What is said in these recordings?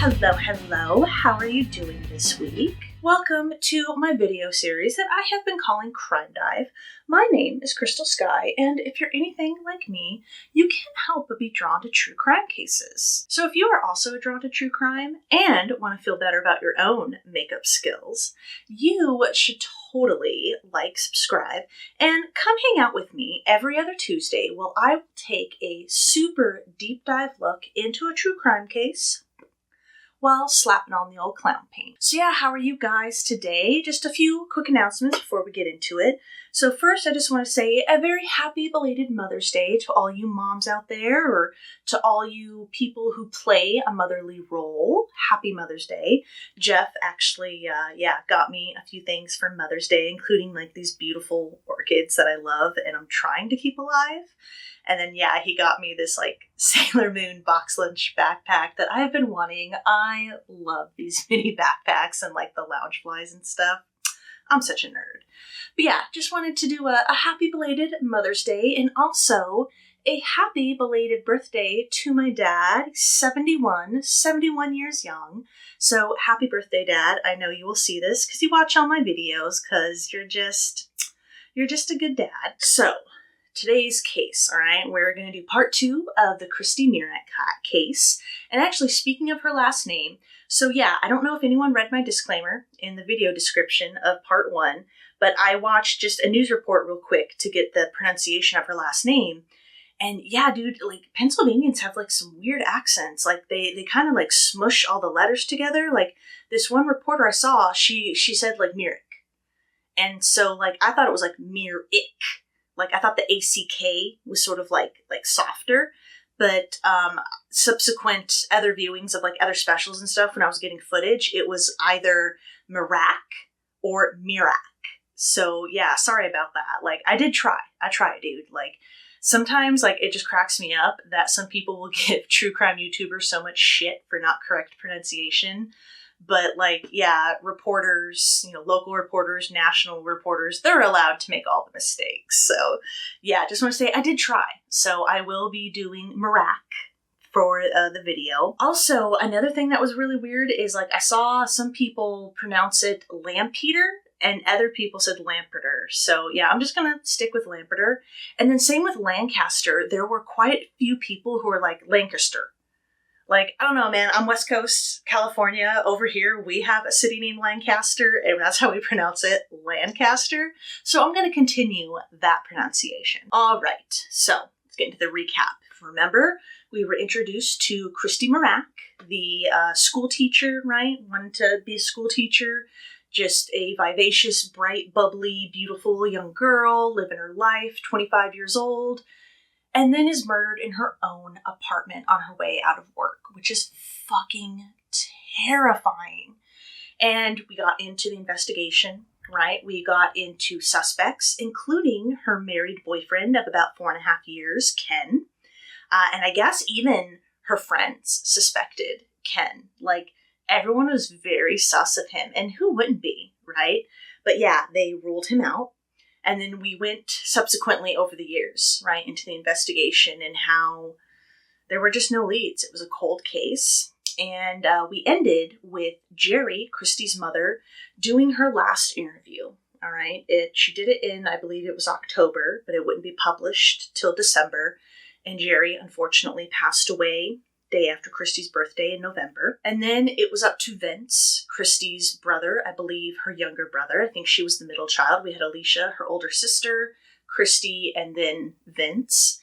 Hello, hello. How are you doing this week? Welcome to my video series that I have been calling Crime Dive. My name is Crystal Sky, and if you're anything like me, you can't help but be drawn to true crime cases. So if you are also drawn to true crime and want to feel better about your own makeup skills, you should totally subscribe, and come hang out with me every other Tuesday while I will take a super deep dive look into a true crime case while slapping on the old clown paint. So yeah, how are you guys today? Just a few quick announcements before we get into it. So first, I just want to say a very happy belated Mother's Day to all you moms out there, or to all you people who play a motherly role. Happy Mother's Day. Jeff actually, got me a few things for Mother's Day, including these beautiful orchids that I love and I'm trying to keep alive. And then, he got me this Sailor Moon box lunch backpack that I've been wanting. I love these mini backpacks and the lounge flies and stuff. I'm such a nerd. But yeah, just wanted to do a happy belated Mother's Day, and also a happy belated birthday to my dad. 71 years young. So happy birthday, Dad. I know you will see this because you watch all my videos, because you're just a good dad. So today's case, all right, we're going to do part 2 of the Christy Mirack case. And actually, speaking of her last name, so yeah, I don't know if anyone read my disclaimer in the video description of part 1, but I watched just a news report real quick to get the pronunciation of her last name. And yeah, dude, Pennsylvanians have some weird accents. They kind of smush all the letters together. This one reporter I saw, she said Mirack. And so I thought it was Mir-ick. I thought the ACK was sort of softer, but subsequent other viewings of other specials and stuff, when I was getting footage, it was either Mirack or Mirack. So yeah, sorry about that. I did try. I tried, dude. Sometimes it just cracks me up that some people will give true crime YouTubers so much shit for not correct pronunciation. But reporters, local reporters, national reporters, they're allowed to make all the mistakes. So yeah, just want to say I did try. So I will be doing Mirack for the video. Also, another thing that was really weird is I saw some people pronounce it Lampeter and other people said Lampeter. So yeah, I'm just going to stick with Lampeter. And then same with Lancaster. There were quite a few people who were Lancaster. I don't know, man. I'm West Coast, California. Over here, we have a city named Lancaster, and that's how we pronounce it, Lancaster. So I'm going to continue that pronunciation. All right, so let's get into the recap. Remember, we were introduced to Christy Mirack, the school teacher, right? Wanted to be a school teacher. Just a vivacious, bright, bubbly, beautiful young girl, living her life, 25 years old. And then is murdered in her own apartment on her way out of work, which is fucking terrifying. And we got into the investigation, right? We got into suspects, including her married boyfriend of about 4.5 years, Ken. And I guess even her friends suspected Ken. Everyone was very sus of him, and who wouldn't be, right? But yeah, they ruled him out. And then we went subsequently over the years, right, into the investigation and how there were just no leads. It was a cold case. And we ended with Jerry, Christy's mother, doing her last interview, all right? She did it in, I believe it was October, but it wouldn't be published till December. And Jerry, unfortunately, passed away day after Christy's birthday in November. And then it was up to Vince, Christy's brother, I believe her younger brother. I think she was the middle child. We had Alicia, her older sister, Christy, and then Vince.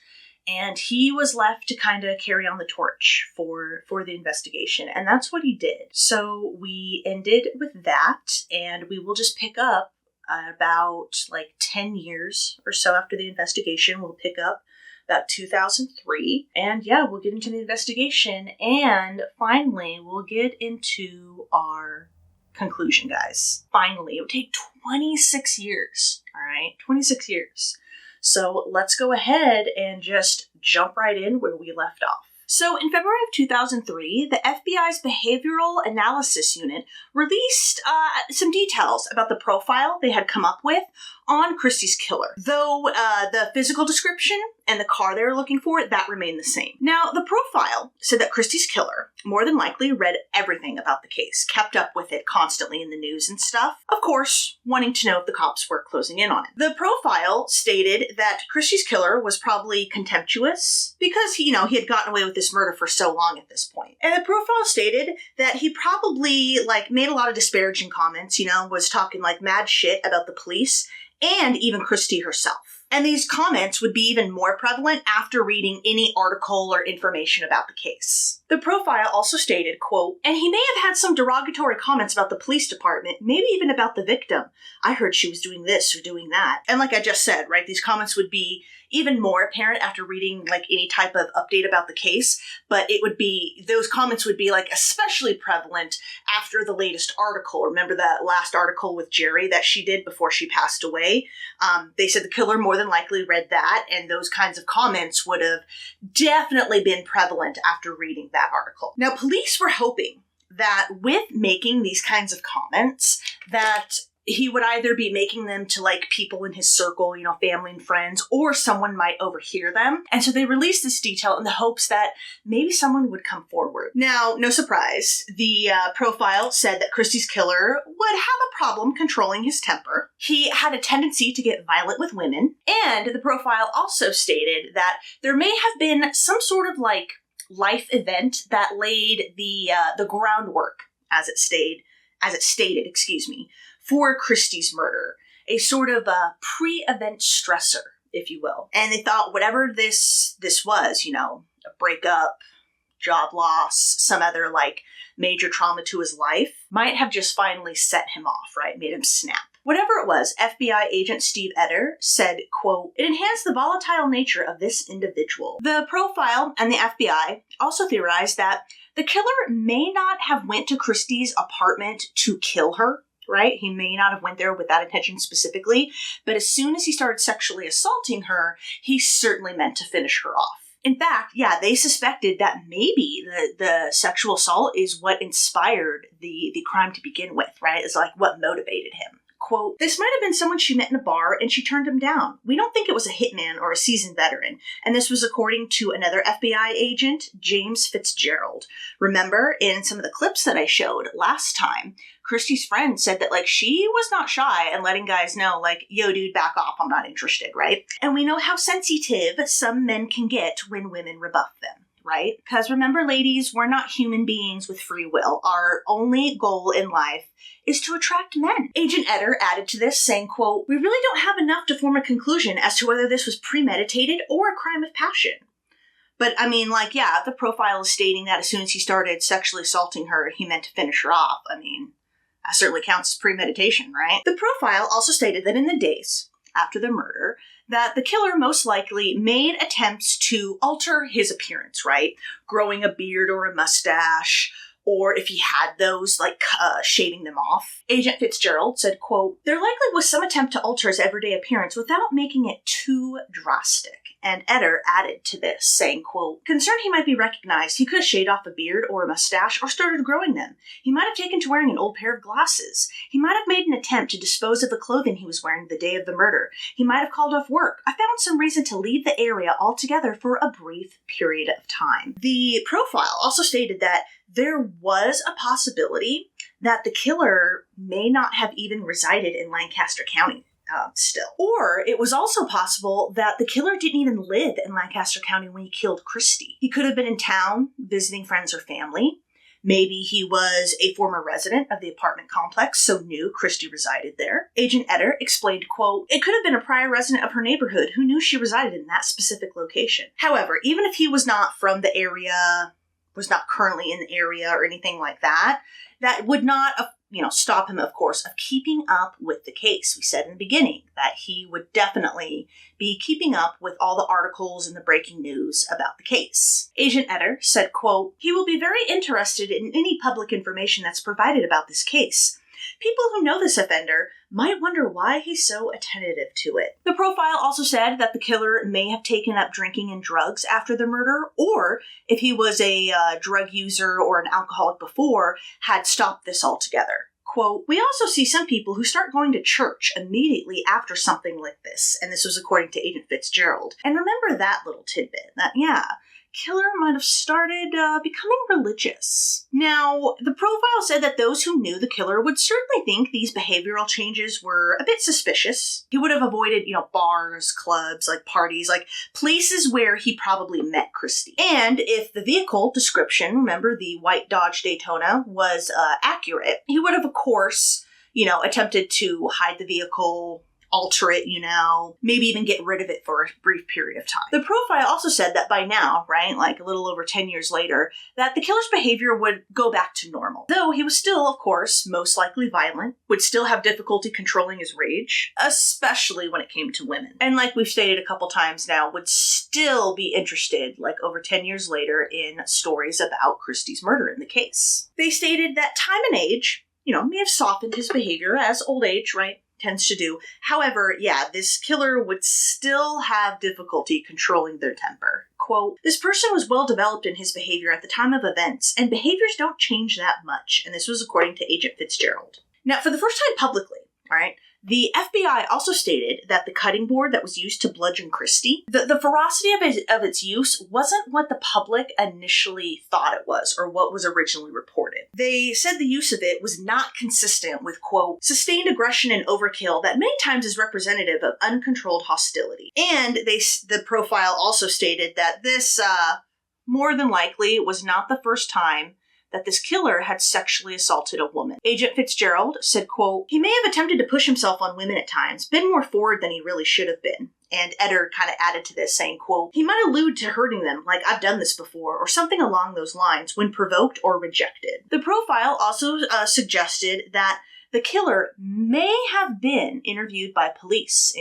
And he was left to kind of carry on the torch for the investigation. And that's what he did. So we ended with that, and we will just pick up about 10 years or so after the investigation. We'll pick up about 2003. And yeah, we'll get into the investigation, and finally we'll get into our conclusion, guys. Finally, it would take 26 years, all right? 26 years. So let's go ahead and just jump right in where we left off. So in February of 2003, the FBI's Behavioral Analysis Unit released some details about the profile they had come up with on Christy's killer, though the physical description and the car they were looking for, that remained the same. Now, the profile said that Christy's killer more than likely read everything about the case, kept up with it constantly in the news and stuff, of course, wanting to know if the cops were closing in on it. The profile stated that Christy's killer was probably contemptuous because he had gotten away with this murder for so long at this point. And the profile stated that he probably, made a lot of disparaging comments, was talking, mad shit about the police and even Christy herself. And these comments would be even more prevalent after reading any article or information about the case. The profile also stated, quote, and he may have had some derogatory comments about the police department, maybe even about the victim. I heard she was doing this or doing that. And like I just said, right, these comments would be even more apparent after reading any type of update about the case, but those comments would be especially prevalent after the latest article. Remember that last article with Jerry that she did before she passed away? They said the killer more than likely read that, and those kinds of comments would have definitely been prevalent after reading that article. Now, police were hoping that with making these kinds of comments, that he would either be making them to people in his circle, family and friends, or someone might overhear them. And so they released this detail in the hopes that maybe someone would come forward. Now, no surprise, the profile said that Christy's killer would have a problem controlling his temper. He had a tendency to get violent with women. And the profile also stated that there may have been some sort of life event that laid the groundwork, as it stated, for Christy's murder, a sort of a pre-event stressor, if you will. And they thought whatever this was, a breakup, job loss, some other major trauma to his life, might have just finally set him off, right? Made him snap. Whatever it was, FBI agent Steve Etter said, quote, it enhanced the volatile nature of this individual. The profile and the FBI also theorized that the killer may not have went to Christy's apartment to kill her, right? He may not have went there with that intention specifically, but as soon as he started sexually assaulting her, he certainly meant to finish her off. In fact, yeah, they suspected that maybe the sexual assault is what inspired the crime to begin with, right? It's what motivated him. Quote, this might have been someone she met in a bar and she turned him down. We don't think it was a hitman or a seasoned veteran. And this was according to another FBI agent, James Fitzgerald. Remember, in some of the clips that I showed last time, Christy's friend said that she was not shy and letting guys know yo dude, back off, I'm not interested, right? And we know how sensitive some men can get when women rebuff them. Right? Because remember, ladies, we're not human beings with free will. Our only goal in life is to attract men. Agent Etter added to this, saying, quote, we really don't have enough to form a conclusion as to whether this was premeditated or a crime of passion. But I mean, the profile is stating that as soon as he started sexually assaulting her, he meant to finish her off. I mean, that certainly counts as premeditation, right? The profile also stated that in the days after the murder, that the killer most likely made attempts to alter his appearance, right? Growing a beard or a mustache, or if he had those, shaving them off. Agent Fitzgerald said, quote, there likely was some attempt to alter his everyday appearance without making it too drastic. And Etter added to this, saying, quote, concerned he might be recognized, he could have shaved off a beard or a mustache or started growing them. He might have taken to wearing an old pair of glasses. He might have made an attempt to dispose of the clothing he was wearing the day of the murder. He might have called off work. I found some reason to leave the area altogether for a brief period of time. The profile also stated that there was a possibility that the killer may not have even resided in Lancaster County. Still. Or it was also possible that the killer didn't even live in Lancaster County when he killed Christy. He could have been in town visiting friends or family. Maybe he was a former resident of the apartment complex, so knew Christy resided there. Agent Etter explained, quote, it could have been a prior resident of her neighborhood who knew she resided in that specific location. However, even if he was not from the area, was not currently in the area or anything like that, that would not stop him, of course, of keeping up with the case. We said in the beginning that he would definitely be keeping up with all the articles and the breaking news about the case. Agent Etter said, quote, he will be very interested in any public information that's provided about this case. People who know this offender might wonder why he's so attentive to it. The profile also said that the killer may have taken up drinking and drugs after the murder, or if he was a drug user or an alcoholic before, had stopped this altogether. Quote, we also see some people who start going to church immediately after something like this. And this was according to Agent Fitzgerald. And remember that little tidbit, that, yeah, killer might have started becoming religious. Now, the profile said that those who knew the killer would certainly think these behavioral changes were a bit suspicious. He would have avoided, bars, clubs, parties, places where he probably met Christy. And if the vehicle description, remember the white Dodge Daytona, was accurate, he would have, of course, attempted to hide the vehicle, alter it, maybe even get rid of it for a brief period of time. The profile also said that by now, right, a little over 10 years later, that the killer's behavior would go back to normal. Though he was still, of course, most likely violent, would still have difficulty controlling his rage, especially when it came to women. And like we've stated a couple times now, would still be interested, over 10 years later, in stories about Christy's murder in the case. They stated that time and age, may have softened his behavior, as old age, right, tends to do. However, yeah, this killer would still have difficulty controlling their temper. Quote, this person was well developed in his behavior at the time of events, and behaviors don't change that much. And this was according to Agent Fitzgerald. Now, for the first time publicly, all right, the FBI also stated that the cutting board that was used to bludgeon Christy, the ferocity of its use wasn't what the public initially thought it was, or what was originally reported. They said the use of it was not consistent with, quote, sustained aggression and overkill that many times is representative of uncontrolled hostility. And the profile also stated that this, more than likely, was not the first time that this killer had sexually assaulted a woman. Agent Fitzgerald said, quote, he may have attempted to push himself on women at times, been more forward than he really should have been. And Etter kind of added to this, saying, quote, he might allude to hurting them, like I've done this before, or something along those lines, when provoked or rejected. The profile also suggested that the killer may have been interviewed by police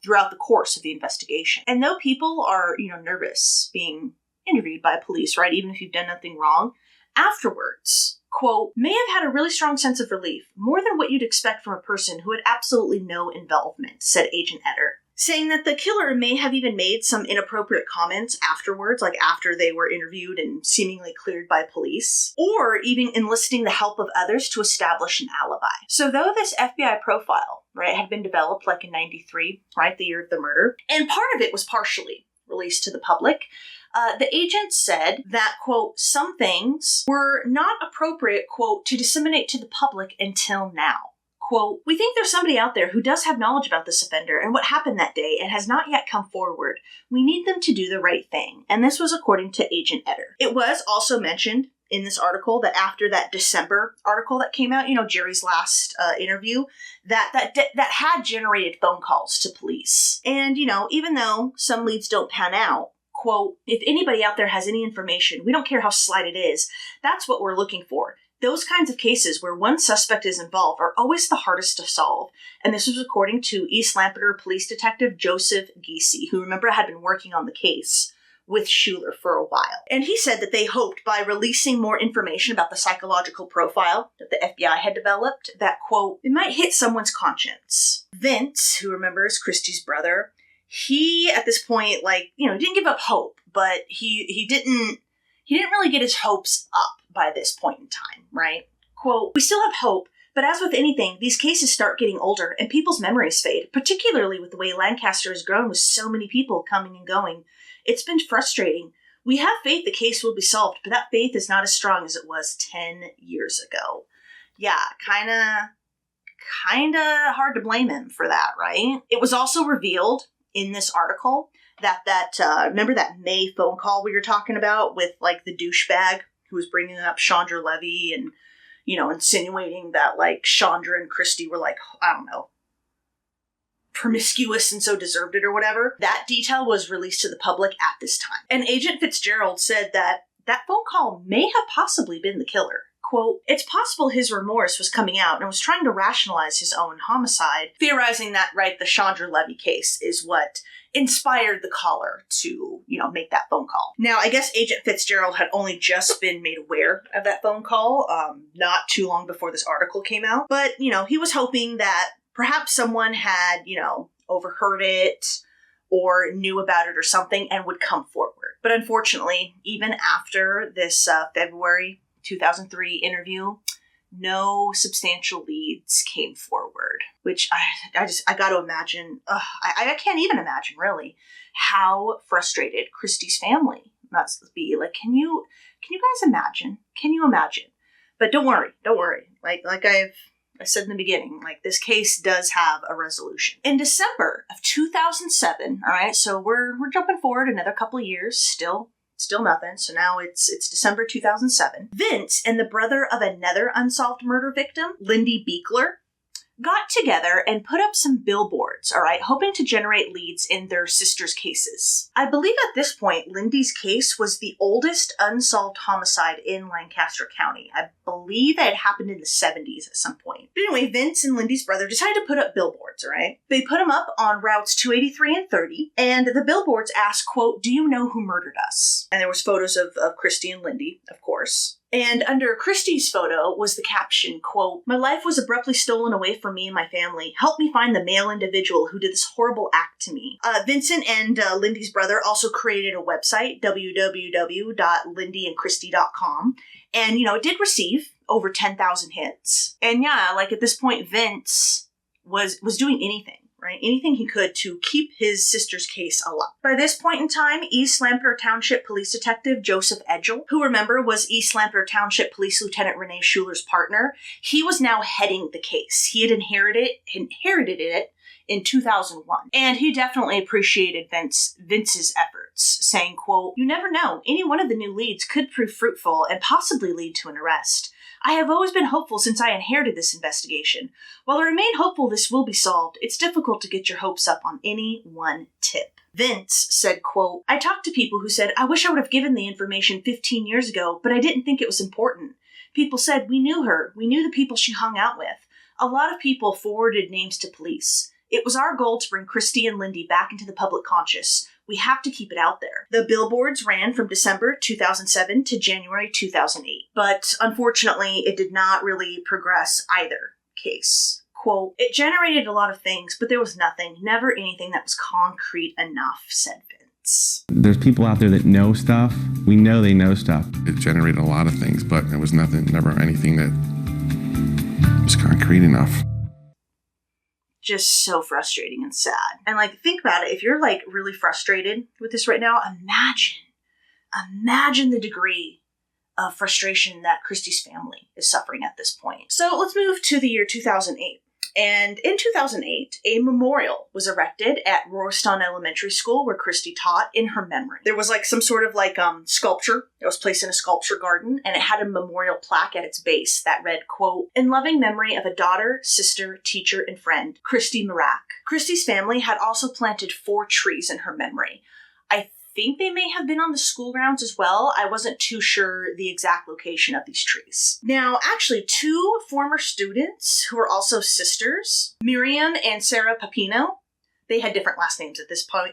throughout the course of the investigation. And though people are, nervous being interviewed by police, right, even if you've done nothing wrong, afterwards, quote, may have had a really strong sense of relief, more than what you'd expect from a person who had absolutely no involvement, said Agent Etter, saying that the killer may have even made some inappropriate comments afterwards, after they were interviewed and seemingly cleared by police, or even enlisting the help of others to establish an alibi. So though this FBI profile, right, had been developed in 93, right, the year of the murder, and part of it was partially released to the public, the agent said that, quote, some things were not appropriate, quote, to disseminate to the public until now. Quote, we think there's somebody out there who does have knowledge about this offender and what happened that day and has not yet come forward. We need them to do the right thing. And this was according to Agent Etter. It was also mentioned in this article that after that December article that came out, Jerry's last interview, that had generated phone calls to police. And, even though some leads don't pan out, quote, if anybody out there has any information, we don't care how slight it is, that's what we're looking for. Those kinds of cases where one suspect is involved are always the hardest to solve. And this was according to East Lampeter Police Detective Joseph Giese, who, remember, had been working on the case with Schuler for a while. And he said that they hoped by releasing more information about the psychological profile that the FBI had developed, that, quote, it might hit someone's conscience. Vince, who, remember, is Christy's brother, he, at this point, didn't give up hope, but he didn't really get his hopes up by this point in time, right? Quote, we still have hope, but as with anything, these cases start getting older and people's memories fade, particularly with the way Lancaster has grown with so many people coming and going. It's been frustrating. We have faith the case will be solved, but that faith is not as strong as it was 10 years ago. Yeah, kinda hard to blame him for that, right? It was also revealed in this article that remember that May phone call we were talking about with the douchebag who was bringing up Chandra Levy and, insinuating that Chandra and Christy were I don't know, promiscuous and so deserved it or whatever. That detail was released to the public at this time. And Agent Fitzgerald said that phone call may have possibly been the killer. Quote, it's possible his remorse was coming out and was trying to rationalize his own homicide, theorizing that, right, the Chandra Levy case is what inspired the caller to, make that phone call. Now, I guess Agent Fitzgerald had only just been made aware of that phone call, not too long before this article came out. But, he was hoping that perhaps someone had, overheard it or knew about it or something and would come forward. But unfortunately, even after this February 2003 interview, no substantial leads came forward, which I got to imagine. I can't even imagine really how frustrated Christy's family must be. Like, can you guys imagine? Can you imagine? But don't worry. Like I said in the beginning, like this case does have a resolution. In December of 2007, all right, so we're jumping forward another couple of years, still nothing. So now it's December 2007. Vince and the brother of another unsolved murder victim, Lindy Beekler, got together and put up some billboards, all right, hoping to generate leads in their sisters' cases. I believe at this point, Lindy's case was the oldest unsolved homicide in Lancaster County. I believe it happened in the 70s at some point. But anyway, Vince and Lindy's brother decided to put up billboards, all right? They put them up on routes 283 and 30, and the billboards asked, quote, "Do you know who murdered us?" And there was photos of Christy and Lindy, of course. And under Christy's photo was the caption, quote, "My life was abruptly stolen away from me and my family. Help me find the male individual who did this horrible act to me." Vincent and Lindy's brother also created a website, www.lindyandchristy.com. And, it did receive over 10,000 hits. And yeah, like at this point, Vince was doing anything. Right? Anything he could to keep his sister's case alive. By this point in time, East Lampeter Township Police Detective Joseph Edgell, who remember was East Lampeter Township Police Lieutenant Renee Schuler's partner, he was now heading the case. He had inherited it in 2001. And he definitely appreciated Vince's efforts, saying, quote, "You never know. Any one of the new leads could prove fruitful and possibly lead to an arrest. I have always been hopeful since I inherited this investigation. While I remain hopeful this will be solved, it's difficult to get your hopes up on any one tip." Vince said, quote, "I talked to people who said, I wish I would have given the information 15 years ago, but I didn't think it was important. People said, we knew her. We knew the people she hung out with. A lot of people forwarded names to police. It was our goal to bring Christy and Lindy back into the public conscious. We have to keep it out there." The billboards ran from December 2007 to January 2008. But unfortunately, it did not really progress either case. Quote, "It generated a lot of things, but there was never anything that was concrete enough," said Vince. There's people out there that know stuff. We know they know stuff. It generated a lot of things, but there was never anything that was concrete enough. Just so frustrating and sad. And like, think about it. If you're like really frustrated with this right now, imagine the degree of frustration that Christy's family is suffering at this point. So let's move to the year 2008. And in 2008, a memorial was erected at Royston Elementary School where Christy taught in her memory. There was like some sort of like sculpture that was placed in a sculpture garden, and it had a memorial plaque at its base that read, quote, "In loving memory of a daughter, sister, teacher, and friend, Christy Mirack." Christy's family had also planted 4 trees in her memory. I think they may have been on the school grounds as well. I wasn't too sure the exact location of these trees. Now, actually, 2 former students who were also sisters, Miriam and Sarah Papino, they had different last names at this point,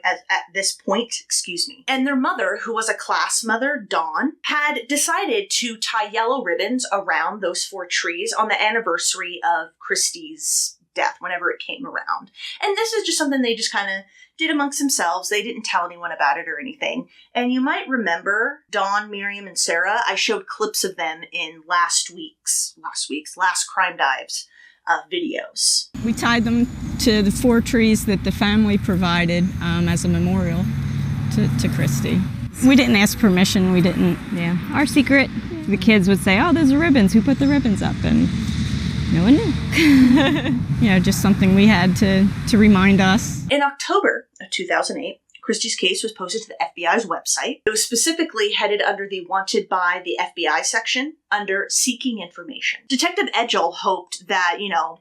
and their mother, who was a class mother, Dawn, had decided to tie yellow ribbons around those 4 trees on the anniversary of Christy's death whenever it came around. And this is just something they just kind of did amongst themselves. They didn't tell anyone about it or anything. And you might remember Dawn, Miriam, and Sarah. I showed clips of them in last Crime Dives videos. We tied them to the 4 trees that the family provided as a memorial to Christy. We didn't ask permission. We didn't, our secret. The kids would say, "Oh, those are ribbons. Who put the ribbons up?" And no one knew. Just something we had to remind us. In October of 2008, Christy's case was posted to the FBI's website. It was specifically headed under the Wanted by the FBI section under Seeking Information. Detective Edgell hoped that,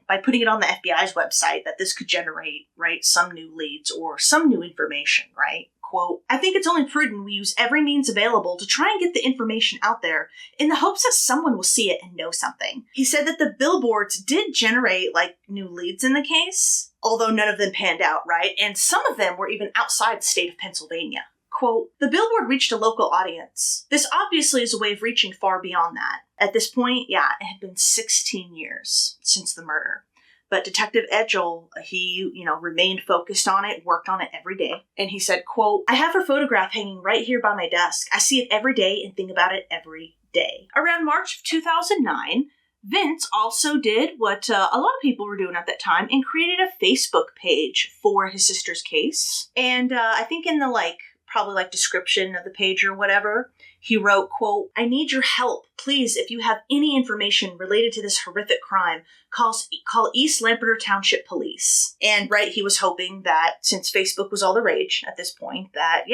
by putting it on the FBI's website, that this could generate, some new leads or some new information, right? Quote, "I think it's only prudent we use every means available to try and get the information out there in the hopes that someone will see it and know something." He said that the billboards did generate new leads in the case, although none of them panned out, right? And some of them were even outside the state of Pennsylvania. Quote, "The billboard reached a local audience. This obviously is a way of reaching far beyond that. At this point, it had been 16 years since the murder. But Detective Edgell, he, remained focused on it, worked on it every day. And he said, quote, "I have her photograph hanging right here by my desk. I see it every day and think about it every day." Around March of 2009, Vince also did what a lot of people were doing at that time and created a Facebook page for his sister's case. And I think in the probably description of the page or whatever, he wrote, quote, "I need your help. Please, if you have any information related to this horrific crime, call East Lampeter Township Police." And right, he was hoping that since Facebook was all the rage at this point, that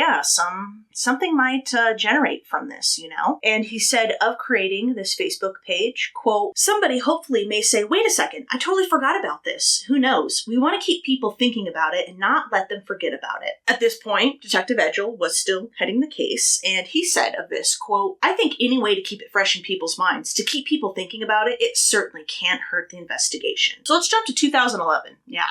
something might generate from this, And he said of creating this Facebook page, quote, "Somebody hopefully may say, wait a second, I totally forgot about this. Who knows? We want to keep people thinking about it and not let them forget about it." At this point, Detective Edgell was still heading the case, and he said of this, quote, "I think any way to keep it fresh in people's minds, to keep people thinking about it, it certainly can't hurt the investigation." So let's jump to 2011. Yeah,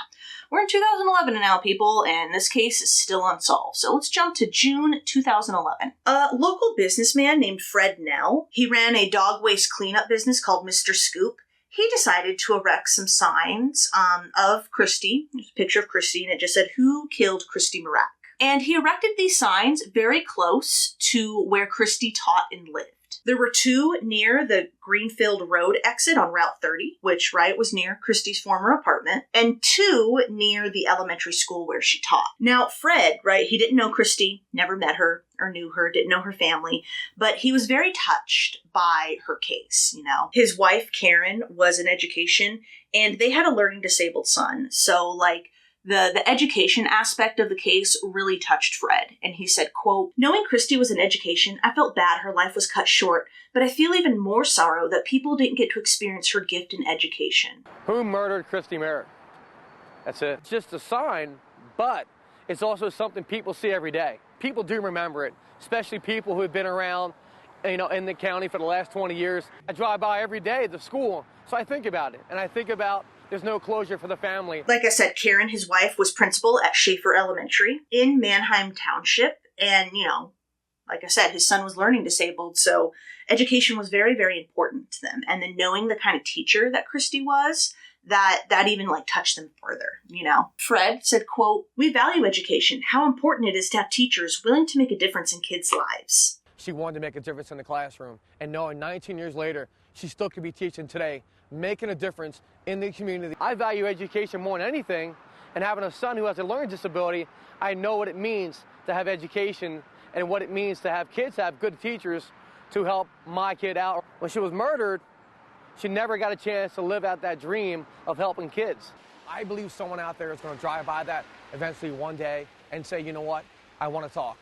we're in 2011 now, people, and this case is still unsolved. So let's jump to June 2011. A local businessman named Fred Nell, he ran a dog waste cleanup business called Mr. Scoop. He decided to erect some signs of Christy. There's a picture of Christy, and it just said, "Who killed Christy Mirack?" And he erected these signs very close to where Christy taught and lived. There were two near the Greenfield Road exit on Route 30, which, was near Christy's former apartment, and two near the elementary school where she taught. Now, Fred, he didn't know Christy, never met her or knew her, didn't know her family, but he was very touched by her case, His wife, Karen, was in education, and they had a learning disabled son, so, the education aspect of the case really touched Fred, and he said, quote, "Knowing Christy was in education, I felt bad her life was cut short, but I feel even more sorrow that people didn't get to experience her gift in education." Who murdered Christy Mirack? That's it. It's just a sign, but it's also something people see every day. People do remember it, especially people who have been around, in the county for the last 20 years. I drive by every day at the school, so I think about it, and I think about there's no closure for the family. Like I said, Karen, his wife, was principal at Schaefer Elementary in Manheim Township. And, like I said, his son was learning disabled. So education was very, very important to them. And then knowing the kind of teacher that Christy was, that even touched them further, Fred said, quote, "We value education, how important it is to have teachers willing to make a difference in kids' lives." She wanted to make a difference in the classroom. And knowing 19 years later, she still could be teaching today, making a difference in the community. I value education more than anything, and having a son who has a learning disability, I know what it means to have education and what it means to have kids have good teachers to help my kid out. When she was murdered, she never got a chance to live out that dream of helping kids. I believe someone out there is going to drive by that eventually one day and say, you know what, I want to talk.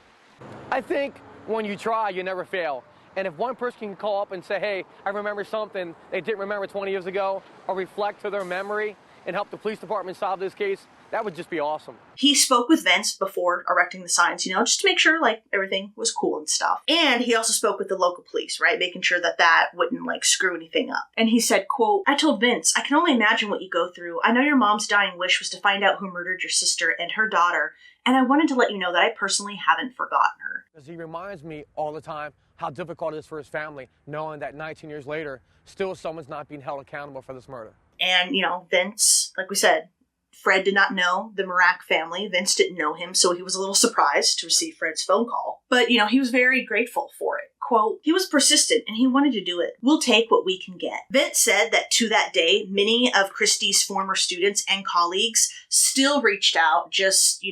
I think when you try, you never fail. And if one person can call up and say, hey, I remember something they didn't remember 20 years ago, or reflect to their memory and help the police department solve this case, that would just be awesome. He spoke with Vince before erecting the signs, just to make sure, everything was cool and stuff. And he also spoke with the local police, making sure that wouldn't, screw anything up. And he said, quote, "I told Vince, I can only imagine what you go through. I know your mom's dying wish was to find out who murdered your sister and her daughter, and I wanted to let you know that I personally haven't forgotten her." Because he reminds me all the time how difficult it is for his family, knowing that 19 years later, still someone's not being held accountable for this murder. And, Vince, like we said, Fred did not know the Mirack family. Vince didn't know him, so he was a little surprised to receive Fred's phone call. But, he was very grateful for it. Quote, "He was persistent and he wanted to do it. We'll take what we can get." Vince said that to that day, many of Christy's former students and colleagues still reached out, just,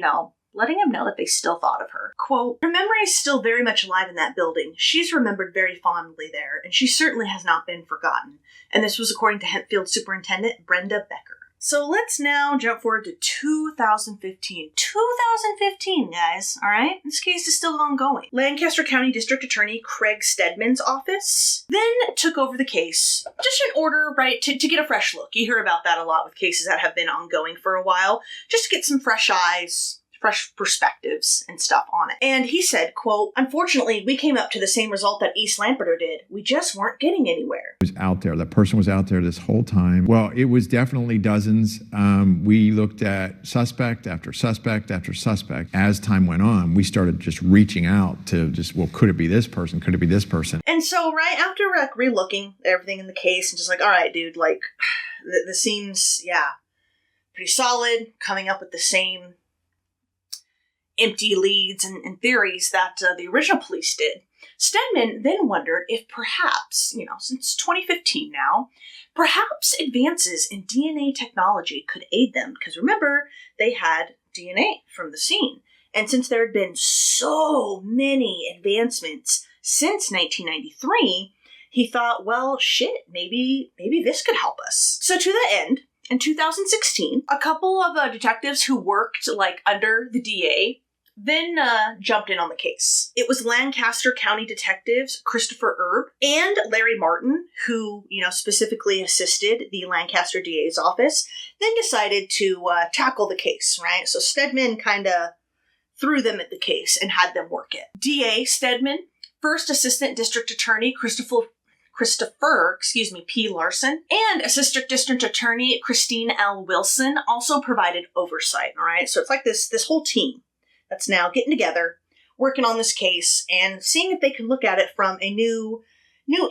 letting him know that they still thought of her. Quote, "Her memory is still very much alive in that building. She's remembered very fondly there, and she certainly has not been forgotten." And this was according to Hempfield Superintendent Brenda Becker. So let's now jump forward to 2015. 2015, guys, all right? This case is still ongoing. Lancaster County District Attorney Craig Stedman's office then took over the case, just in order, to get a fresh look. You hear about that a lot with cases that have been ongoing for a while, just to get some fresh eyes, fresh perspectives and stuff on it. And he said, quote, "Unfortunately, we came up to the same result that East Lampeter did. We just weren't getting anywhere." It was out there. That person was out there this whole time. Well, it was definitely dozens. We looked at suspect after suspect after suspect. As time went on, we started just reaching out to could it be this person? Could it be this person? And so, after relooking everything in the case and just all right, dude, this seems, pretty solid, coming up with the same empty leads and theories that the original police did. Stedman then wondered if perhaps, since 2015 now, Perhaps advances in DNA technology could aid them, because remember, they had DNA from the scene. And since there had been so many advancements since 1993, he thought, well, shit, maybe this could help us. So to that end, in 2016, a couple of detectives who worked under the DA then jumped in on the case. It was Lancaster County detectives Christopher Erb and Larry Martin, who, specifically assisted the Lancaster DA's office, then decided to tackle the case, right? So Stedman kind of threw them at the case and had them work it. DA Stedman, First Assistant District Attorney Christopher P. Larson, and Assistant District Attorney Christine L. Wilson also provided oversight, all right? So it's like this whole team that's now getting together, working on this case, and seeing if they can look at it from a new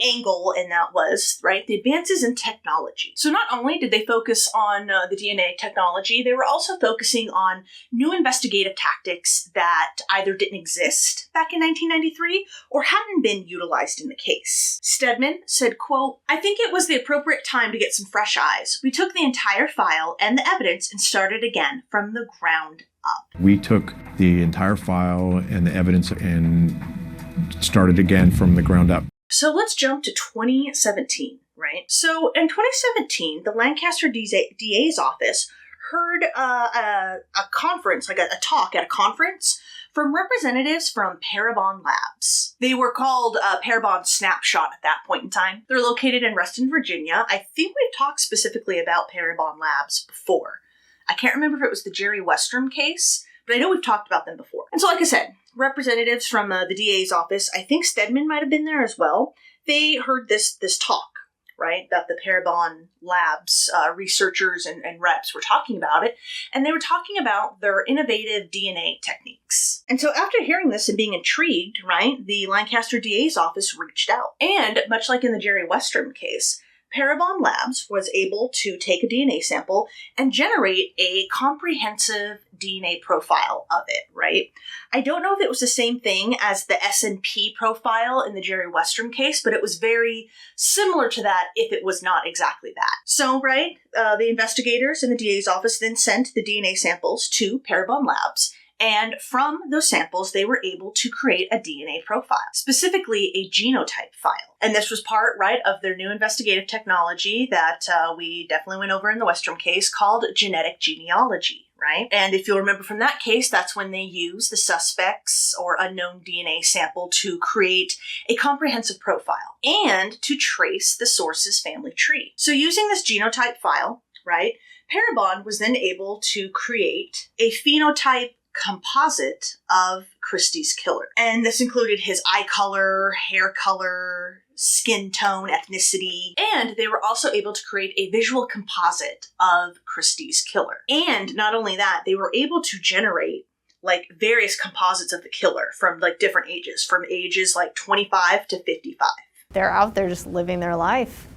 angle, and that was, right, the advances in technology. So not only did they focus on the DNA technology, they were also focusing on new investigative tactics that either didn't exist back in 1993 or hadn't been utilized in the case. Stedman said, quote, "I think it was the appropriate time to get some fresh eyes. We took the entire file and the evidence and started again from the ground up." We took the entire file and the evidence and started again from the ground up. So let's jump to 2017, right? So in 2017, the Lancaster DA's office heard a conference, a talk at a conference from representatives from Parabon Labs. They were called Parabon Snapshot at that point in time. They're located in Reston, Virginia. I think we've talked specifically about Parabon Labs before. I can't remember if it was the Jerry Westrom case, but I know we've talked about them before. And so, like I said, representatives from the DA's office, I think Stedman might have been there as well. They heard this talk, right, that the Parabon Labs researchers and reps were talking about it, and they were talking about their innovative DNA techniques. And so after hearing this and being intrigued, right, the Lancaster DA's office reached out. And much like in the Jerry Westrom case, Parabon Labs was able to take a DNA sample and generate a comprehensive DNA profile of it, right? I don't know if it was the same thing as the S&P profile in the Jerry Westrom case, but it was very similar to that if it was not exactly that. So, right, the investigators in the DA's office then sent the DNA samples to Parabon Labs. And from those samples, they were able to create a DNA profile, specifically a genotype file. And this was part, right, of their new investigative technology that we definitely went over in the Westrom case called genetic genealogy, right? And if you'll remember from that case, that's when they use the suspect's or unknown DNA sample to create a comprehensive profile and to trace the source's family tree. So using this genotype file, right, Parabon was then able to create a phenotype composite of Christy's killer. And this included his eye color, hair color, skin tone, ethnicity, and they were also able to create a visual composite of Christy's killer. And not only that, they were able to generate various composites of the killer from different ages, from ages 25 to 55. They're out there just living their life,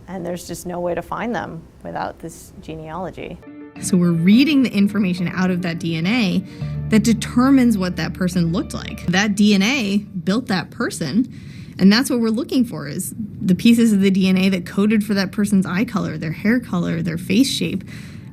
and there's just no way to find them without this genealogy. So we're reading the information out of that DNA that determines what that person looked like. That DNA built that person, and that's what we're looking for, is the pieces of the DNA that coded for that person's eye color, their hair color, their face shape,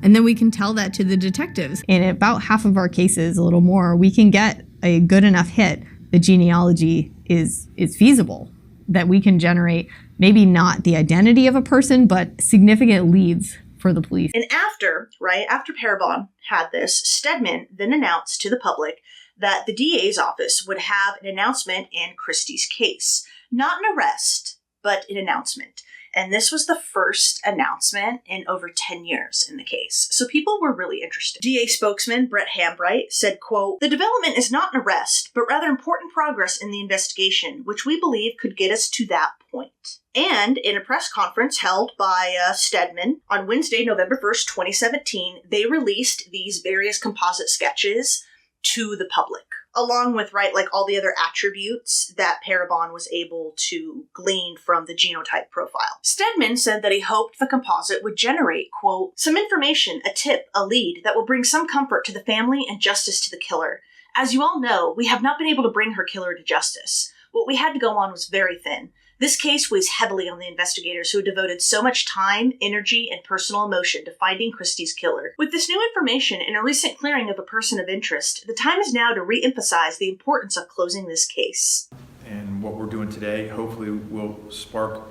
and then we can tell that to the detectives. In about half of our cases, a little more, we can get a good enough hit. The genealogy is feasible, that we can generate maybe not the identity of a person, but significant leads for the police. And after Parabon had this, Stedman then announced to the public that the DA's office would have an announcement in Christy's case. Not an arrest, but an announcement. And this was the first announcement in over 10 years in the case. So people were really interested. DA spokesman Brett Hambright said, quote, "The development is not an arrest, but rather important progress in the investigation, which we believe could get us to that point." And in a press conference held by Stedman on Wednesday, November 1st, 2017, they released these various composite sketches to the public, along with, all the other attributes that Parabon was able to glean from the genotype profile. Stedman said that he hoped the composite would generate, quote, "some information, a tip, a lead that will bring some comfort to the family and justice to the killer. As you all know, we have not been able to bring her killer to justice. What we had to go on was very thin. This case weighs heavily on the investigators who had devoted so much time, energy, and personal emotion to finding Christy's killer. With this new information and a recent clearing of a person of interest, the time is now to re-emphasize the importance of closing this case. And what we're doing today hopefully will spark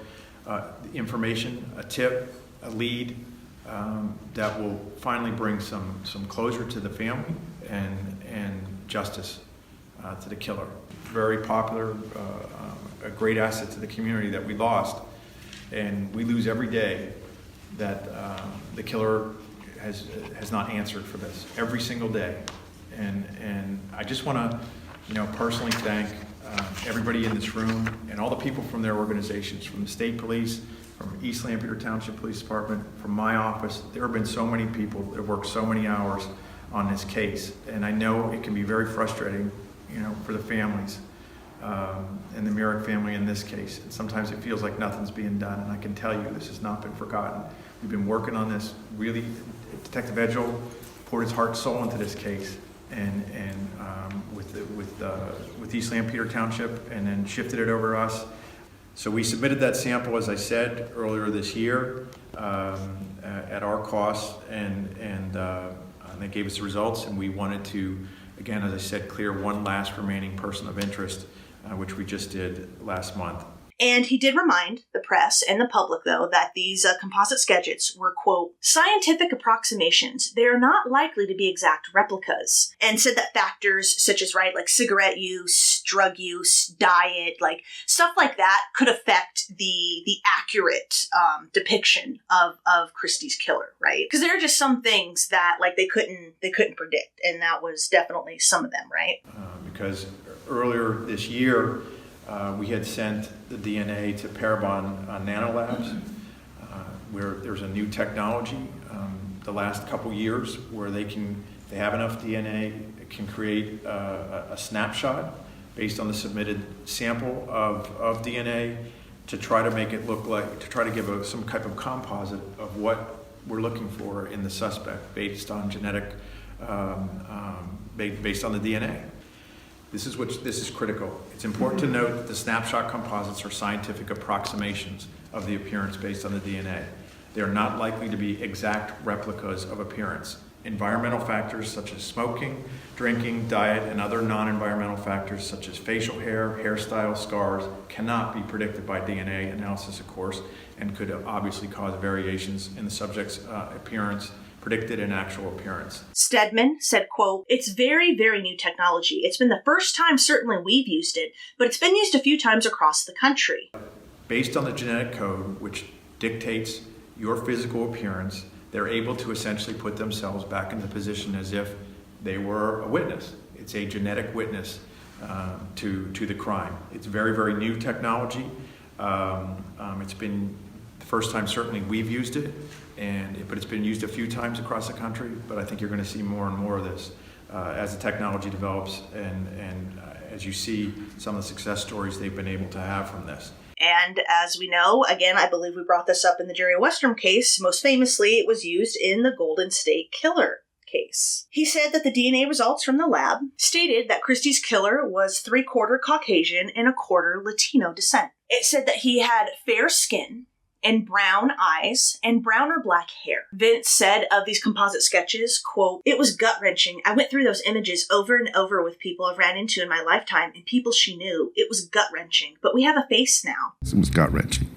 information, a tip, a lead that will finally bring some closure to the family and justice to the killer. Very popular, a great asset to the community that we lost, and we lose every day that the killer has not answered for this, every single day. And I just want to, personally thank everybody in this room and all the people from their organizations, from the state police, from East Lampeter Township Police Department, from my office. There have been so many people that have worked so many hours on this case, and I know it can be very frustrating, for the families and the Mirack family in this case. And sometimes it feels like nothing's being done, and I can tell you this has not been forgotten. We've been working on this really. Detective Edgell poured his heart and soul into this case, and with East Lampeter Township, and then shifted it over to us. So we submitted that sample, as I said, earlier this year at our cost, and they gave us the results, and we wanted to, again, as I said, clear one last remaining person of interest, which we just did last month. And he did remind the press and the public, though, that these composite sketches were, quote, scientific approximations. They are not likely to be exact replicas. And said that factors such as, like cigarette use, drug use, diet, stuff like that could affect the accurate depiction of Christy's killer, right? Because there are just some things that, they couldn't predict. And that was definitely some of them, right? Because earlier this year, we had sent the DNA to Parabon Nanolabs, where there's a new technology the last couple years where they have enough DNA, it can create a snapshot based on the submitted sample of DNA to try to make it look like, to try to give some type of composite of what we're looking for in the suspect based on genetic, based on the DNA. This is critical. It's important to note that the snapshot composites are scientific approximations of the appearance based on the DNA. They are not likely to be exact replicas of appearance. Environmental factors such as smoking, drinking, diet, and other non-environmental factors such as facial hair, hairstyle, scars cannot be predicted by DNA analysis, of course, and could obviously cause variations in the subject's appearance, predicted and actual appearance. Stedman said, quote, it's very, very new technology. It's been the first time certainly we've used it, but it's been used a few times across the country. Based on the genetic code, which dictates your physical appearance, they're able to essentially put themselves back in the position as if they were a witness. It's a genetic witness to the crime. It's very, very new technology. It's been the first time certainly we've used it, but it's been used a few times across the country, but I think you're going to see more and more of this as the technology develops and as you see some of the success stories they've been able to have from this. And as we know, again, I believe we brought this up in the Jerry Westrom case. Most famously, it was used in the Golden State Killer case. He said that the DNA results from the lab stated that Christy's killer was 3/4 Caucasian and 1/4 Latino descent. It said that he had fair skin and brown eyes and brown or black hair. Vince said of these composite sketches, quote, it was gut-wrenching. I went through those images over and over with people I've ran into in my lifetime and people she knew. It was gut-wrenching, but we have a face now. It was gut-wrenching.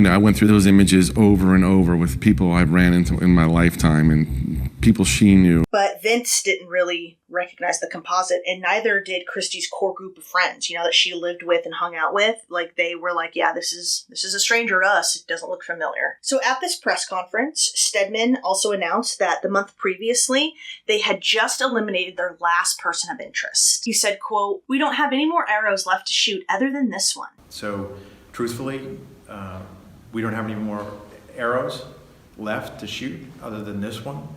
I went through those images over and over with people I've ran into in my lifetime and people she knew. But Vince didn't really recognize the composite, and neither did Christy's core group of friends, that she lived with and hung out with. They were like, yeah, this is a stranger to us. It doesn't look familiar. So at this press conference, Stedman also announced that the month previously, they had just eliminated their last person of interest. He said, quote, we don't have any more arrows left to shoot other than this one. So truthfully, we don't have any more arrows left to shoot other than this one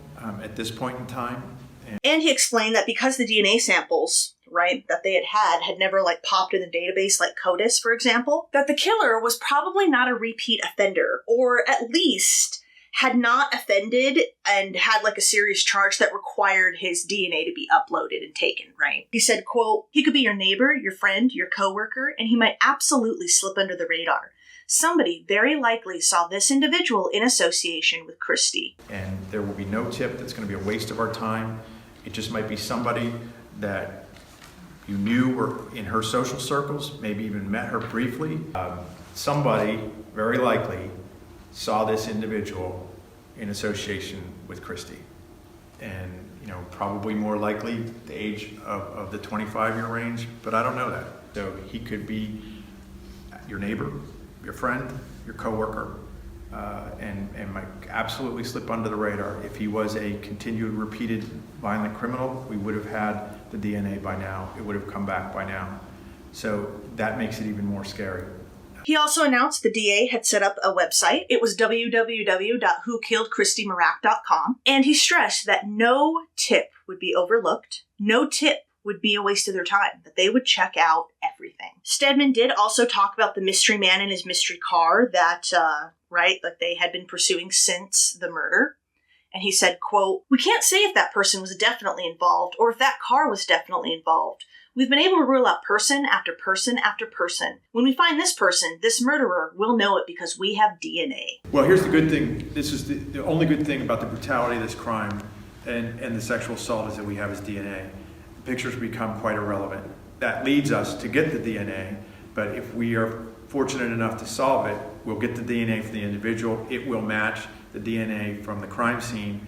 at this point in time. And he explained that because the DNA samples, that they had never popped in the database like CODIS, for example, that the killer was probably not a repeat offender, or at least had not offended and had like a serious charge that required his DNA to be uploaded and taken, right? He said, quote, he could be your neighbor, your friend, your coworker, and he might absolutely slip under the radar. Somebody very likely saw this individual in association with Christy. And there will be no tip that's going to be a waste of our time. It just might be somebody that you knew were in her social circles, maybe even met her briefly. Somebody very likely saw this individual in association with Christy. And, probably more likely the age of the 25-year range, but I don't know that. So he could be your neighbor, your friend, your coworker, and might absolutely slip under the radar. If he was a continued, repeated, violent criminal, we would have had the DNA by now. It would have come back by now. So that makes it even more scary. He also announced the DA had set up a website. It was www.whokilledchristymirack.com. And he stressed that no tip would be overlooked. No tip would be a waste of their time, that they would check out everything. Stedman did also talk about the mystery man in his mystery car that they had been pursuing since the murder. And he said, quote, we can't say if that person was definitely involved or if that car was definitely involved. We've been able to rule out person after person after person. When we find this person, this murderer, we'll know it because we have DNA. Well, here's the good thing. This is the only good thing about the brutality of this crime and the sexual assault is that we have his DNA. The pictures become quite irrelevant. That leads us to get the DNA, but if we are fortunate enough to solve it, we'll get the DNA from the individual. It will match the DNA from the crime scene.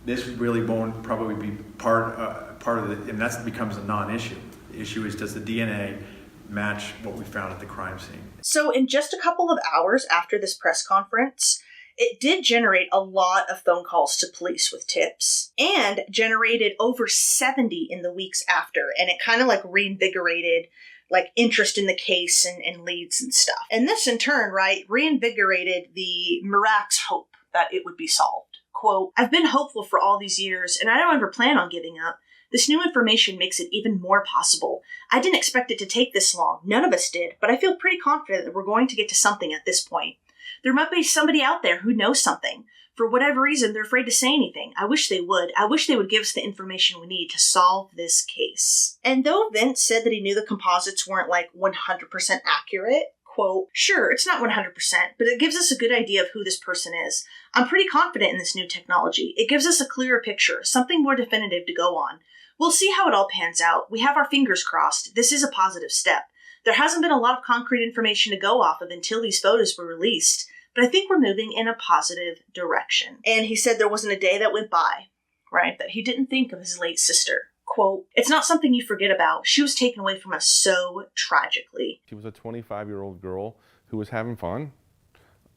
This really won't probably be part of it, and that becomes a non-issue. The issue is, does the DNA match what we found at the crime scene? So in just a couple of hours after this press conference, it did generate a lot of phone calls to police with tips and generated over 70 in the weeks after. And it kind of like reinvigorated like interest in the case and leads and stuff. And this in turn, reinvigorated the Mirack's hope that it would be solved. Quote, I've been hopeful for all these years and I don't ever plan on giving up. This new information makes it even more possible. I didn't expect it to take this long. None of us did, but I feel pretty confident that we're going to get to something at this point. There might be somebody out there who knows something. For whatever reason, they're afraid to say anything. I wish they would. I wish they would give us the information we need to solve this case. And though Vince said that he knew the composites weren't like 100% accurate, quote, sure, it's not 100%, but it gives us a good idea of who this person is. I'm pretty confident in this new technology. It gives us a clearer picture, something more definitive to go on. We'll see how it all pans out. We have our fingers crossed. This is a positive step. There hasn't been a lot of concrete information to go off of until these photos were released, but I think we're moving in a positive direction. And he said there wasn't a day that went by, that he didn't think of his late sister. Quote, it's not something you forget about. She was taken away from us so tragically. She was a 25-year-old girl who was having fun,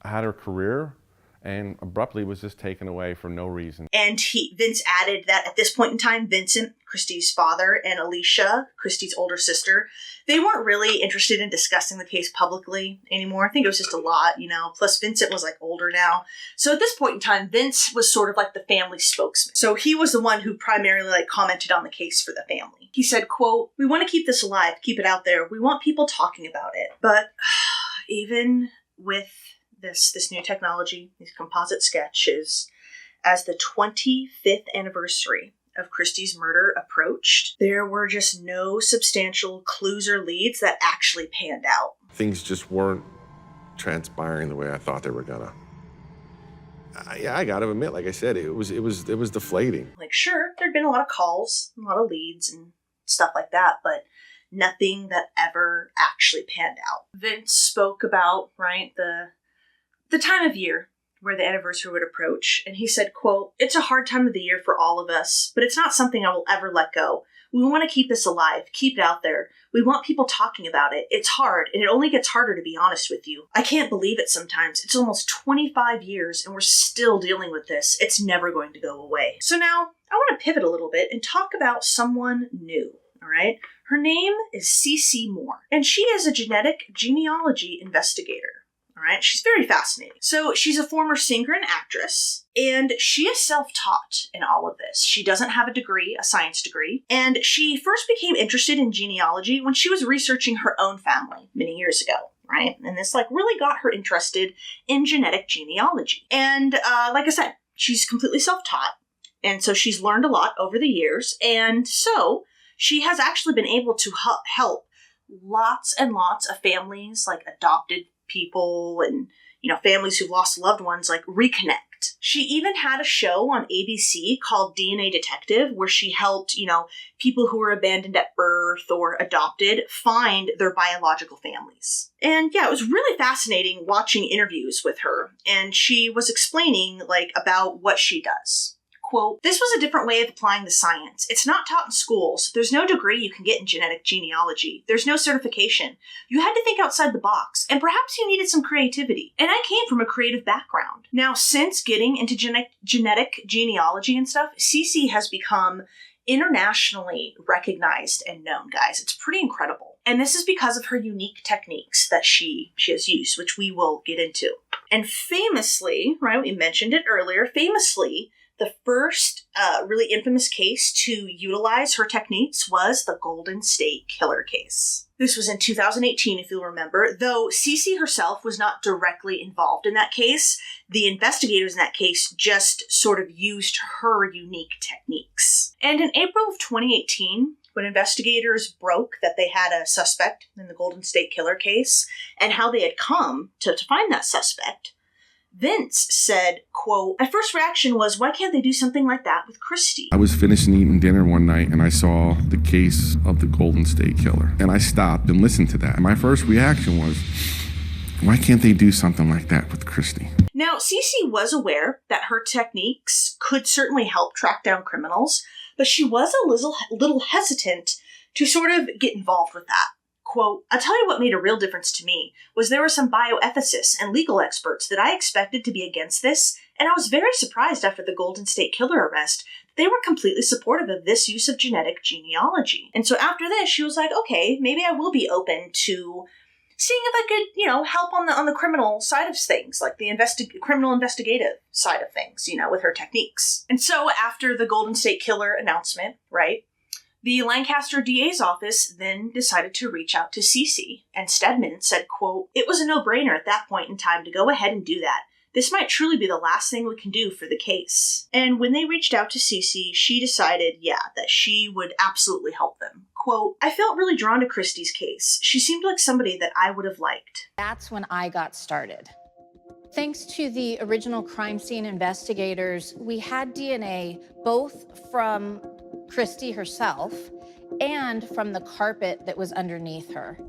had her career, and abruptly was just taken away for no reason. And Vince added that at this point in time, Vincent, Christy's father, and Alicia, Christy's older sister, they weren't really interested in discussing the case publicly anymore. I think it was just a lot, plus Vincent was older now. So at this point in time, Vince was sort of like the family spokesman. So he was the one who primarily commented on the case for the family. He said, quote, we want to keep this alive, keep it out there. We want people talking about it. But even with this new technology, these composite sketches, as the 25th anniversary of Christy's murder approached, there were just no substantial clues or leads that actually panned out. Things just weren't transpiring the way I thought they were gonna. I gotta admit, like I said, it was deflating. Sure, there'd been a lot of calls, a lot of leads and stuff like that, but nothing that ever actually panned out. Vince spoke about, the time of year where the anniversary would approach, and he said, quote, it's a hard time of the year for all of us, but it's not something I will ever let go. We want to keep this alive, keep it out there. We want people talking about it. It's hard, and it only gets harder, to be honest with you. I can't believe it sometimes. It's almost 25 years, and we're still dealing with this. It's never going to go away. So now, I want to pivot a little bit and talk about someone new, all right? Her name is C.C. Moore, and she is a genealogy investigator. All right, she's very fascinating. So she's a former singer and actress, and she is self-taught in all of this. She doesn't have a science degree, and she first became interested in genealogy when she was researching her own family many years ago. right? And this really got her interested in genetic genealogy. And like I said, she's completely self-taught. And so she's learned a lot over the years. And so she has actually been able to help lots and lots of families, adopted people and, families who've lost loved ones, reconnect. She even had a show on ABC called DNA Detective, where she helped, people who were abandoned at birth or adopted find their biological families. And yeah, it was really fascinating watching interviews with her. And she was explaining, about what she does. Quote, "This was a different way of applying the science. It's not taught in schools. There's no degree you can get in genetic genealogy. There's no certification. You had to think outside the box, and perhaps you needed some creativity. And I came from a creative background." Now, since getting into genetic genealogy and stuff, Cece has become internationally recognized and known, guys. It's pretty incredible. And this is because of her unique techniques that she has used, which we will get into. And famously, right, we mentioned it earlier, famously, the first really infamous case to utilize her techniques was the Golden State Killer case. This was in 2018, if you'll remember, though Cece herself was not directly involved in that case. The investigators in that case just sort of used her unique techniques. And in April of 2018, when investigators broke that they had a suspect in the Golden State Killer case and how they had come to find that suspect, Vince said, quote, "My first reaction was, why can't they do something like that with Christy?" I was finishing eating dinner one night and I saw the case of the Golden State Killer. And I stopped and listened to that. And my first reaction was, why can't they do something like that with Christy? Now, Cece was aware that her techniques could certainly help track down criminals, but she was a little hesitant to sort of get involved with that. Quote, "I'll tell you what made a real difference to me was there were some bioethicists and legal experts that I expected to be against this, and I was very surprised after the Golden State Killer arrest. They were completely supportive of this use of genetic genealogy. And so after this, she was like, okay, maybe I will be open to seeing if I could, help on the criminal side of things, like the criminal investigative side of things, with her techniques." And so after the Golden State Killer announcement, right, the Lancaster DA's office then decided to reach out to Cece, and Stedman said, quote, "It was a no-brainer at that point in time to go ahead and do that. This might truly be the last thing we can do for the case." And when they reached out to Cece, she decided, that she would absolutely help them. Quote, "I felt really drawn to Christy's case. She seemed like somebody that I would have liked." That's when I got started. Thanks to the original crime scene investigators, we had DNA both from Christy herself and from the carpet that was underneath her.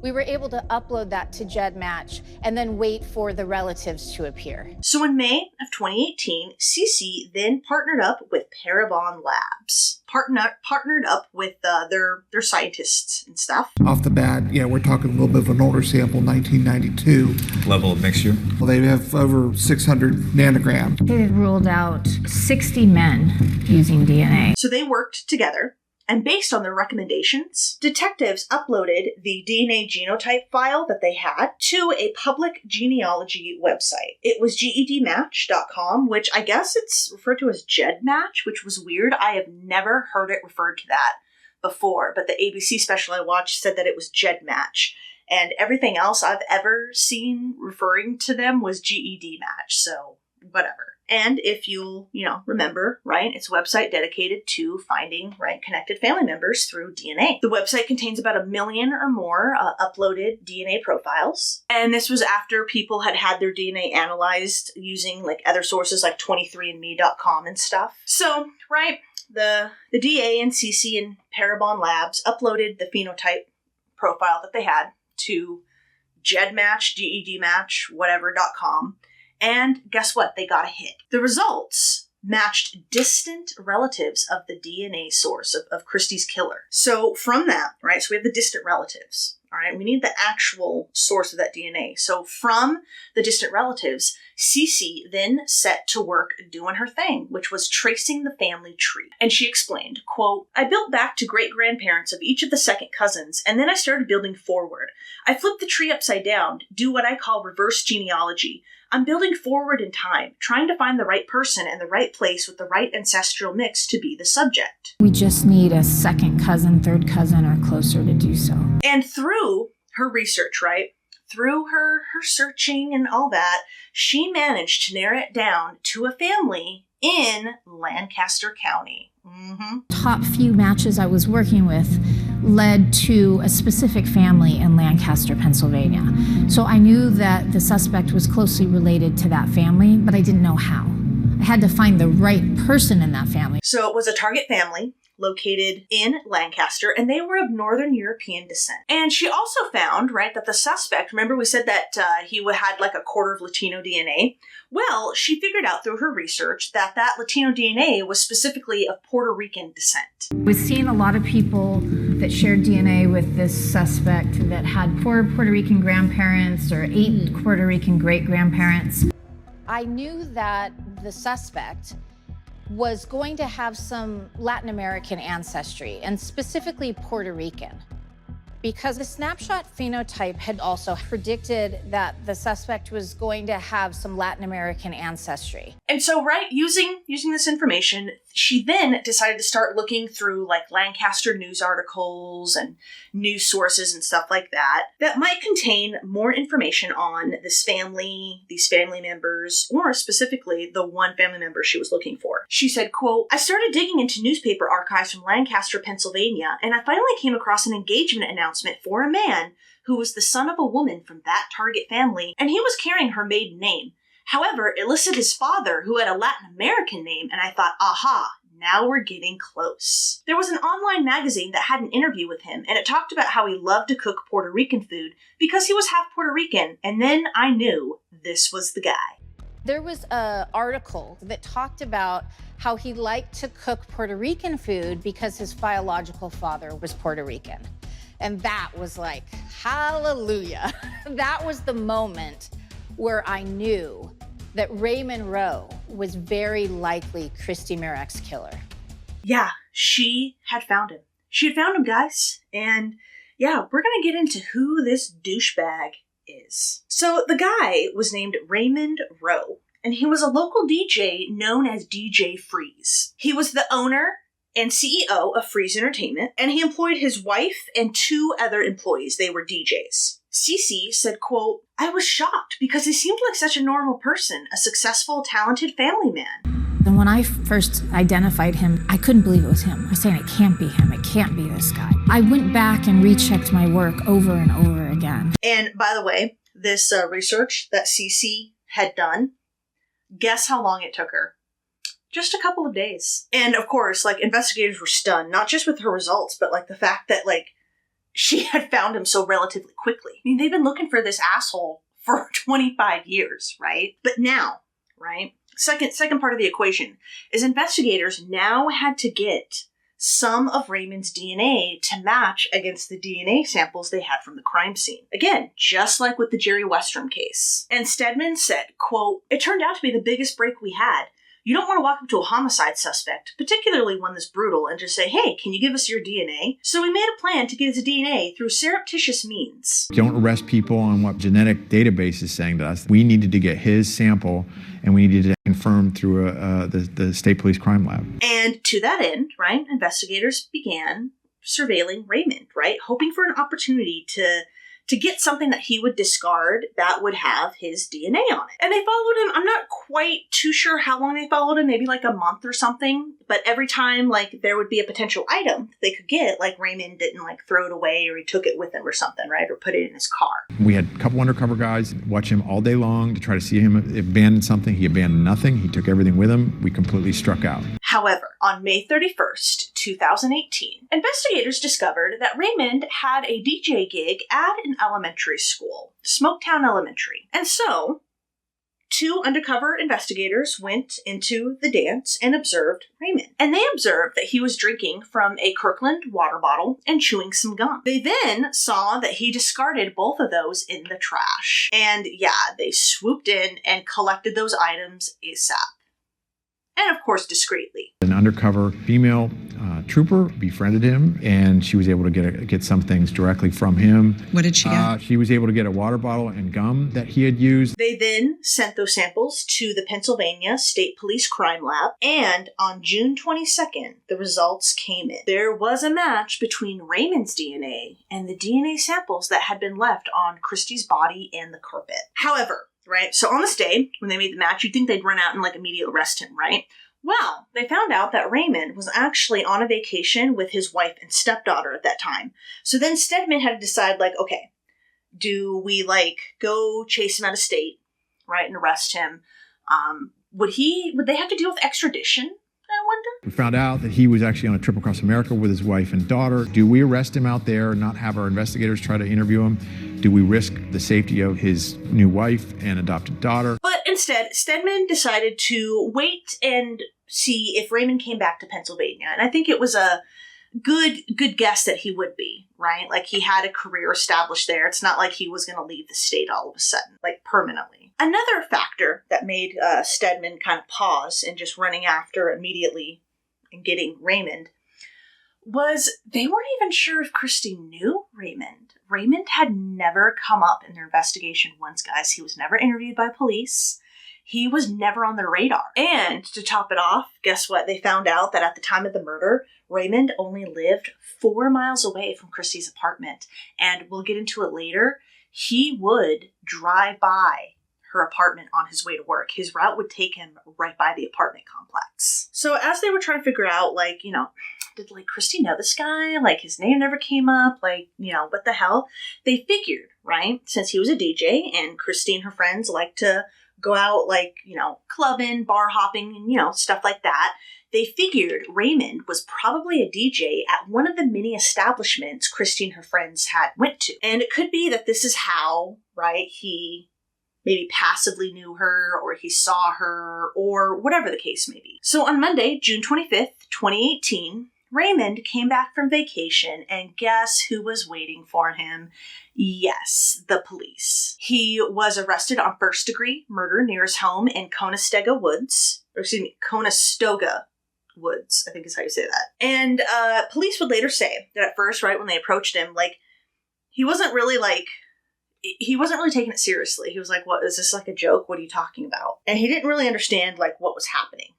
We were able to upload that to GEDmatch and then wait for the relatives to appear. So in May of 2018, Cece then partnered up with Parabon Labs, partnered up with their scientists and stuff. Off the bat, we're talking a little bit of an older sample, 1992. Level of mixture? Well, they have over 600 nanograms. They ruled out 60 men using DNA. So they worked together. And based on their recommendations, detectives uploaded the DNA genotype file that they had to a public genealogy website. It was gedmatch.com, which I guess it's referred to as GEDmatch, which was weird. I have never heard it referred to that before, but the ABC special I watched said that it was GEDmatch. And everything else I've ever seen referring to them was GEDmatch, so whatever. And if you'll, remember, right, it's a website dedicated to finding, right, connected family members through DNA. The website contains about 1 million or more uploaded DNA profiles. And this was after people had their DNA analyzed using, other sources like 23andme.com and stuff. So, right, the DA and CC and Parabon Labs uploaded the phenotype profile that they had to GEDmatch, GEDmatch, whatever.com. And guess what? They got a hit. The results matched distant relatives of the DNA source of Christy's killer. So from that, right, so we have the distant relatives. All right, we need the actual source of that DNA. So from the distant relatives, Cece then set to work doing her thing, which was tracing the family tree. And she explained, quote, "I built back to great-grandparents of each of the second cousins, and then I started building forward. I flipped the tree upside down, do what I call reverse genealogy. I'm building forward in time, trying to find the right person in the right place with the right ancestral mix to be the subject. We just need a second cousin, third cousin, or closer to do so." And through her research, right, through her searching and all that, she managed to narrow it down to a family in Lancaster County. Top few matches I was working with led to a specific family in Lancaster, Pennsylvania. So I knew that the suspect was closely related to that family, but I didn't know how. I had to find the right person in that family. So it was a target family located in Lancaster, and they were of Northern European descent. And she also found, right, that the suspect, remember we said that he had like a quarter of Latino DNA? Well, she figured out through her research that that Latino DNA was specifically of Puerto Rican descent. We've seen a lot of people that shared DNA with this suspect that had 4 Puerto Rican grandparents or 8 Puerto Rican great-grandparents. I knew that the suspect was going to have some Latin American ancestry, and specifically Puerto Rican, because the snapshot phenotype had also predicted that the suspect was going to have some Latin American ancestry. And so, right, using this information, she then decided to start looking through like Lancaster news articles and news sources and stuff like that might contain more information on this family, these family members, or specifically the one family member she was looking for. She said, quote, "I started digging into newspaper archives from Lancaster, Pennsylvania, and I finally came across an engagement announcement for a man who was the son of a woman from that target family, and he was carrying her maiden name. However, it listed his father, who had a Latin American name, and I thought, aha, now we're getting close. There was an online magazine that had an interview with him, and it talked about how he loved to cook Puerto Rican food because he was half Puerto Rican, and then I knew this was the guy." There was an article that talked about how he liked to cook Puerto Rican food because his biological father was Puerto Rican. And that was like, hallelujah. That was the moment where I knew that Raymond Row was very likely Christy Mirack's killer. Yeah, she had found him. She had found him, guys. And yeah, we're going to get into who this douchebag is. So the guy was named Raymond Row, and he was a local DJ known as DJ Freeze. He was the owner and CEO of Freeze Entertainment, and he employed his wife and 2 other employees. They were DJs. Cece said, quote, "I was shocked because he seemed like such a normal person, a successful, talented family man." And when I first identified him, I couldn't believe it was him. I was saying, it can't be him. It can't be this guy. I went back and rechecked my work over and over again. And by the way, this research that Cece had done, guess how long it took her? Just a couple of days. And of course, like, investigators were stunned, not just with her results, but like the fact that like she had found him so relatively quickly. I mean, they've been looking for this asshole for 25 years, right? But now, right? Second part of the equation is investigators now had to get some of Raymond's DNA to match against the DNA samples they had from the crime scene. Again, just like with the Jerry Westrom case. And Stedman said, quote, "It turned out to be the biggest break we had. You don't want to walk up to a homicide suspect, particularly one this brutal, and just say, hey, can you give us your DNA? So we made a plan to get his DNA through surreptitious means." Don't arrest people on what genetic database is saying to us. We needed to get his sample, and we needed to confirm through the state police crime lab. And to that end, right, investigators began surveilling Raymond, right, hoping for an opportunity to get something that he would discard that would have his DNA on it. And they followed him. I'm not quite too sure how long they followed him, maybe like a month or something. But every time, like, there would be a potential item they could get, like Raymond didn't, like, throw it away or he took it with him or something, right? Or put it in his car. We had a couple undercover guys watch him all day long to try to see him abandon something. He abandoned nothing. He took everything with him. We completely struck out. However, on May 31st, 2018, investigators discovered that Raymond had a DJ gig at an elementary school, Smoketown Elementary. And so, 2 undercover investigators went into the dance and observed Raymond. And they observed that he was drinking from a Kirkland water bottle and chewing some gum. They then saw that he discarded both of those in the trash. And yeah, they swooped in and collected those items ASAP. And of course, discreetly. An undercover female trooper befriended him, and she was able to get some things directly from him. What did she get? She was able to get a water bottle and gum that he had used. They then sent those samples to the Pennsylvania State Police Crime Lab, and on June 22nd, the results came in. There was a match between Raymond's DNA and the DNA samples that had been left on Christy's body and the carpet. However, right, so on this day, when they made the match, you'd think they'd run out and immediately arrest him, right? Well, they found out that Raymond was actually on a vacation with his wife and stepdaughter at that time. So then Stedman had to decide, okay, do we go chase him out of state, right, and arrest him? Would they have to deal with extradition, I wonder? We found out that he was actually on a trip across America with his wife and daughter. Do we arrest him out there and not have our investigators try to interview him? Do we risk the safety of his new wife and adopted daughter? But instead, Stedman decided to wait and see if Raymond came back to Pennsylvania. And I think it was a good guess that he would be, right? He had a career established there. It's not like he was going to leave the state all of a sudden, permanently. Another factor that made Stedman kind of pause in just running after immediately and getting Raymond was they weren't even sure if Christy knew Raymond. Raymond had never come up in their investigation once, guys. He was never interviewed by police. He was never on their radar. And to top it off, guess what? They found out that at the time of the murder, Raymond only lived 4 miles away from Christy's apartment. And we'll get into it later. He would drive by her apartment on his way to work. His route would take him right by the apartment complex. So as they were trying to figure out, did Christy know this guy? His name never came up. What the hell? They figured, right? Since he was a DJ and Christy and her friends like to go out clubbing, bar hopping, and, stuff like that. They figured Raymond was probably a DJ at one of the many establishments Christy and her friends had went to. And it could be that this is how, right, he maybe passively knew her, or he saw her, or whatever the case may be. So on Monday, June 25th, 2018, Raymond came back from vacation, and guess who was waiting for him? Yes, the police. He was arrested on first-degree murder near his home in Conestoga Woods, I think is how you say that. And police would later say that at first, right, when they approached him, he wasn't really taking it seriously. He was like, what, is this a joke? What are you talking about? And he didn't really understand what was happening,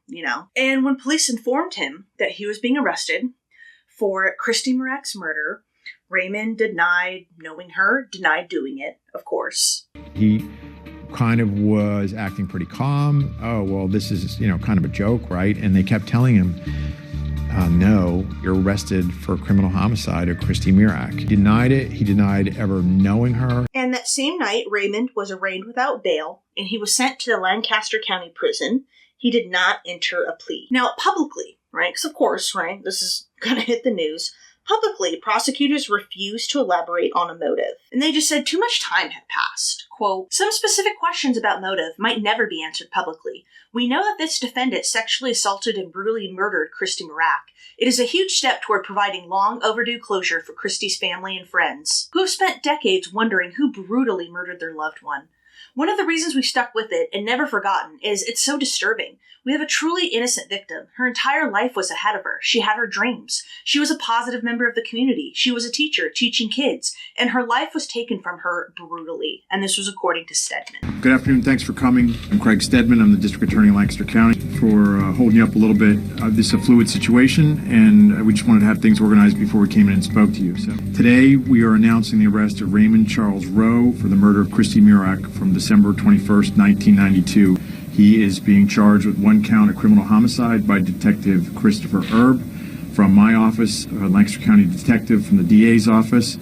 And when police informed him that he was being arrested for Christy Mirack's murder, Raymond denied knowing her, denied doing it, of course. He kind of was acting pretty calm. Oh, well, this is, kind of a joke, right? And they kept telling him, no, you're arrested for criminal homicide of Christy Mirack. He denied it. He denied ever knowing her. And that same night, Raymond was arraigned without bail, and he was sent to the Lancaster County Prison. He did not enter a plea. Now, publicly, right, because of course, right, this is going to hit the news. Publicly, prosecutors refused to elaborate on a motive. And they just said too much time had passed. Quote, some specific questions about motive might never be answered publicly. We know that this defendant sexually assaulted and brutally murdered Christy Mirack. It is a huge step toward providing long overdue closure for Christy's family and friends, who have spent decades wondering who brutally murdered their loved one. One of the reasons we've stuck with it and never forgotten is it's so disturbing. We have a truly innocent victim. Her entire life was ahead of her. She had her dreams. She was a positive member of the community. She was a teacher teaching kids, and her life was taken from her brutally. And this was according to Stedman. Good afternoon. Thanks for coming. I'm Craig Stedman. I'm the District Attorney in Lancaster County. For holding you up a little bit. This is a fluid situation, and we just wanted to have things organized before we came in and spoke to you. So today we are announcing the arrest of Raymond Charles Row for the murder of Christy Mirack from December 21st, 1992. He is being charged with 1 count of criminal homicide by Detective Christopher Erb from my office, Lancaster County Detective from the DA's office.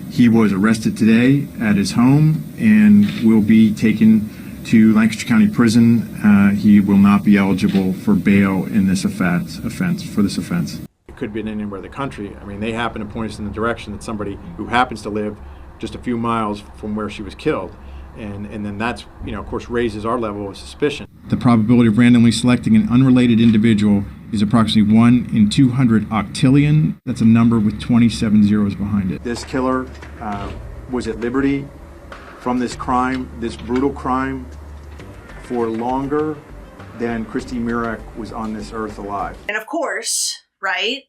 He was arrested today at his home and will be taken to Lancaster County Prison. He will not be eligible for bail in this offense. It could be anywhere in the country. I mean, they happen to point us in the direction that somebody who happens to live just a few miles from where she was killed. And then that's, of course, raises our level of suspicion. The probability of randomly selecting an unrelated individual is approximately 1 in 200 octillion. That's a number with 27 zeros behind it. This killer was at liberty from this crime, this brutal crime, for longer than Christy Mirack was on this earth alive. And of course, right,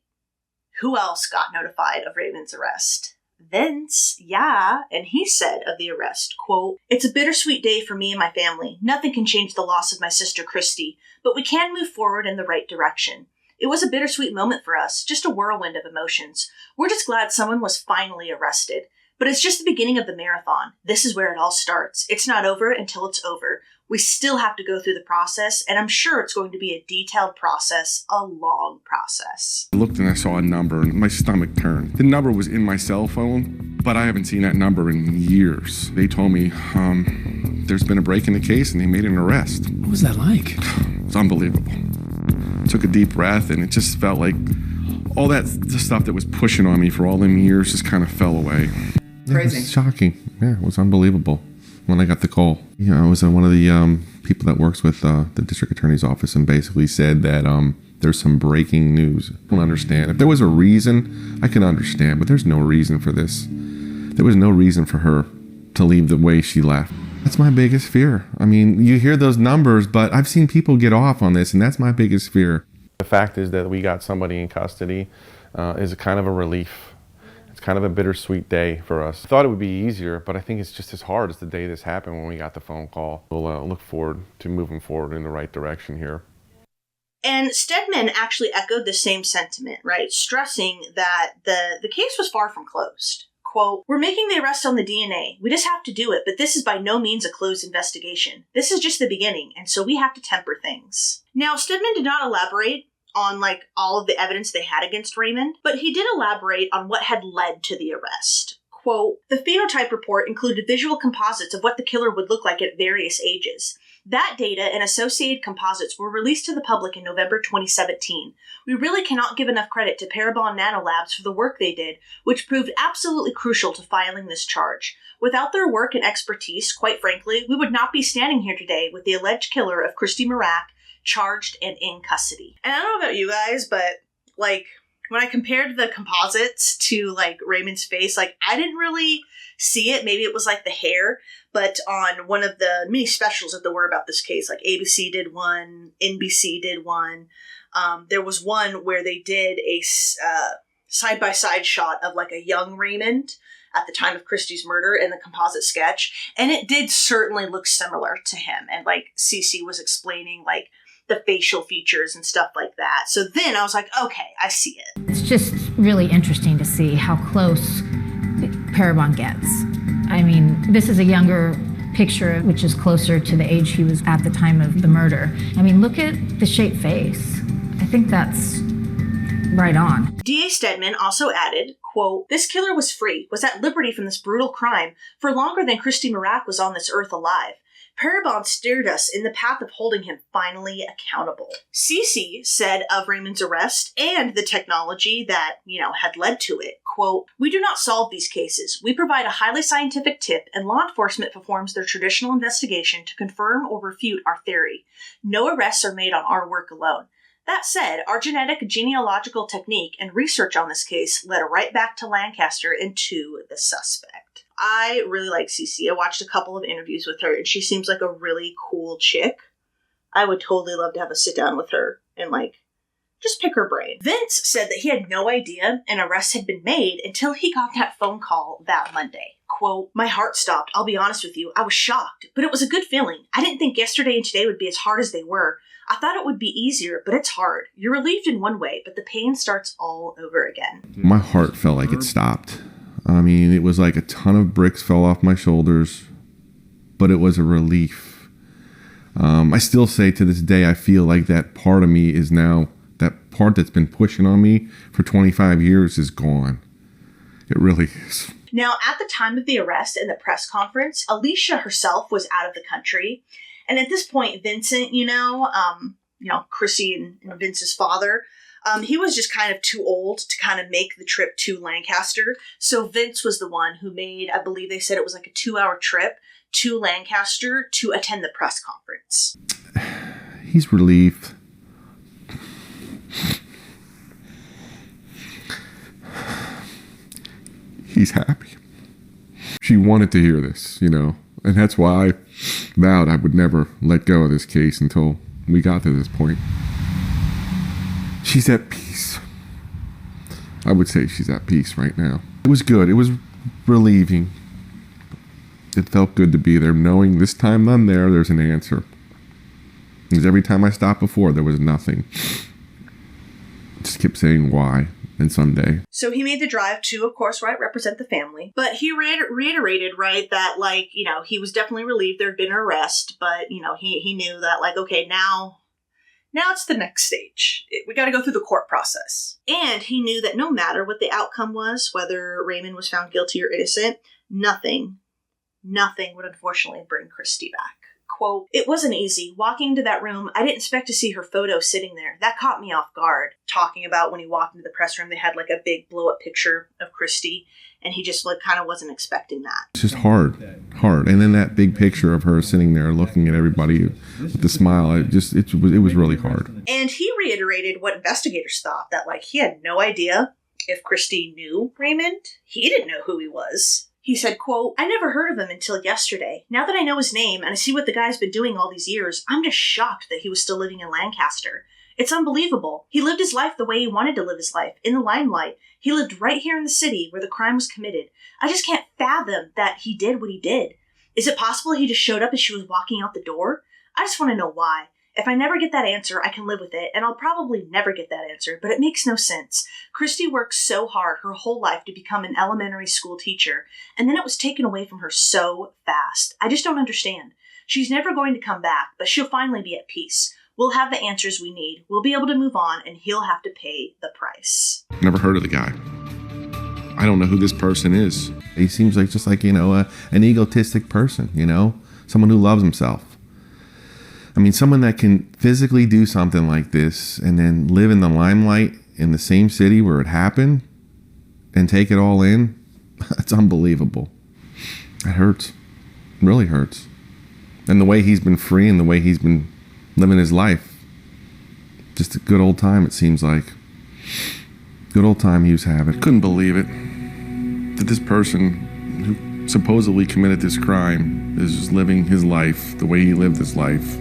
Who else got notified of Raymond's arrest? Vince, yeah, and he said of the arrest, quote, "It's a bittersweet day for me and my family. Nothing can change the loss of my sister Christy, but we can move forward in the right direction. It was a bittersweet moment for us, just a whirlwind of emotions. We're just glad someone was finally arrested. But it's just the beginning of the marathon. This is where it all starts. It's not over until it's over. We still have to go through the process, and I'm sure it's going to be a detailed process, a long process." I looked and I saw a number and my stomach turned. The number was in my cell phone, but I haven't seen that number in years. They told me there's been a break in the case and they made an arrest. What was that like? It was unbelievable. Took a deep breath and it just felt like all that the stuff that was pushing on me for all them years just kind of fell away. Crazy. It was shocking. Yeah, it was unbelievable when I got the call. You know, I was one of the people that works with the district attorney's office and basically said that there's some breaking news. I don't understand. If there was a reason, I can understand, but there's no reason for this. There was no reason for her to leave the way she left. That's my biggest fear. I mean, you hear those numbers, but I've seen people get off on this, and that's my biggest fear. The fact is that we got somebody in custody is kind of a relief. It's kind of a bittersweet day for us. I thought it would be easier, but I think it's just as hard as the day this happened when we got the phone call. We'll look forward to moving forward in the right direction here. And Stedman actually echoed the same sentiment, right? Stressing that the case was far from closed. Quote, "We're making the arrest on the DNA. We just have to do it, but this is by no means a closed investigation. This is just the beginning, and so we have to temper things." Now, Stedman did not elaborate on all of the evidence they had against Raymond, but he did elaborate on what had led to the arrest. Quote, "The phenotype report included visual composites of what the killer would look like at various ages. That data and associated composites were released to the public in November 2017. We really cannot give enough credit to Parabon Nanolabs for the work they did, which proved absolutely crucial to filing this charge. Without their work and expertise, quite frankly, we would not be standing here today with the alleged killer of Christy Mirack charged and in custody." And I don't know about you guys, but when I compared the composites to Raymond's face, I didn't really see it. Maybe it was the hair, but on one of the mini specials that there were about this case, ABC did one, NBC did one. There was one where they did a side-by-side shot of a young Raymond at the time of Christy's murder in the composite sketch, and it did certainly look similar to him. And Cece was explaining the facial features and stuff like that. So then I was like, okay, I see it. It's just really interesting to see how close Parabon gets. I mean, this is a younger picture, which is closer to the age he was at the time of the murder. I mean, look at the shaped face. I think that's right on. DA Stedman also added, quote, "This killer was free, was at liberty from this brutal crime for longer than Christy Mirack was on this earth alive. Parabon steered us in the path of holding him finally accountable." Cece said of Raymond's arrest and the technology that, had led to it, quote, "We do not solve these cases. We provide a highly scientific tip and law enforcement performs their traditional investigation to confirm or refute our theory. No arrests are made on our work alone. That said, our genetic genealogical technique and research on this case led right back to Lancaster and to the suspect." I really like Cece. I watched a couple of interviews with her, and she seems like a really cool chick. I would totally love to have a sit down with her and just pick her brain. Vince said that he had no idea an arrest had been made until he got that phone call that Monday. Quote, "My heart stopped. I'll be honest with you. I was shocked, but it was a good feeling. I didn't think yesterday and today would be as hard as they were. I thought it would be easier, but it's hard. You're relieved in one way, but the pain starts all over again." My heart felt like it stopped. I mean, it was like a ton of bricks fell off my shoulders, but it was a relief. I still say to this day, I feel like that part of me is now, that part that's been pushing on me for 25 years is gone. It really is. Now, at the time of the arrest and the press conference, Alicia herself was out of the country. And at this point, Vincent, Chrissy and Vince's father, he was just kind of too old to kind of make the trip to Lancaster. So Vince was the one who made, I believe they said it was a 2-hour trip to Lancaster to attend the press conference. He's relieved. He's happy. She wanted to hear this, and that's why I vowed I would never let go of this case until we got to this point. She's at peace. I would say she's at peace right now. It was good. It was relieving. It felt good to be there, knowing this time I'm there, there's an answer. Because every time I stopped before, there was nothing. Just kept saying why, and someday. So he made the drive to, of course, right, represent the family. But he reiterated, right, that, like, you know, he was definitely relieved there had been an arrest, but, you know, he knew that, like, okay, now it's the next stage. We got to go through the court process. And he knew that no matter what the outcome was, whether Raymond was found guilty or innocent, nothing would unfortunately bring Christy back. Quote, "It wasn't easy. Walking into that room, I didn't expect to see her photo sitting there. That caught me off guard." Talking about when he walked into the press room, they had like a big blow-up picture of Christy, and he just like kind of wasn't expecting that. It's just hard. And then that big picture of her sitting there looking at everybody with the smile, it was really hard. And he reiterated what investigators thought, that like he had no idea if Christy knew Raymond. He didn't know who he was. He said, quote, "I never heard of him until yesterday. Now that I know his name and I see what the guy's been doing all these years, I'm just shocked that he was still living in Lancaster. It's unbelievable. He lived his life the way he wanted to live his life, in the limelight. He lived right here in the city where the crime was committed. I just can't fathom that he did what he did. Is it possible he just showed up as she was walking out the door? I just want to know why. If I never get that answer, I can live with it, and I'll probably never get that answer, but it makes no sense. Christy worked so hard her whole life to become an elementary school teacher, and then it was taken away from her so fast. I just don't understand. She's never going to come back, but she'll finally be at peace. We'll have the answers we need. We'll be able to move on, and he'll have to pay the price." Never heard of the guy. I don't know who this person is. He seems like just like, you know, an egotistic person, you know, someone who loves himself. I mean, someone that can physically do something like this and then live in the limelight in the same city where it happened and take it all in, it's unbelievable. It hurts. It really hurts. And the way he's been free and the way he's been living his life, just a good old time, it seems like. Good old time he was having. Couldn't believe it that this person who supposedly committed this crime is just living his life the way he lived his life.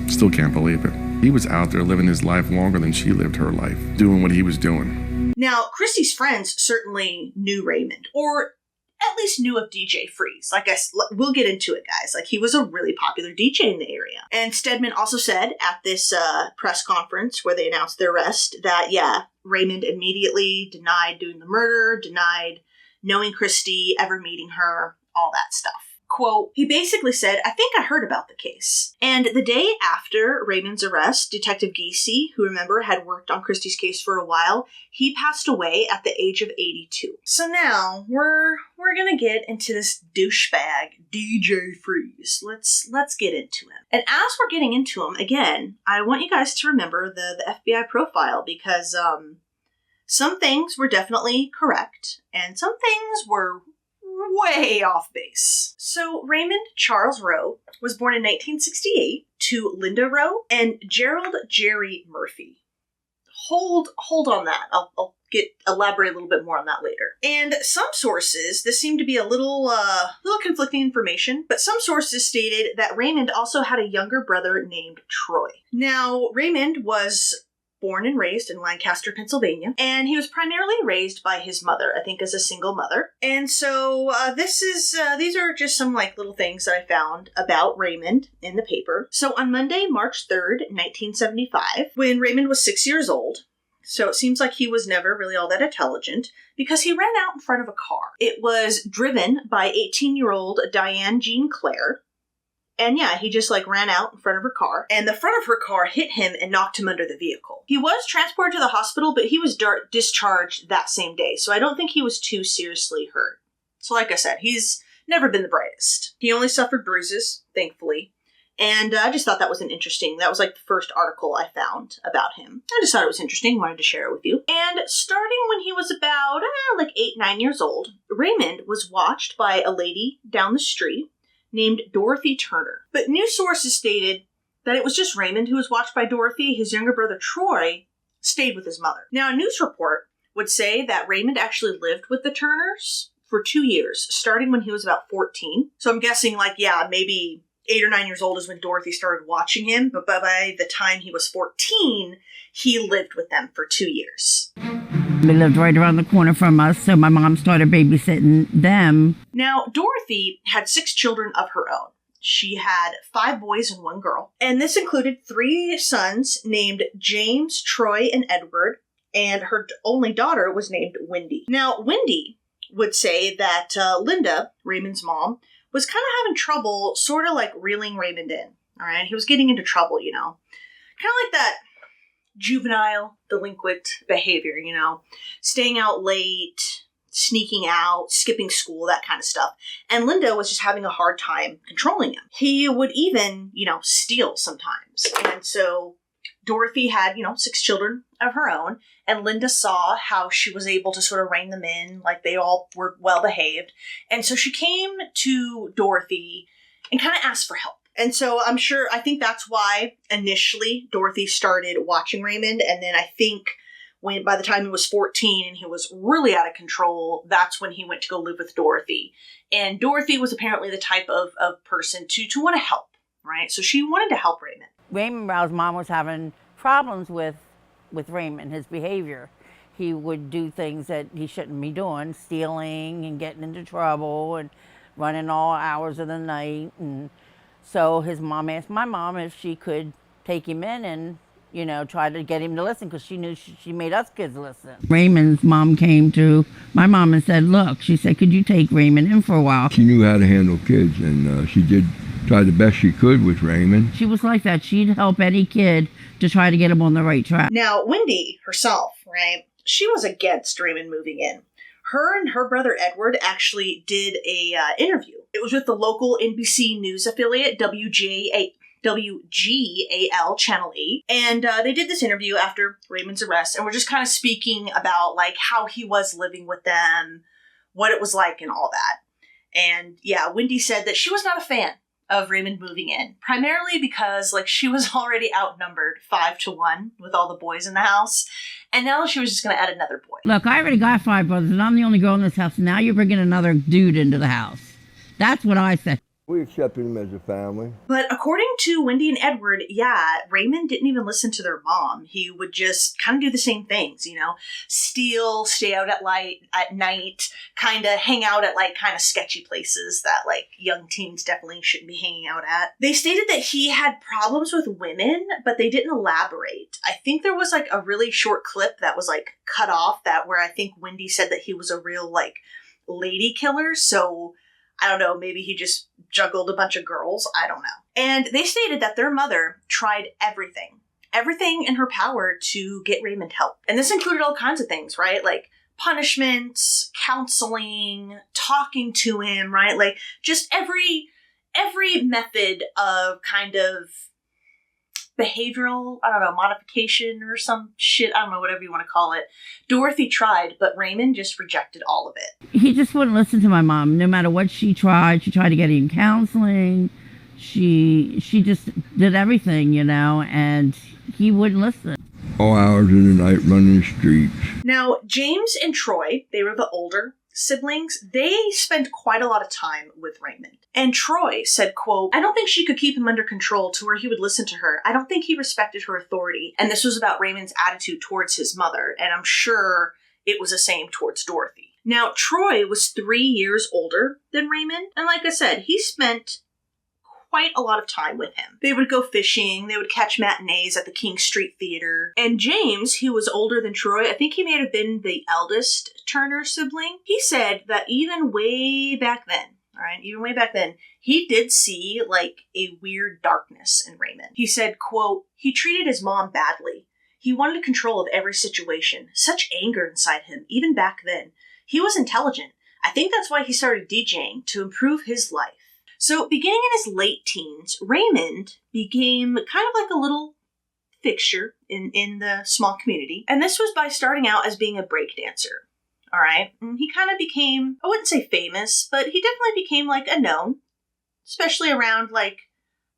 Still can't believe it. He was out there living his life longer than she lived her life, doing what he was doing. Now, Christy's friends certainly knew Raymond, or at least knew of DJ Freeze. Like we'll get into it, guys. Like, he was a really popular DJ in the area. And Stedman also said at this press conference where they announced their arrest that, yeah, Raymond immediately denied doing the murder, denied knowing Christy, ever meeting her, all that stuff. Quote, he basically said, "I think I heard about the case." And the day after Raymond's arrest, Detective Giese, who remember had worked on Christy's case for a while, he passed away at the age of 82. So now we're gonna get into this douchebag DJ Freeze. Let's get into him. And as we're getting into him, again, I want you guys to remember the FBI profile, because some things were definitely correct and some things were way off base. So Raymond Charles Rowe was born in 1968 to Linda Rowe and Gerald Jerry Murphy. Hold on that. I'll elaborate a little bit more on that later. And some sources, this seemed to be a little conflicting information, but some sources stated that Raymond also had a younger brother named Troy. Now, Raymond was born and raised in Lancaster, Pennsylvania, and he was primarily raised by his mother, I think as a single mother. And so these are just some like little things that I found about Raymond in the paper. So on Monday, March 3rd, 1975, when Raymond was 6 years old, so it seems like he was never really all that intelligent, because he ran out in front of a car. It was driven by 18-year-old Diane Jean Clare. And yeah, he just like ran out in front of her car, and the front of her car hit him and knocked him under the vehicle. He was transported to the hospital, but he was discharged that same day, so I don't think he was too seriously hurt. So like I said, he's never been the brightest. He only suffered bruises, thankfully, and I just thought that was that was like the first article I found about him. I just thought it was interesting, wanted to share it with you. And starting when he was about like 8-9 years old, Raymond was watched by a lady down the street named Dorothy Turner. But news sources stated that it was just Raymond who was watched by Dorothy. His younger brother Troy stayed with his mother. Now, a news report would say that Raymond actually lived with the Turners for 2 years, starting when he was about 14. So I'm guessing like, yeah, maybe 8 or 9 years old is when Dorothy started watching him, but by the time he was 14, he lived with them for 2 years. They lived right around the corner from us, so my mom started babysitting them. Now, Dorothy had 6 children of her own. She had 5 boys and 1 girl. And this included 3 sons named James, Troy, and Edward. And her only daughter was named Wendy. Now, Wendy would say that Linda, Raymond's mom, was kind of having trouble sort of like reeling Raymond in. All right? He was getting into trouble, you know. Kind of like that juvenile, delinquent behavior, you know. Staying out late, sneaking out, skipping school, that kind of stuff. And Linda was just having a hard time controlling him. He would even, you know, steal sometimes. And so Dorothy had, you know, 6 children of her own, and Linda saw how she was able to sort of rein them in, like they all were well behaved. And so she came to Dorothy and kind of asked for help. And so I think that's why initially Dorothy started watching Raymond, and then I think by the time he was 14 and he was really out of control, that's when he went to go live with Dorothy. And Dorothy was apparently the type of person to want to help, right? So she wanted to help Raymond. Raymond Row's mom was having problems with Raymond, his behavior. He would do things that he shouldn't be doing, stealing and getting into trouble and running all hours of the night. And so his mom asked my mom if she could take him in and, you know, try to get him to listen, because she knew she made us kids listen. Raymond's mom came to my mom and said, look, she said, could you take Raymond in for a while? She knew how to handle kids, and she did try the best she could with Raymond. She was like that. She'd help any kid to try to get him on the right track. Now, Wendy herself, right, she was against Raymond moving in. Her and her brother Edward actually did a interview. It was with the local NBC News affiliate, WGAL Channel 8. And they did this interview after Raymond's arrest, and we're just kind of speaking about like how he was living with them, what it was like and all that. And yeah, Wendy said that she was not a fan of Raymond moving in, primarily because like she was already outnumbered 5-1 with all the boys in the house, and now she was just going to add another boy. Look, I already got 5 brothers, and I'm the only girl in this house. Now you're bringing another dude into the house. That's what I said. We accepted him as a family. But according to Wendy and Edward, yeah, Raymond didn't even listen to their mom. He would just kind of do the same things, you know, steal, stay out at night, kind of hang out at like kind of sketchy places that like young teens definitely shouldn't be hanging out at. They stated that he had problems with women, but they didn't elaborate. I think there was like a really short clip that was like cut off where I think Wendy said that he was a real like lady killer. So I don't know, maybe he just juggled a bunch of girls. I don't know. And they stated that their mother tried everything in her power to get Raymond help. And this included all kinds of things, right? Like punishments, counseling, talking to him, right? Like just every method of kind of behavioral, I don't know, modification or some shit, I don't know, whatever you want to call it. Dorothy tried, but Raymond just rejected all of it. He just wouldn't listen to my mom. No matter what she tried to get him counseling. She just did everything, you know, and he wouldn't listen. All hours of the night running the streets. Now, James and Troy, they were the older siblings. They spent quite a lot of time with Raymond. And Troy said, quote, I don't think she could keep him under control to where he would listen to her. I don't think he respected her authority. And this was about Raymond's attitude towards his mother. And I'm sure it was the same towards Dorothy. Now, Troy was 3 years older than Raymond. And like I said, he spent quite a lot of time with him. They would go fishing, they would catch matinees at the King Street Theater. And James, who was older than Troy, I think he may have been the eldest Turner sibling, he said that even way back then, he did see like a weird darkness in Raymond. He said, quote, he treated his mom badly. He wanted control of every situation. Such anger inside him, even back then. He was intelligent. I think that's why he started DJing, to improve his life. So beginning in his late teens, Raymond became kind of like a little fixture in the small community. And this was by starting out as being a breakdancer. All right. And he kind of became, I wouldn't say famous, but he definitely became like a known, especially around like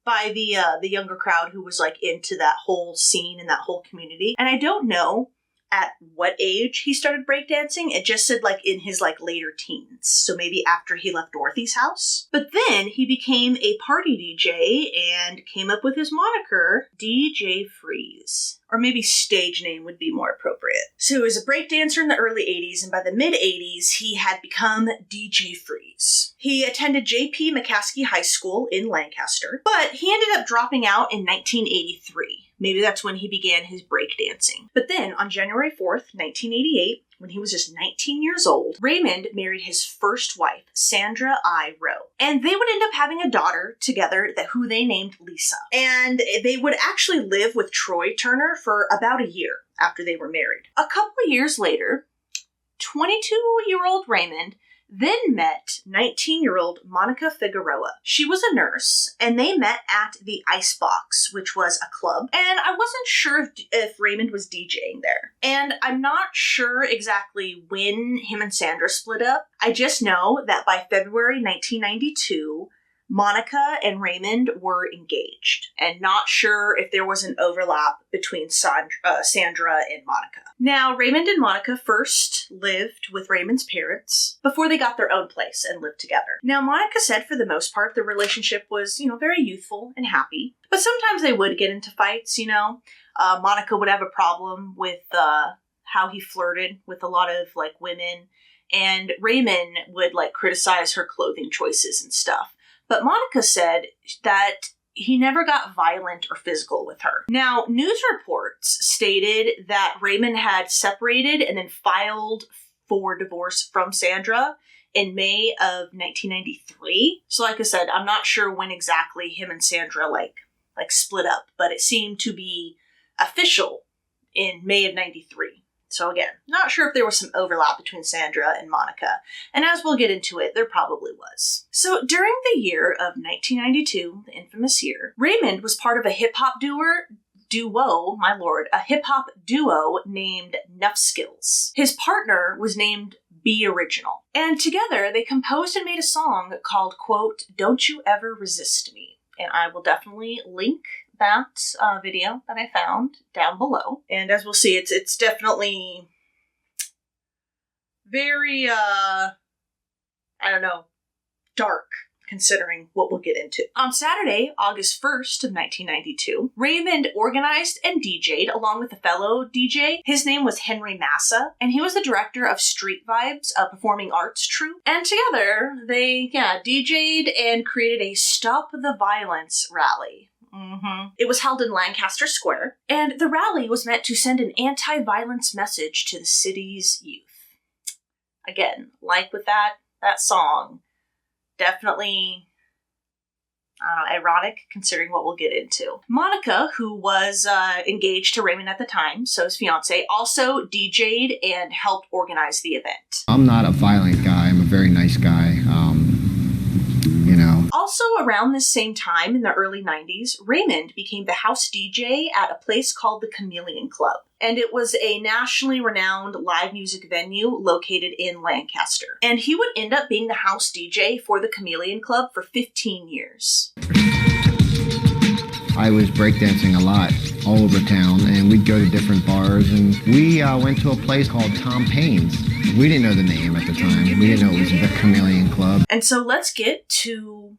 by the younger crowd who was like into that whole scene and that whole community. And I don't know at what age he started breakdancing. It just said like in his like later teens. So maybe after he left Dorothy's house. But then he became a party DJ and came up with his moniker, DJ Freeze. or maybe stage name would be more appropriate. So he was a breakdancer in the early 80s, and by the mid-80s, he had become DJ Freeze. He attended J.P. McCaskey High School in Lancaster, but he ended up dropping out in 1983. Maybe that's when he began his breakdancing. But then, on January 4th, 1988, when he was just 19 years old, Raymond married his first wife, Sandra I. Row. And they would end up having a daughter together who they named Lisa. And they would actually live with Troy Turner for about a year after they were married. A couple of years later, 22-year-old Raymond then met 19-year-old Monica Figueroa. She was a nurse, and they met at the Icebox, which was a club. And I wasn't sure if Raymond was DJing there. And I'm not sure exactly when him and Sandra split up. I just know that by February 1992, Monica and Raymond were engaged, and not sure if there was an overlap between Sandra and Monica. Now, Raymond and Monica first lived with Raymond's parents before they got their own place and lived together. Now, Monica said for the most part the relationship was, very youthful and happy, but sometimes they would get into fights, Monica would have a problem with how he flirted with a lot of, women, and Raymond would, criticize her clothing choices and stuff. But Monica said that he never got violent or physical with her. Now, news reports stated that Raymond had separated and then filed for divorce from Sandra in May of 1993. So like I said, I'm not sure when exactly him and Sandra split up, but it seemed to be official in May of 93. So again, not sure if there was some overlap between Sandra and Monica, and as we'll get into it, there probably was. So during the year of 1992, the infamous year, Raymond was part of a hip-hop duo named Nuff Skills. His partner was named Be Original, and together they composed and made a song called, quote, "Don't You Ever Resist Me." And I will definitely link that video that I found down below. And as we'll see, it's definitely very, dark, considering what we'll get into. On Saturday, August 1st of 1992, Raymond organized and DJ'd along with a fellow DJ. His name was Henry Massa, and he was the director of Street Vibes, a performing arts troupe. And together, they, DJ'd and created a Stop the Violence rally. It was held in Lancaster Square, and the rally was meant to send an anti-violence message to the city's youth. Again, like with that song, definitely, ironic considering what we'll get into. Monica, who was engaged to Raymond at the time, so his fiance, also DJ'd and helped organize the event. I'm not a violent guy. I'm a very nice guy. Also around this same time in the early 90s, Raymond became the house DJ at a place called the Chameleon Club. And it was a nationally renowned live music venue located in Lancaster. And he would end up being the house DJ for the Chameleon Club for 15 years. I was breakdancing a lot all over town, and we'd go to different bars, and we went to a place called Tom Payne's. We didn't know the name at the time. We didn't know it was the Chameleon Club. And so let's get to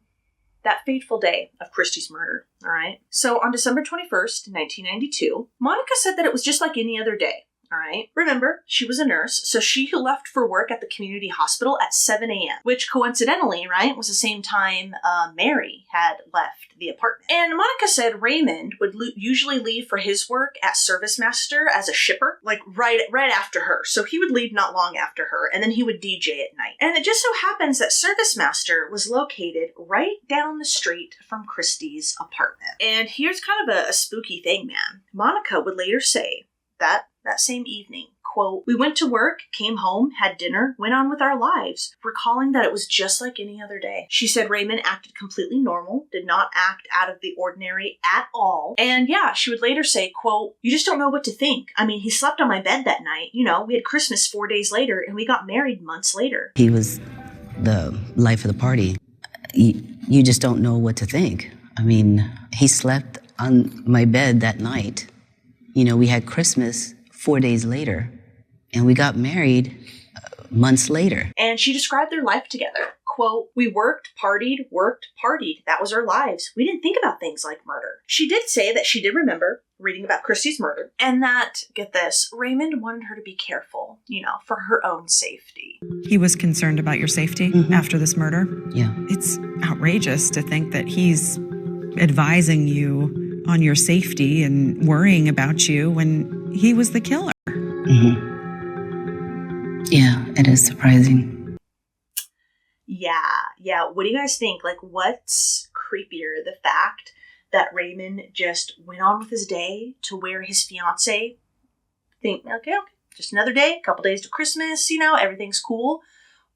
that fateful day of Christy's murder, all right? So on December 21st, 1992, Monica said that it was just like any other day, all right? Remember, she was a nurse, so she left for work at the community hospital at 7 a.m., which coincidentally, right, was the same time Mary had left the apartment. And Monica said Raymond would usually leave for his work at Service Master as a shipper, right after her. So he would leave not long after her, and then he would DJ at night. And it just so happens that Service Master was located right down the street from Christy's apartment. And here's kind of a spooky thing, man. Monica would later say that same evening, quote, "We went to work, came home, had dinner, went on with our lives, recalling that it was just like any other day." She said Raymond acted completely normal, did not act out of the ordinary at all. And she would later say, quote, "You just don't know what to think. I mean, he slept on my bed that night. We had Christmas 4 days later, and we got married months later." He was the life of the party. You just don't know what to think. I mean, he slept on my bed that night. We had Christmas 4 days later, and we got married months later. And she described their life together. Quote, "We worked, partied. That was our lives. We didn't think about things like murder." She did say that she did remember reading about Christy's murder, and that, get this, Raymond wanted her to be careful, for her own safety. He was concerned about your safety after this murder? Yeah. It's outrageous to think that he's advising you on your safety and worrying about you when he was the killer. Yeah, it is surprising. Yeah. What do you guys think? Like, what's creepier? The fact that Raymond just went on with his day to where his fiance think, okay, just another day, a couple days to Christmas, everything's cool.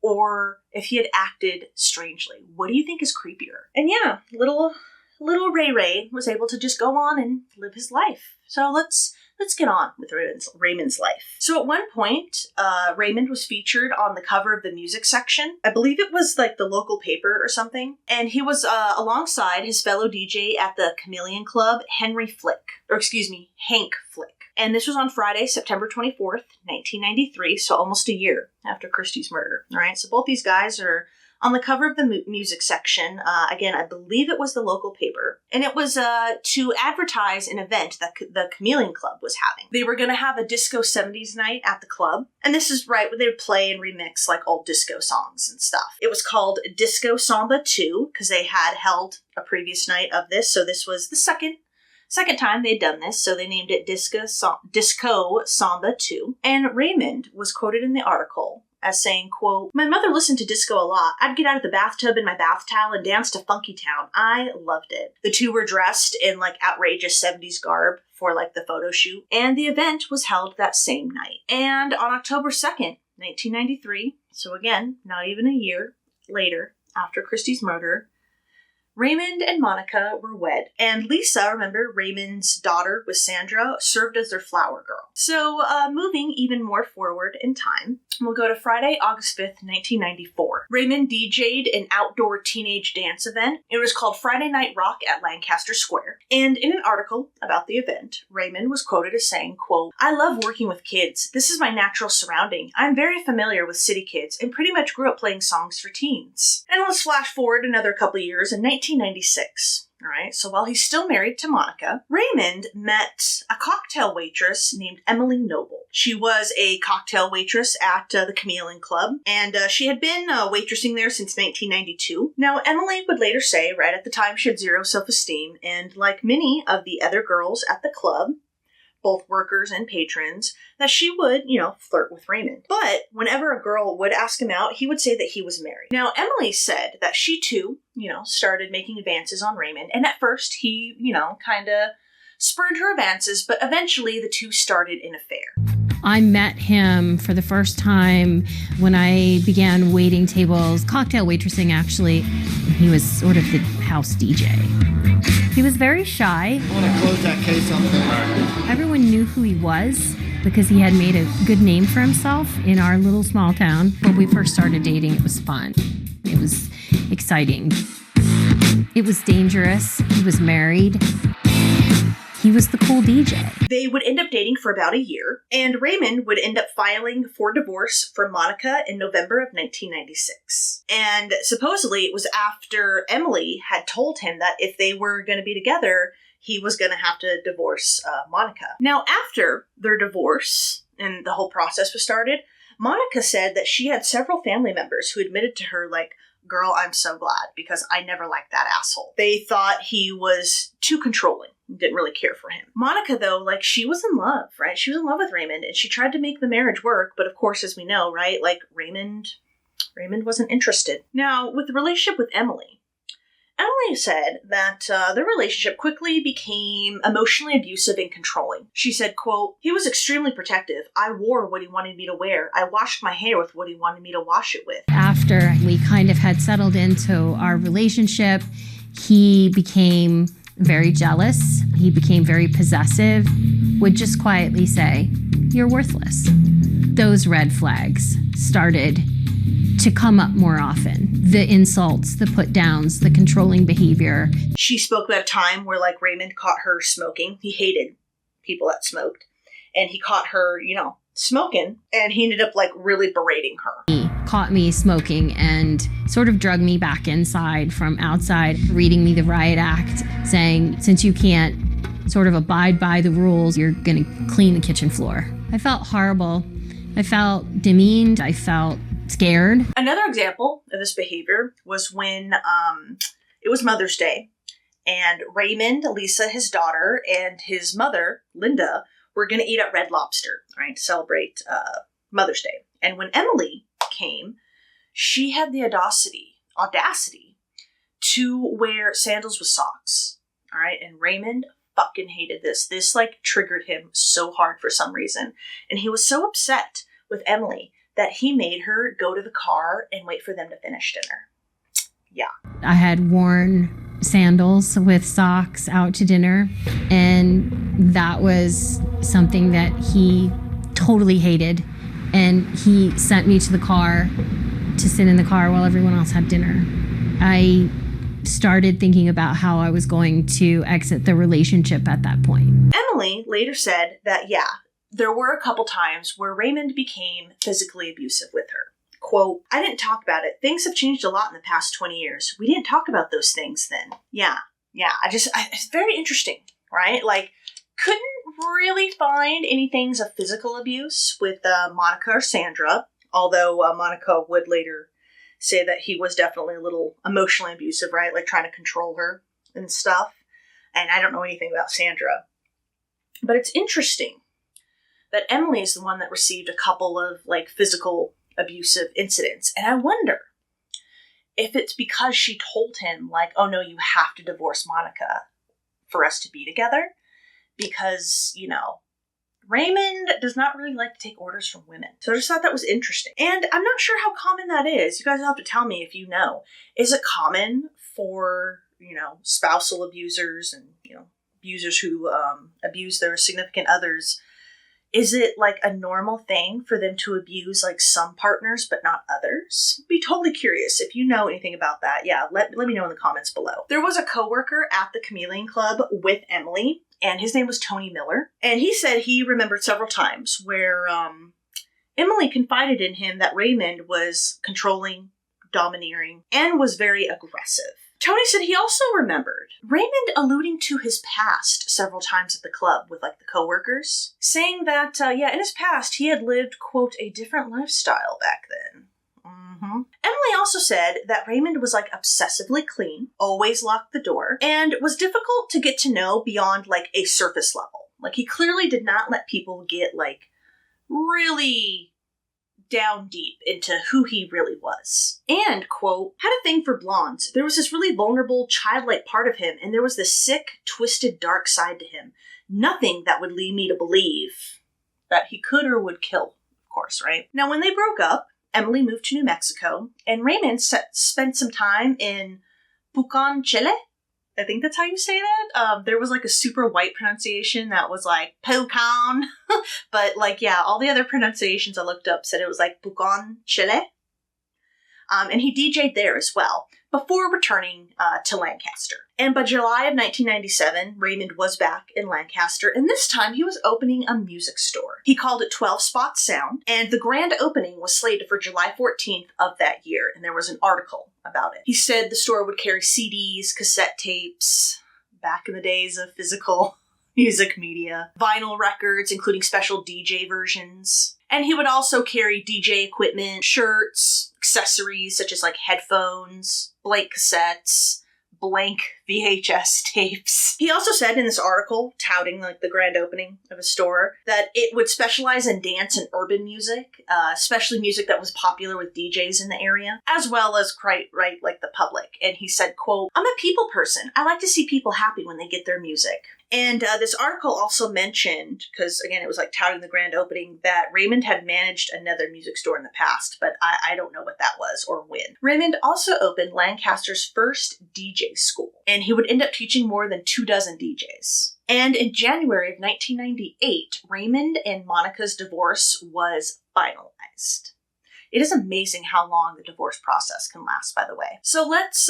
Or if he had acted strangely. What do you think is creepier? And yeah, little Ray was able to just go on and live his life. So let's get on with Raymond's life. So at one point, Raymond was featured on the cover of the music section. I believe it was like the local paper or something. And he was alongside his fellow DJ at the Chameleon Club, Hank Flick. And this was on Friday, September 24th, 1993, so almost a year after Christy's murder. All right, so both these guys are on the cover of the music section. Again, I believe it was the local paper. And it was to advertise an event that the Chameleon Club was having. They were going to have a disco 70s night at the club. And this is right where they would play and remix like old disco songs and stuff. It was called Disco Samba 2 because they had held a previous night of this. So this was the second time they'd done this, so they named it Disco Samba 2. And Raymond was quoted in the article as saying, quote, "My mother listened to disco a lot. I'd get out of the bathtub in my bath towel and dance to Funky Town. I loved it." The two were dressed in like outrageous 70s garb for like the photo shoot, and the event was held that same night. And on October 2nd, 1993, so again, not even a year later after Christy's murder, Raymond and Monica were wed, and Lisa, remember, Raymond's daughter with Sandra, served as their flower girl. So, moving even more forward in time, we'll go to Friday, August 5th, 1994. Raymond DJ'd an outdoor teenage dance event. It was called Friday Night Rock at Lancaster Square. And in an article about the event, Raymond was quoted as saying, quote, "I love working with kids. This is my natural surrounding. I'm very familiar with city kids and pretty much grew up playing songs for teens." And let's flash forward another couple of years in 1996. All right, so while he's still married to Monica, Raymond met a cocktail waitress named Emily Noble. She was a cocktail waitress at the Chameleon Club, and she had been waitressing there since 1992. Now, Emily would later say, right at the time, she had zero self-esteem, and like many of the other girls at the club, both workers and patrons, that she would, flirt with Raymond. But whenever a girl would ask him out, he would say that he was married. Now, Emily said that she too, started making advances on Raymond. And at first he, kind of spurned her advances, but eventually the two started an affair. I met him for the first time when I began waiting tables, cocktail waitressing actually. He was sort of the house DJ. He was very shy. I want to close that case up there. Everyone knew who he was because he had made a good name for himself in our little small town. When we first started dating, it was fun. It was exciting. It was dangerous. He was married. He was the cool DJ. They would end up dating for about a year, and Raymond would end up filing for divorce from Monica in November of 1996. And supposedly it was after Emily had told him that if they were going to be together, he was going to have to divorce Monica. Now, after their divorce and the whole process was started, Monica said that she had several family members who admitted to her, like, "Girl, I'm so glad because I never liked that asshole." They thought he was too controlling. Didn't really care for him. Monica, though, she was in love, right? She was in love with Raymond, and she tried to make the marriage work, but of course, as we know, right, Raymond wasn't interested. Now, with the relationship with Emily said that their relationship quickly became emotionally abusive and controlling. She said, quote, "He was extremely protective. I wore what he wanted me to wear. I washed my hair with what he wanted me to wash it with." After we kind of had settled into our relationship, he became very jealous. He became very possessive, would just quietly say, "You're worthless." Those red flags started to come up more often. The insults, the put downs, the controlling behavior. She spoke about a time where Raymond caught her smoking. He hated people that smoked. And he caught her, smoking, and he ended up really berating her. He caught me smoking and sort of drugged me back inside from outside, reading me the riot act, saying, "Since you can't sort of abide by the rules, you're going to clean the kitchen floor. I felt horrible. I felt demeaned. I felt scared. Another example of this behavior was when it was Mother's Day, and Raymond, Lisa, his daughter, and his mother, Linda, were going to eat at Red Lobster, right, to celebrate Mother's Day. And when Emily came, she had the audacity to wear sandals with socks, all right? And Raymond fucking hated this. This, like, triggered him so hard for some reason. And he was so upset with Emily that he made her go to the car and wait for them to finish dinner. Yeah. I had worn sandals with socks out to dinner, and that was something that he totally hated. And he sent me to the car to sit in the car while everyone else had dinner. I started thinking about how I was going to exit the relationship at that point. Emily later said that, yeah, there were a couple times where Raymond became physically abusive with her. Quote, I didn't talk about it. Things have changed a lot in the past 20 years. We didn't talk about those things then. Yeah. It's very interesting, right? Like, couldn't really find any things of physical abuse with Monica or Sandra, although Monica would later say that he was definitely a little emotionally abusive, right? Like trying to control her and stuff. And I don't know anything about Sandra. But it's interesting that Emily is the one that received a couple of like physical abusive incidents. And I wonder if it's because she told him like, oh no, you have to divorce Monica for us to be together. Because, you know, Raymond does not really like to take orders from women. So I just thought that was interesting. And I'm not sure how common that is. You guys will have to tell me if you know. Is it common for, you know, spousal abusers and, you know, abusers who abuse their significant others? Is it like a normal thing for them to abuse like some partners but not others? I'd be totally curious if you know anything about that. Yeah, let me know in the comments below. There was a coworker at the Chameleon Club with Emily, and his name was Tony Miller. And he said he remembered several times where Emily confided in him that Raymond was controlling, domineering, and was very aggressive. Tony said he also remembered Raymond alluding to his past several times at the club with like the coworkers, saying that, in his past he had lived, quote, a different lifestyle back then. Mm-hmm. Emily also said that Raymond was like obsessively clean, always locked the door, and was difficult to get to know beyond like a surface level. Like he clearly did not let people get like really down deep into who he really was. And, quote, had a thing for blondes. There was this really vulnerable, childlike part of him, and there was this sick, twisted, dark side to him. Nothing that would lead me to believe that he could or would kill, of course, right? Now, when they broke up, Emily moved to New Mexico, and Raymond spent some time in Pucón, Chile. I think that's how you say that. There was like a super white pronunciation that was like Pucón. But like, yeah, all the other pronunciations I looked up said it was like Pucón, Chile. And he DJ'd there as well before returning to Lancaster. And by July of 1997, Raymond was back in Lancaster, and this time he was opening a music store. He called it 12 Spot Sound, and the grand opening was slated for July 14th of that year, and there was an article about it. He said the store would carry CDs, cassette tapes, back in the days of physical music media, vinyl records, including special DJ versions. And he would also carry DJ equipment, shirts, accessories such as like headphones, blank cassettes, blank VHS tapes. He also said in this article, touting like the grand opening of his store, that it would specialize in dance and urban music, especially music that was popular with DJs in the area, as well as quite right like the public. And he said, quote, I'm a people person. I like to see people happy when they get their music. And this article also mentioned, because again, it was like touting the grand opening, that Raymond had managed another music store in the past, but I don't know what that was or when. Raymond also opened Lancaster's first DJ school, and he would end up teaching more than 24 DJs. And in January of 1998, Raymond and Monica's divorce was finalized. It is amazing how long the divorce process can last, by the way. So let's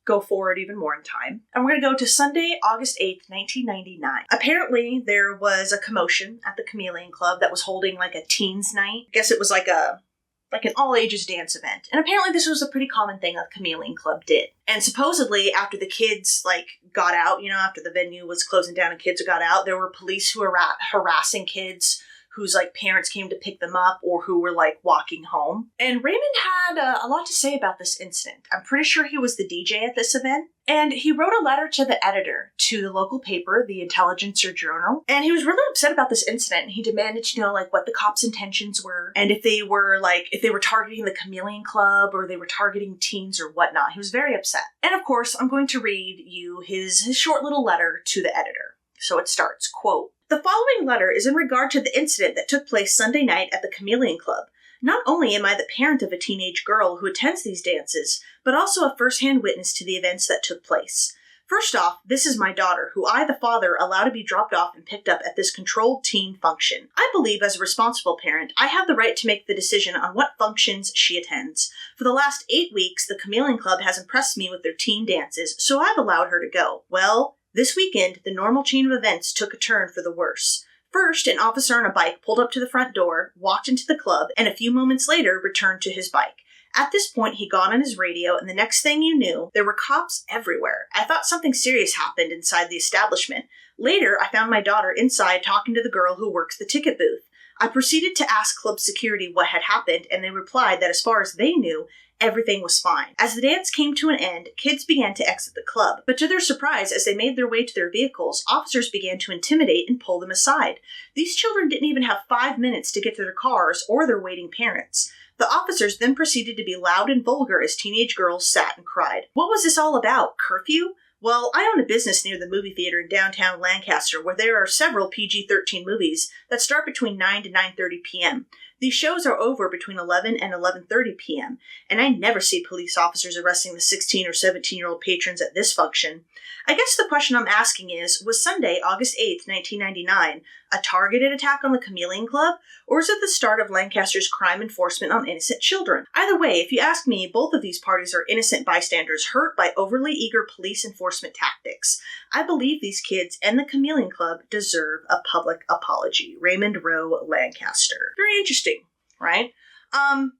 go forward even more in time. And we're going to go to Sunday, August 8th, 1999. Apparently, there was a commotion at the Chameleon Club that was holding like a teens night. I guess it was like an all-ages dance event. And apparently this was a pretty common thing that the Chameleon Club did. And supposedly, after the kids like got out, after the venue was closing down and kids got out, there were police who were harassing kids whose parents came to pick them up or who were walking home. And Raymond had a lot to say about this incident. I'm pretty sure he was the DJ at this event. And he wrote a letter to the editor to the local paper, the Intelligencer Journal. And he was really upset about this incident. And he demanded to know what the cops' intentions were. And if they were targeting the Chameleon Club or they were targeting teens or whatnot. He was very upset. And of course, I'm going to read you his short little letter to the editor. So it starts, quote, "The following letter is in regard to the incident that took place Sunday night at the Chameleon Club. Not only am I the parent of a teenage girl who attends these dances, but also a first-hand witness to the events that took place. First off, this is my daughter, who I, the father, allow to be dropped off and picked up at this controlled teen function. I believe, as a responsible parent, I have the right to make the decision on what functions she attends. For the last 8 weeks, the Chameleon Club has impressed me with their teen dances, so I've allowed her to go. Well, this weekend, the normal chain of events took a turn for the worse. First, an officer on a bike pulled up to the front door, walked into the club, and a few moments later returned to his bike. At this point, he got on his radio, and the next thing you knew, there were cops everywhere. I thought something serious happened inside the establishment. Later, I found my daughter inside talking to the girl who works the ticket booth. I proceeded to ask club security what had happened, and they replied that as far as they knew, everything was fine. As the dance came to an end, kids began to exit the club. But to their surprise, as they made their way to their vehicles, officers began to intimidate and pull them aside. These children didn't even have 5 minutes to get to their cars or their waiting parents. The officers then proceeded to be loud and vulgar as teenage girls sat and cried. What was this all about? Curfew? Well, I own a business near the movie theater in downtown Lancaster where there are several PG-13 movies that start between 9 to 9:30 p.m. These shows are over between 11 and 11:30 p.m., and I never see police officers arresting the 16 or 17-year-old patrons at this function. I guess the question I'm asking is, was Sunday, August 8th, 1999, a targeted attack on the Chameleon Club, or is it the start of Lancaster's crime enforcement on innocent children? Either way, if you ask me, both of these parties are innocent bystanders hurt by overly eager police enforcement tactics. I believe these kids and the Chameleon Club deserve a public apology. Raymond Row, Lancaster. Very interesting, right? And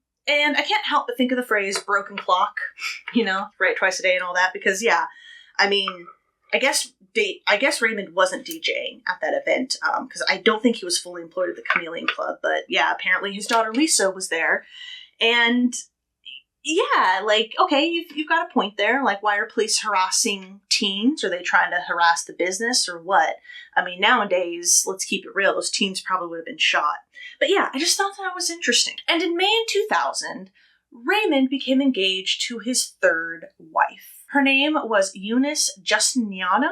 I can't help but think of the phrase broken clock, right twice a day and all that, because I guess Raymond wasn't DJing at that event, because I don't think he was fully employed at the Chameleon Club, but yeah, apparently his daughter Lisa was there, and yeah, okay, you've got a point there, why are police harassing teens? Are they trying to harass the business, or what? Nowadays, let's keep it real, those teens probably would have been shot. But yeah, I just thought that was interesting. And in May 2000, Raymond became engaged to his third wife. Her name was Eunice Justiniano?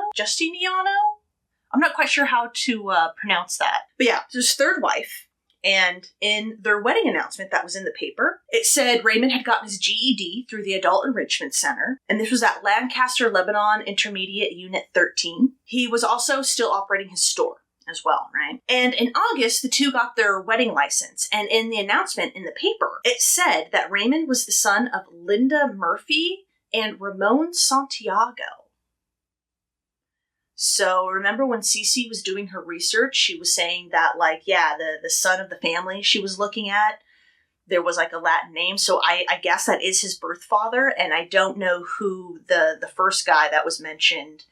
I'm not quite sure how to pronounce that. But yeah, his third wife. And in their wedding announcement that was in the paper, it said Raymond had gotten his GED through the Adult Enrichment Center. And this was at Lancaster, Lebanon Intermediate Unit 13. He was also still operating his store as well, right? And in August, the two got their wedding license. And in the announcement in the paper, it said that Raymond was the son of Linda Murphy and Ramon Santiago. So remember when Cece was doing her research, she was saying that the son of the family she was looking at, there was a Latin name. So I guess that is his birth father. And I don't know who the first guy that was mentioned.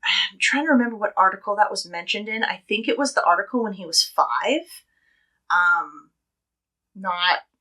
I'm trying to remember what article that was mentioned in. I think it was the article when he was 5.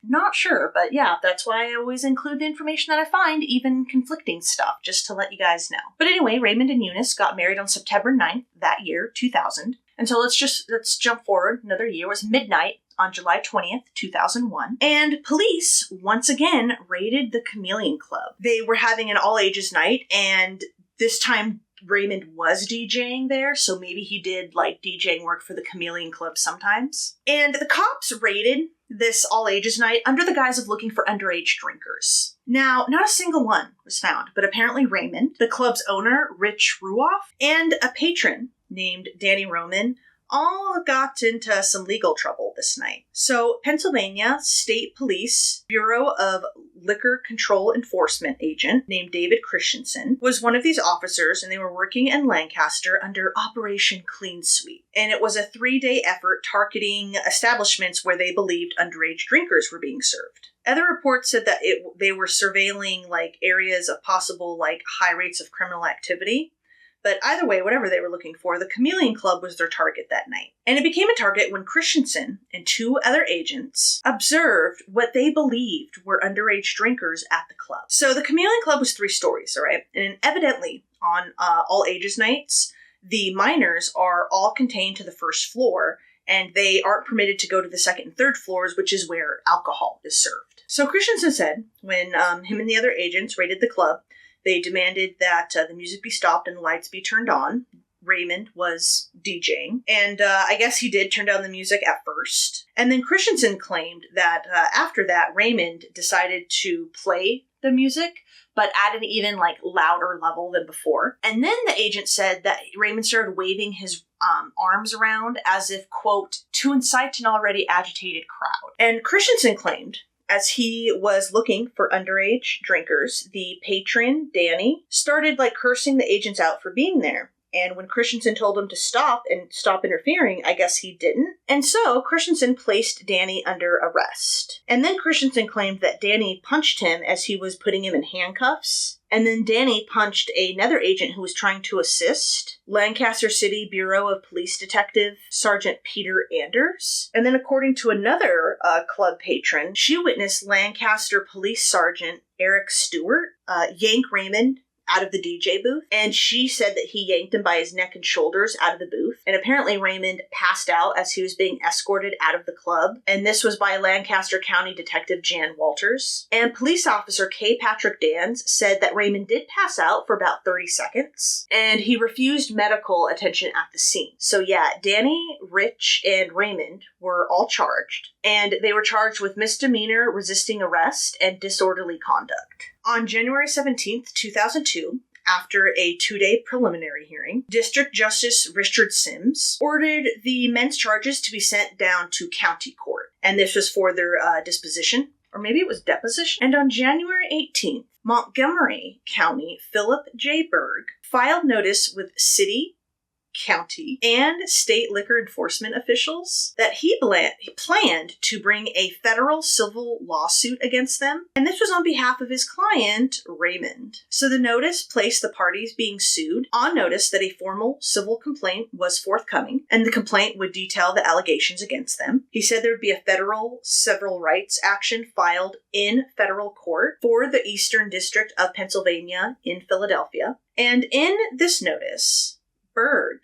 Not sure, but yeah, that's why I always include the information that I find, even conflicting stuff, just to let you guys know. But anyway, Raymond and Eunice got married on September 9th that year, 2000. And so let's jump forward another year. It was midnight on July 20th, 2001. And police, once again, raided the Chameleon Club. They were having an all-ages night, and this time Raymond was DJing there, so maybe he did DJing work for the Chameleon Club sometimes. And the cops raided this all-ages night under the guise of looking for underage drinkers. Now, not a single one was found, but apparently Raymond, the club's owner, Rich Ruoff, and a patron named Danny Roman all got into some legal trouble this night. So, Pennsylvania State Police Bureau of Liquor Control Enforcement agent named David Christensen was one of these officers, and they were working in Lancaster under Operation Clean Sweep. And it was a 3-day effort targeting establishments where they believed underage drinkers were being served. Other reports said that they were surveilling areas of possible high rates of criminal activity. But either way, whatever they were looking for, the Chameleon Club was their target that night. And it became a target when Christensen and 2 other agents observed what they believed were underage drinkers at the club. So the Chameleon Club was 3 stories, all right? And evidently, on all ages nights, the minors are all contained to the first floor, and they aren't permitted to go to the second and third floors, which is where alcohol is served. So Christensen said, when him and the other agents raided the club, they demanded that the music be stopped and the lights be turned on. Raymond was DJing, and I guess he did turn down the music at first. And then Christensen claimed that after that, Raymond decided to play the music, but at an even louder level than before. And then the agent said that Raymond started waving his arms around as if, quote, to incite an already agitated crowd. And Christensen claimed, as he was looking for underage drinkers, the patron, Danny, started cursing the agents out for being there. And when Christensen told him to stop interfering, I guess he didn't. And so Christensen placed Danny under arrest. And then Christensen claimed that Danny punched him as he was putting him in handcuffs. And then Danny punched another agent who was trying to assist, Lancaster City Bureau of Police Detective Sergeant Peter Anders. And then according to another club patron, she witnessed Lancaster Police Sergeant Eric Stewart yank Raymond out of the DJ booth, and she said that he yanked him by his neck and shoulders out of the booth, and apparently Raymond passed out as he was being escorted out of the club, and this was by Lancaster County Detective Jan Walters. And police officer K. Patrick Dans said that Raymond did pass out for about 30 seconds, and he refused medical attention at the scene. So yeah, Danny, Rich, and Raymond were all charged, and they were charged with misdemeanor resisting arrest and disorderly conduct. On January 17th, 2002, after a 2-day preliminary hearing, District Justice Richard Sims ordered the men's charges to be sent down to county court. And this was for their disposition, or maybe it was deposition. And on January 18th, Montgomery County Philip J. Berg filed notice with city, county, and state liquor enforcement officials that he planned to bring a federal civil lawsuit against them, and this was on behalf of his client, Raymond. So the notice placed the parties being sued on notice that a formal civil complaint was forthcoming, and the complaint would detail the allegations against them. He said there would be a federal civil rights action filed in federal court for the Eastern District of Pennsylvania in Philadelphia, and in this notice, Berg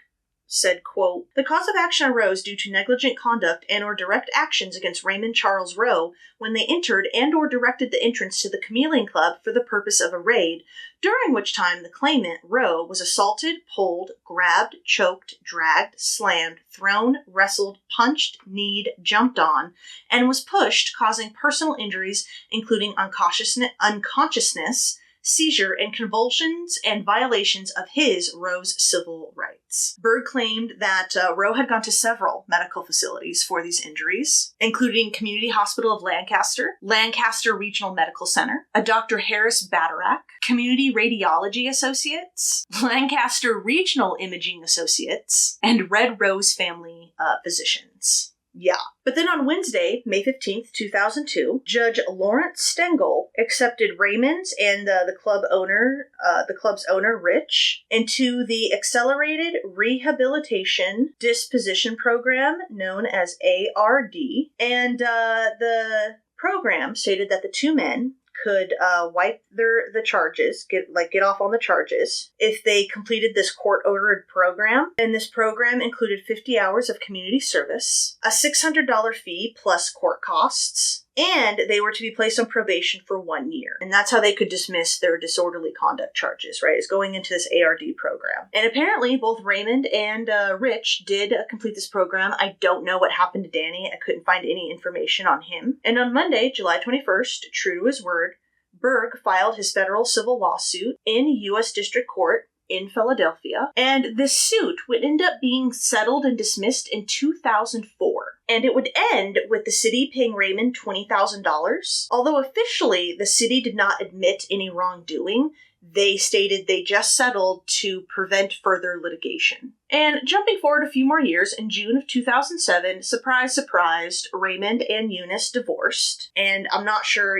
said, quote, the cause of action arose due to negligent conduct and or direct actions against Raymond Charles Row when they entered and or directed the entrance to the Chameleon Club for the purpose of a raid, during which time the claimant, Row, was assaulted, pulled, grabbed, choked, dragged, slammed, thrown, wrestled, punched, kneed, jumped on, and was pushed, causing personal injuries, including unconsciousness, seizure, and convulsions and violations of his, Row's, civil rights. Berg claimed that Row had gone to several medical facilities for these injuries, including Community Hospital of Lancaster, Lancaster Regional Medical Center, a Dr. Harris Batarak, Community Radiology Associates, Lancaster Regional Imaging Associates, and Red Rose Family Physicians. Yeah. But then on Wednesday, May 15th, 2002, Judge Lawrence Stengel accepted Raymond's and the club's owner, Rich, into the Accelerated Rehabilitation Disposition Program, known as ARD. And the program stated that the 2 men could wipe the charges, get off on the charges, if they completed this court-ordered program. And this program included 50 hours of community service, a $600 fee plus court costs, and they were to be placed on probation for 1 year. And that's how they could dismiss their disorderly conduct charges, right, is going into this ARD program. And apparently both Raymond and Rich did complete this program. I don't know what happened to Danny. I couldn't find any information on him. And on Monday, July 21st, true to his word, Berg filed his federal civil lawsuit in U.S. District Court in Philadelphia, and this suit would end up being settled and dismissed in 2004. And it would end with the city paying Raymond $20,000. Although officially the city did not admit any wrongdoing, they stated they just settled to prevent further litigation. And jumping forward a few more years, in June of 2007, surprise, surprise, Raymond and Eunice divorced. And I'm not sure,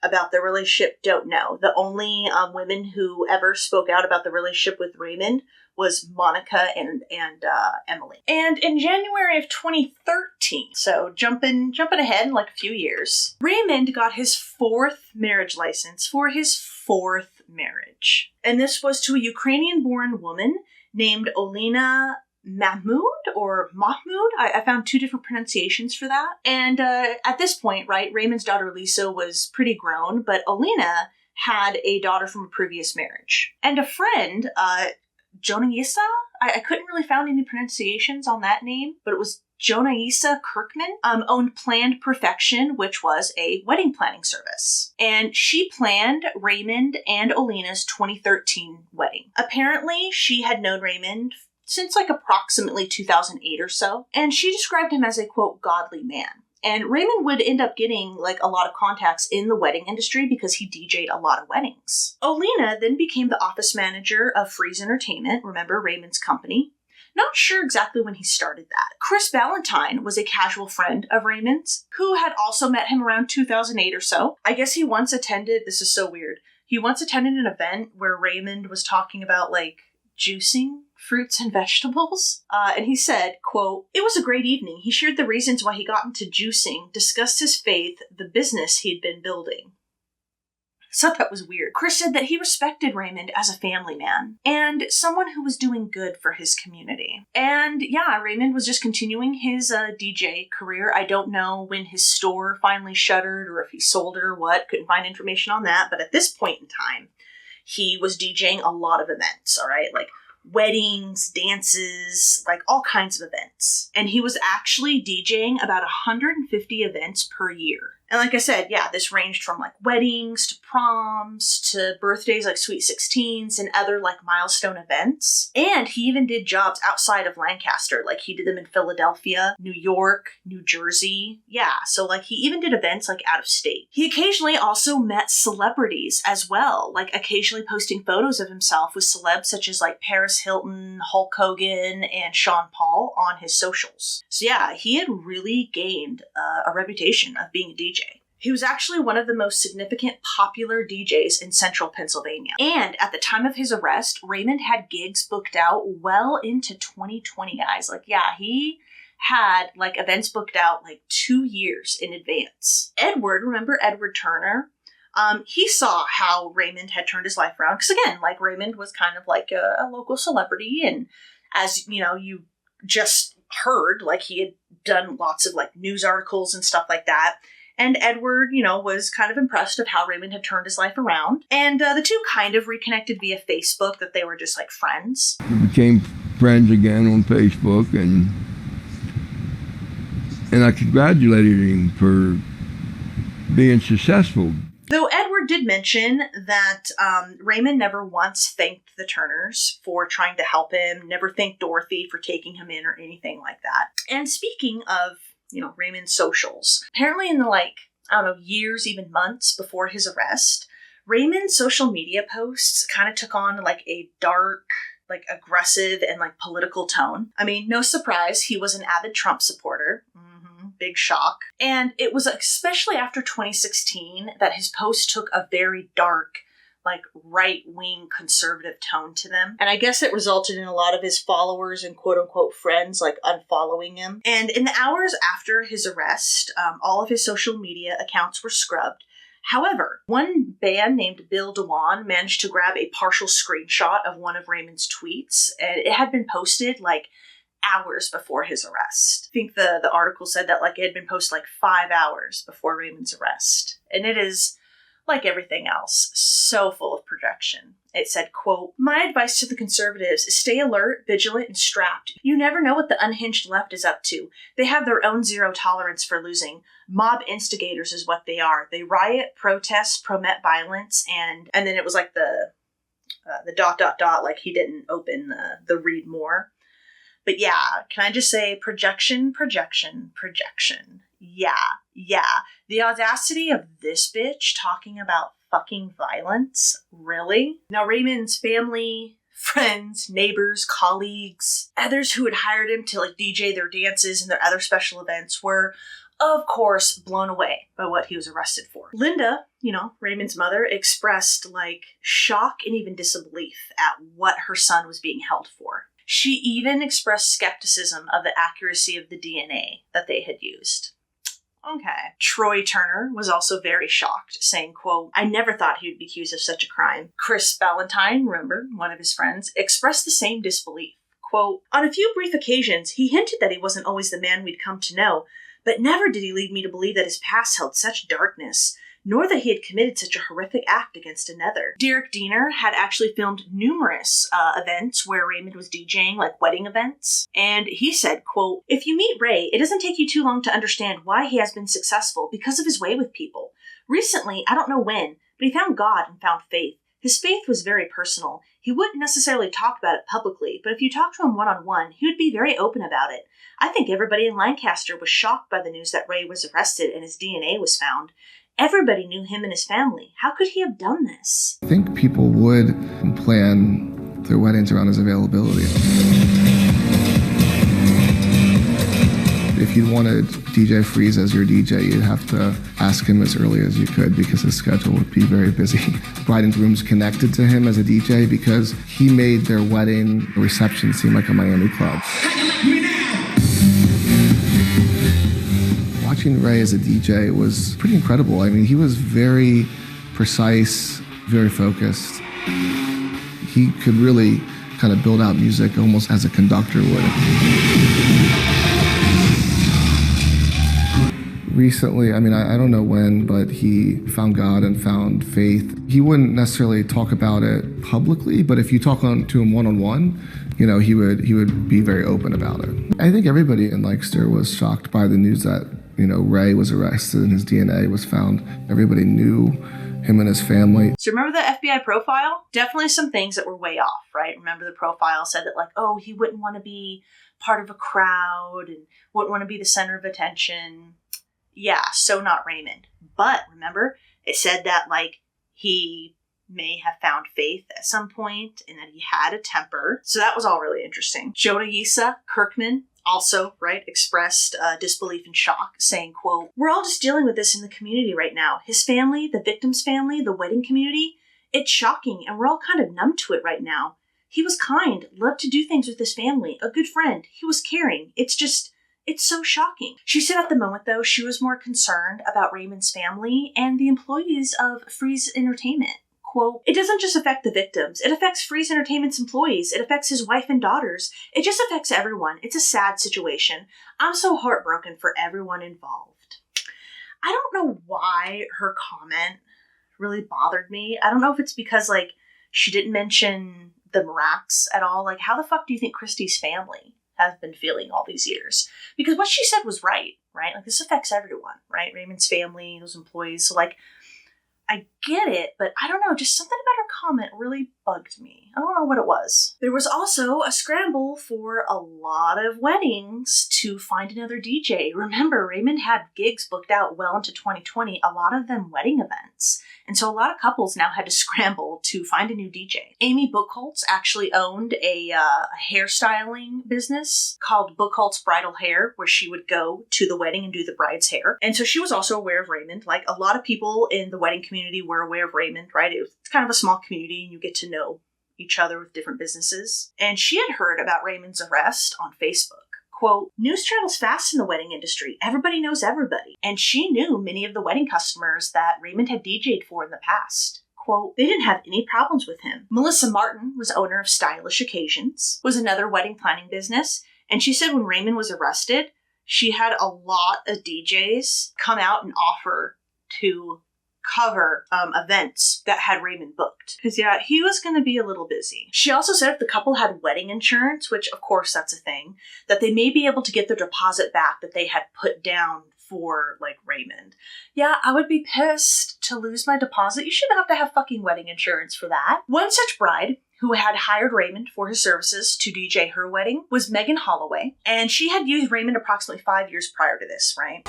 about their relationship don't know. The only women who ever spoke out about the relationship with Raymond was Monica and Emily. And in January of 2013, so jumping ahead like a few years, Raymond got his 4th marriage license for his 4th marriage. And this was to a Ukrainian-born woman named Olena Mahmoud or Mahmoud. I found 2 different pronunciations for that. And at this point, right, Raymond's daughter Lisa was pretty grown, but Olena had a daughter from a previous marriage. And a friend, Jonaisa, I couldn't really find any pronunciations on that name, but it was Jonaisa Kirkman, owned Planned Perfection, which was a wedding planning service. And she planned Raymond and Olena's 2013 wedding. Apparently, she had known Raymond since like approximately 2008 or so, and she described him as a, quote, godly man. And Raymond would end up getting like a lot of contacts in the wedding industry because he DJ'd a lot of weddings. Olena then became the office manager of Freeze Entertainment, remember Raymond's company. Not sure exactly when he started that. Chris Ballantyne was a casual friend of Raymond's who had also met him around 2008 or so. I guess he once attended, this is so weird, he once attended an event where Raymond was talking about like juicing fruits and vegetables. And he said, quote, "It was a great evening. He shared the reasons why he got into juicing, discussed his faith, the business he'd been building." I thought that was weird. Chris said that he respected Raymond as a family man and someone who was doing good for his community. And yeah, Raymond was just continuing his DJ career. I don't know when his store finally shuttered or if he sold it or what. Couldn't find information on that. But at this point in time, he was DJing a lot of events, all right? Like weddings, dances, like all kinds of events. And he was actually DJing about 150 events per year. And like I said, yeah, this ranged from like weddings to proms to birthdays like Sweet 16s and other like milestone events. And he even did jobs outside of Lancaster. Like he did them in Philadelphia, New York, New Jersey. Yeah, so like he even did events like out of state. He occasionally also met celebrities as well, like occasionally posting photos of himself with celebs such as like Paris Hilton, Hulk Hogan, and Sean Paul on his socials. So yeah, he had really gained a reputation of being a DJ. He was actually one of the most significant popular DJs in central Pennsylvania. And at the time of his arrest, Raymond had gigs booked out well into 2020, guys. Like, yeah, he had like events booked out like 2 years in advance. Edward, remember Edward Turner? He saw how Raymond had turned his life around. Because again, like Raymond was kind of like a local celebrity. And as you know, you just heard, like he had done lots of like news articles and stuff like that. And Edward, you know, was kind of impressed of how Raymond had turned his life around. And the two kind of reconnected via Facebook, that they were just like friends. We became friends again on Facebook, and I congratulated him for being successful. Though Edward did mention that Raymond never once thanked the Turners for trying to help him, never thanked Dorothy for taking him in or anything like that. And speaking of, you know, Raymond's socials, apparently in the like, I don't know, years, even months before his arrest, Raymond's social media posts kind of took on like a dark, like aggressive and like political tone. I mean, no surprise, he was an avid Trump supporter. Big shock. And it was especially after 2016 that his posts took a very dark, like right-wing conservative tone to them. And I guess it resulted in a lot of his followers and quote-unquote friends like unfollowing him. And in the hours after his arrest, all of his social media accounts were scrubbed. However, one band named Bill Dewan managed to grab a partial screenshot of one of Raymond's tweets, and it had been posted like hours before his arrest. I think the article said that like it had been posted like 5 hours before Raymond's arrest. And it is, like everything else, so full of projection. It said, quote, "My advice to the conservatives is stay alert, vigilant, and strapped. You never know what the unhinged left is up to. They have their own zero tolerance for losing. Mob instigators is what they are. They riot, protest, promote violence, and then it was like the ... like he didn't open the read more. But yeah, can I just say projection. Yeah. The audacity of this bitch talking about fucking violence. Really? Now, Raymond's family, friends, neighbors, colleagues, others who had hired him to like DJ their dances and their other special events were of course, blown away by what he was arrested for. Linda, Raymond's mother, expressed shock and even disbelief at what her son was being held for. She even expressed skepticism of the accuracy of the DNA that they had used. Okay. Troy Turner was also very shocked, saying, quote, "I never thought he would be accused of such a crime." Chris Ballantyne, remember, one of his friends, expressed the same disbelief. Quote, "On a few brief occasions, he hinted that he wasn't always the man we'd come to know, but never did he lead me to believe that his past held such darkness, nor that he had committed such a horrific act against another." Derek Diener had actually filmed numerous events where Raymond was DJing, like wedding events. And he said, quote, "If you meet Ray, it doesn't take you too long to understand why he has been successful because of his way with people. Recently, I don't know when, but he found God and found faith. His faith was very personal. He wouldn't necessarily talk about it publicly, but if you talked to him one-on-one, he would be very open about it. I think everybody in Lancaster was shocked by the news that Ray was arrested and his DNA was found. Everybody knew him and his family. How could he have done this?" I think people would plan their weddings around his availability. If you wanted DJ Freeze as your DJ, you'd have to ask him as early as you could because his schedule would be very busy. Bride and groom's connected to him as a DJ because he made their wedding reception seem like a Miami club. Watching Ray as a DJ was pretty incredible. I mean, he was very precise, very focused. He could really kind of build out music almost as a conductor would. Recently, I don't know when, but he found God and found faith. He wouldn't necessarily talk about it publicly, but if you talk to him one-on-one, he would be very open about it. I think everybody in Lancaster was shocked by the news that Ray was arrested and his DNA was found. Everybody knew him and his family. So remember the FBI profile? Definitely some things that were way off, right? Remember the profile said that he wouldn't want to be part of a crowd and wouldn't want to be the center of attention. Yeah, so not Raymond. But remember, it said that he may have found faith at some point and that he had a temper. So that was all really interesting. Jonah Yisa Kirkman also, expressed disbelief and shock, saying, quote, "We're all just dealing with this in the community right now. His family, the victim's family, the wedding community, it's shocking, and we're all kind of numb to it right now. He was kind, loved to do things with his family, a good friend. He was caring. It's so shocking." She said at the moment, though, she was more concerned about Raymond's family and the employees of Freeze Entertainment. Quote, "It doesn't just affect the victims. It affects Freeze Entertainment's employees. It affects his wife and daughters. It just affects everyone. It's a sad situation. I'm so heartbroken for everyone involved." I don't know why her comment really bothered me. I don't know if it's because, she didn't mention the Miracks at all. How the fuck do you think Christy's family has been feeling all these years? Because what she said was right? This affects everyone, right? Raymond's family, those employees. So, I get it, but I don't know, just something about her comment really bugged me. I don't know what it was. There was also a scramble for a lot of weddings to find another DJ. Remember, Raymond had gigs booked out well into 2020, a lot of them wedding events. And so a lot of couples now had to scramble to find a new DJ. Amy Buchholz actually owned a hairstyling business called Buchholz Bridal Hair, where she would go to the wedding and do the bride's hair. And so she was also aware of Raymond. A lot of people in the wedding community were aware of Raymond, right? It's kind of a small community and you get to know each other with different businesses. And she had heard about Raymond's arrest on Facebook. Quote, "News travels fast in the wedding industry. Everybody knows everybody." And she knew many of the wedding customers that Raymond had DJ'd for in the past. Quote, "They didn't have any problems with him." Melissa Martin was owner of Stylish Occasions, was another wedding planning business. And she said when Raymond was arrested, she had a lot of DJs come out and offer to cover events that had Raymond booked. Because, yeah, he was going to be a little busy. She also said if the couple had wedding insurance, which, of course, that's a thing, that they may be able to get their deposit back that they had put down for, Raymond. Yeah, I would be pissed to lose my deposit. You shouldn't have to have fucking wedding insurance for that. One such bride who had hired Raymond for his services to DJ her wedding was Megan Holloway. And she had used Raymond approximately 5 years prior to this, right?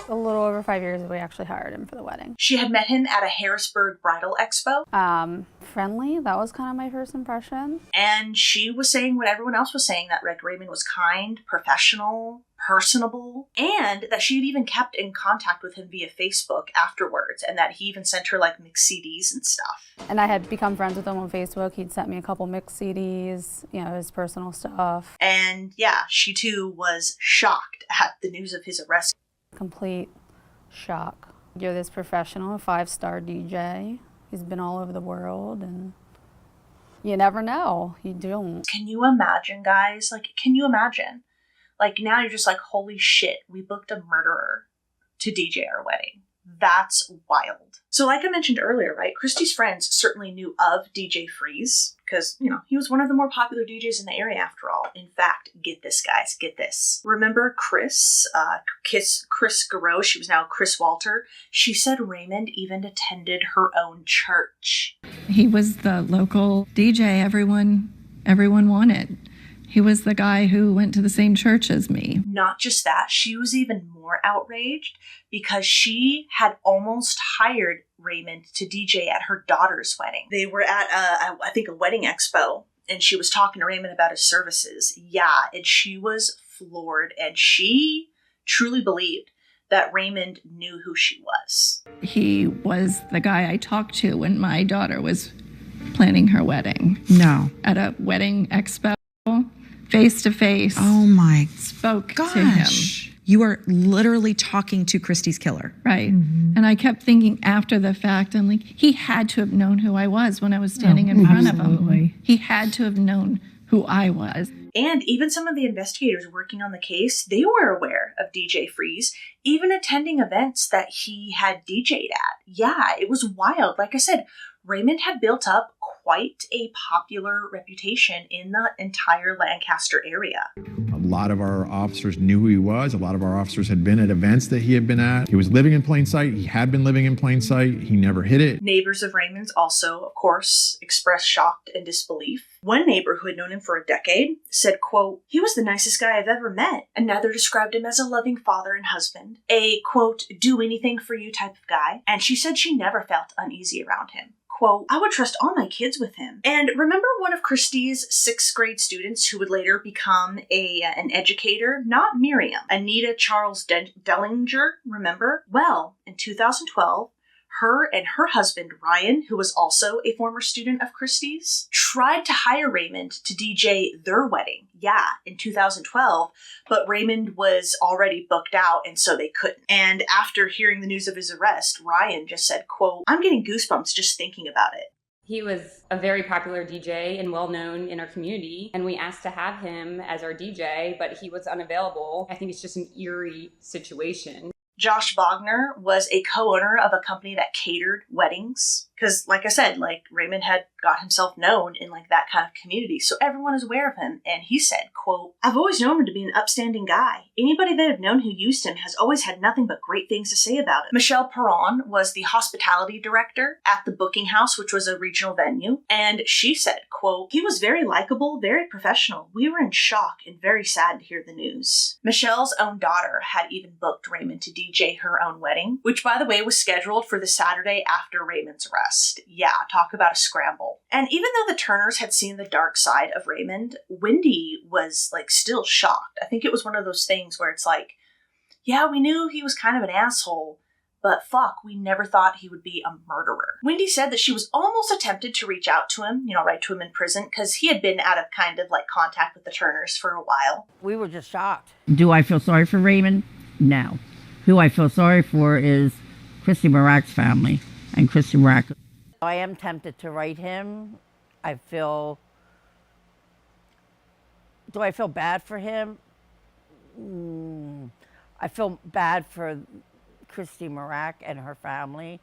a little over 5 years we actually hired him for the wedding. She had met him at a Harrisburg bridal expo. Friendly, that was kind of my first impression. And she was saying what everyone else was saying, that Raymond was kind, professional, personable, and that she had even kept in contact with him via Facebook afterwards, and that he even sent her like mixed CDs and stuff. And I had become friends with him on Facebook. He'd sent me a couple mixed CDs, you know, his personal stuff. And yeah, she too was shocked at the news of his arrest. Complete shock. You're this professional 5-star DJ. He's been all over the world, and you never know. You don't. Can you imagine, guys? Like, can you imagine? Like, now you're just like, holy shit, we booked a murderer to DJ our wedding. That's wild. So like I mentioned earlier, right, Christy's friends certainly knew of DJ Freeze because, you know, he was one of the more popular DJs in the area after all. In fact, get this, guys, get this. Remember Chris Garreau? She was now Chris Walter. She said Raymond even attended her own church. He was the local DJ everyone wanted. He was the guy who went to the same church as me. Not just that, she was even more outraged because she had almost hired Raymond to DJ at her daughter's wedding. They were at, I think, a wedding expo, and she was talking to Raymond about his services. Yeah, and she was floored, and she truly believed that Raymond knew who she was. He was the guy I talked to when my daughter was planning her wedding. No. At a wedding expo. Face to face. Oh my spoke gosh. to him. You are literally talking to Christy's killer. Right. Mm-hmm. And I kept thinking after the fact, I'm like, he had to have known who I was when I was standing in front of him. He had to have known who I was. And even some of the investigators working on the case, they were aware of DJ Freeze, even attending events that he had DJ'd at. Yeah, it was wild. Like I said, Raymond had built up quite a popular reputation in the entire Lancaster area. A lot of our officers knew who he was. A lot of our officers had been at events that he had been at. He was living in plain sight. He had been living in plain sight. He never hid it. Neighbors of Raymond's also, of course, expressed shock and disbelief. One neighbor who had known him for a decade said, quote, "He was the nicest guy I've ever met." Another described him as a loving father and husband, a, quote, do anything for you type of guy. And she said she never felt uneasy around him. Quote, "I would trust all my kids with him." And remember one of Christy's 6th grade students who would later become an educator? Not Miriam. Anita Charles Dellinger, remember? Well, in 2012, her and her husband, Ryan, who was also a former student of Christy's, tried to hire Raymond to DJ their wedding. Yeah, in 2012, but Raymond was already booked out, and so they couldn't. And after hearing the news of his arrest, Ryan just said, quote, "I'm getting goosebumps just thinking about it." He was a very popular DJ and well-known in our community, and we asked to have him as our DJ, but he was unavailable. I think it's just an eerie situation. Josh Bogner was a co-owner of a company that catered weddings. Because, like I said, like Raymond had got himself known in like that kind of community, so everyone is aware of him. And he said, quote, "I've always known him to be an upstanding guy. Anybody that I've known who used him has always had nothing but great things to say about it." Michelle Perron was the hospitality director at the Booking House, which was a regional venue. And she said, quote, "He was very likable, very professional. We were in shock and very sad to hear the news." Michelle's own daughter had even booked Raymond to DJ her own wedding, which, by the way, was scheduled for the Saturday after Raymond's arrest. Yeah, talk about a scramble. And even though the Turners had seen the dark side of Raymond, Wendy was like still shocked. I think it was one of those things where it's like, yeah, we knew he was kind of an asshole, but fuck, we never thought he would be a murderer. Wendy said that she was almost tempted to reach out to him, write to him in prison, because he had been out of kind of like contact with the Turners for a while. We were just shocked. Do I feel sorry for Raymond? No. Who I feel sorry for is Christy Mirack's family and Christy Mirack. I am tempted to write him. Do I feel bad for him? I feel bad for Christy Mirack and her family.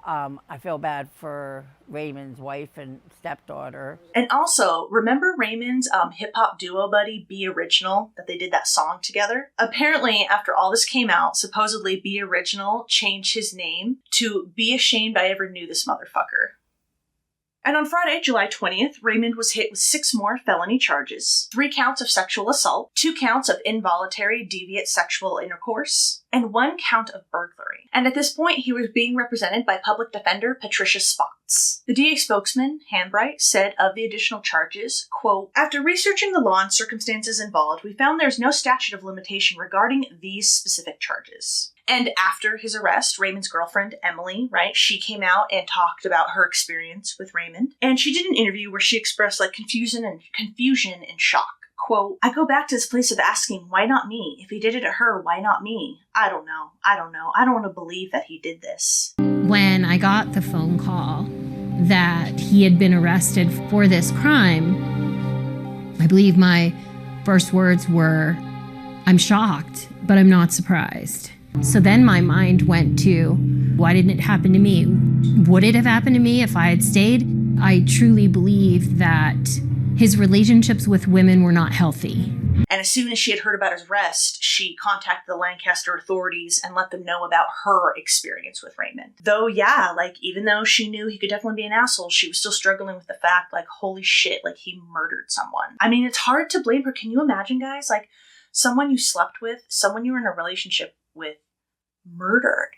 I feel bad for Raymond's wife and stepdaughter. And also, remember Raymond's hip-hop duo buddy, Be Original, that they did that song together? Apparently, after all this came out, supposedly Be Original changed his name to Be Ashamed I Ever Knew This Motherfucker. And on Friday, July 20th, Raymond was hit with 6 more felony charges, 3 counts of sexual assault, 2 counts of involuntary deviant sexual intercourse, and 1 count of burglary. And at this point, he was being represented by public defender Patricia Spots. The DA spokesman, Handbright, said of the additional charges, quote, "After researching the law and circumstances involved, we found there's no statute of limitation regarding these specific charges." And after his arrest, Raymond's girlfriend, Emily, right, she came out and talked about her experience with Raymond. And she did an interview where she expressed confusion and shock. Quote, "I go back to this place of asking, why not me? If he did it to her, why not me? I don't know. I don't want to believe that he did this." When I got the phone call that he had been arrested for this crime, I believe my first words were, "I'm shocked, but I'm not surprised." So then my mind went to, why didn't it happen to me? Would it have happened to me if I had stayed? I truly believe that his relationships with women were not healthy. And as soon as she had heard about his arrest, she contacted the Lancaster authorities and let them know about her experience with Raymond. Though, yeah, even though she knew he could definitely be an asshole, she was still struggling with the fact, holy shit, he murdered someone. I mean, it's hard to blame her. Can you imagine, guys? Someone you slept with, someone you were in a relationship with, murdered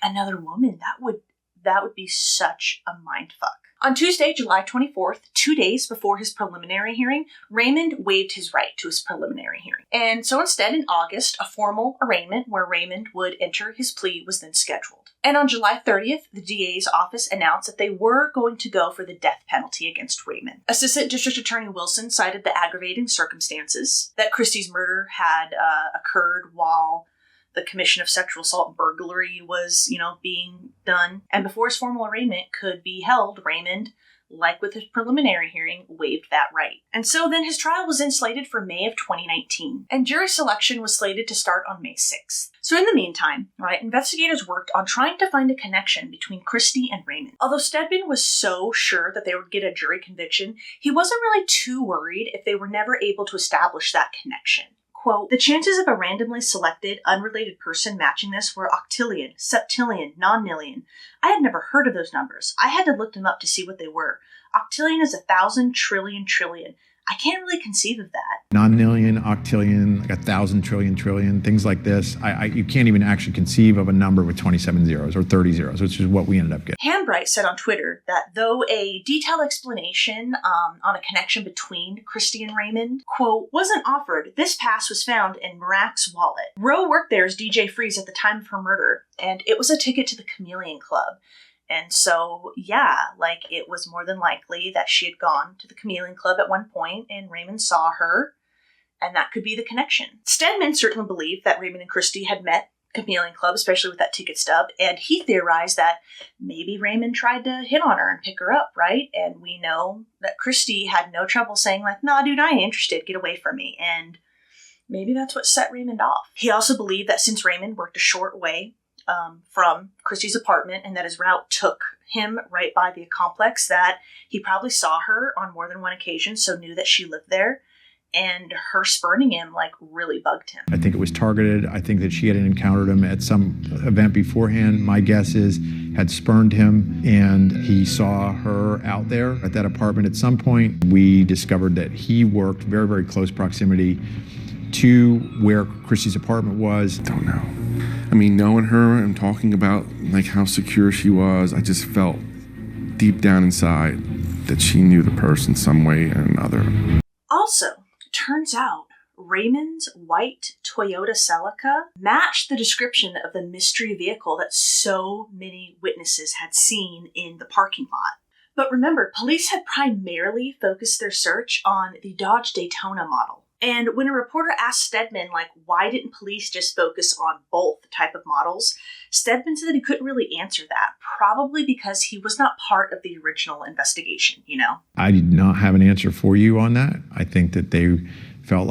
another woman. That would be such a mindfuck. On Tuesday, July 24th, 2 days before his preliminary hearing, Raymond waived his right to his preliminary hearing. And so instead, in August, a formal arraignment where Raymond would enter his plea was then scheduled. And on July 30th, the DA's office announced that they were going to go for the death penalty against Raymond. Assistant District Attorney Wilson cited the aggravating circumstances that Christy's murder had occurred while the commission of sexual assault and burglary was, being done. And before his formal arraignment could be held, Raymond, like with his preliminary hearing, waived that right. And so then his trial was then slated for May of 2019. And jury selection was slated to start on May 6th. So in the meantime, right, investigators worked on trying to find a connection between Christy and Raymond. Although Stedman was so sure that they would get a jury conviction, he wasn't really too worried if they were never able to establish that connection. Quote, "The chances of a randomly selected, unrelated person matching this were octillion, septillion, nonillion. I had never heard of those numbers. I had to look them up to see what they were. Octillion is 1,000 trillion trillion. I can't really conceive of that." Non-nillion, octillion, 1,000 trillion trillion, things like this. You can't even actually conceive of a number with 27 zeros or 30 zeros, which is what we ended up getting. Handbright said on Twitter that though a detailed explanation on a connection between Christy and Raymond, quote, "wasn't offered, this pass was found in Mirack's wallet. Row worked there as DJ Freeze at the time of her murder, and it was a ticket to the Chameleon Club. And so, yeah, it was more than likely that she had gone to the Chameleon Club at one point and Raymond saw her, and that could be the connection." Stedman certainly believed that Raymond and Christy had met Chameleon Club, especially with that ticket stub, and he theorized that maybe Raymond tried to hit on her and pick her up, right? And we know that Christy had no trouble saying "Nah, dude, I ain't interested, get away from me." And maybe that's what set Raymond off. He also believed that since Raymond worked a short way from Christy's apartment and that his route took him right by the complex, that he probably saw her on more than one occasion, so knew that she lived there, and her spurning him really bugged him. I think it was targeted. I think that she had encountered him at some event beforehand. My guess is had spurned him, and he saw her out there at that apartment at some point. We discovered that he worked very, very close proximity to where Christy's apartment was. Don't know. I mean, knowing her and talking about how secure she was, I just felt deep down inside that she knew the person some way or another. Also, turns out Raymond's white Toyota Celica matched the description of the mystery vehicle that so many witnesses had seen in the parking lot. But remember, police had primarily focused their search on the Dodge Daytona model. And when a reporter asked Stedman, why didn't police just focus on both type of models, Stedman said that he couldn't really answer that, probably because he was not part of the original investigation, I did not have an answer for you on that. I think that they felt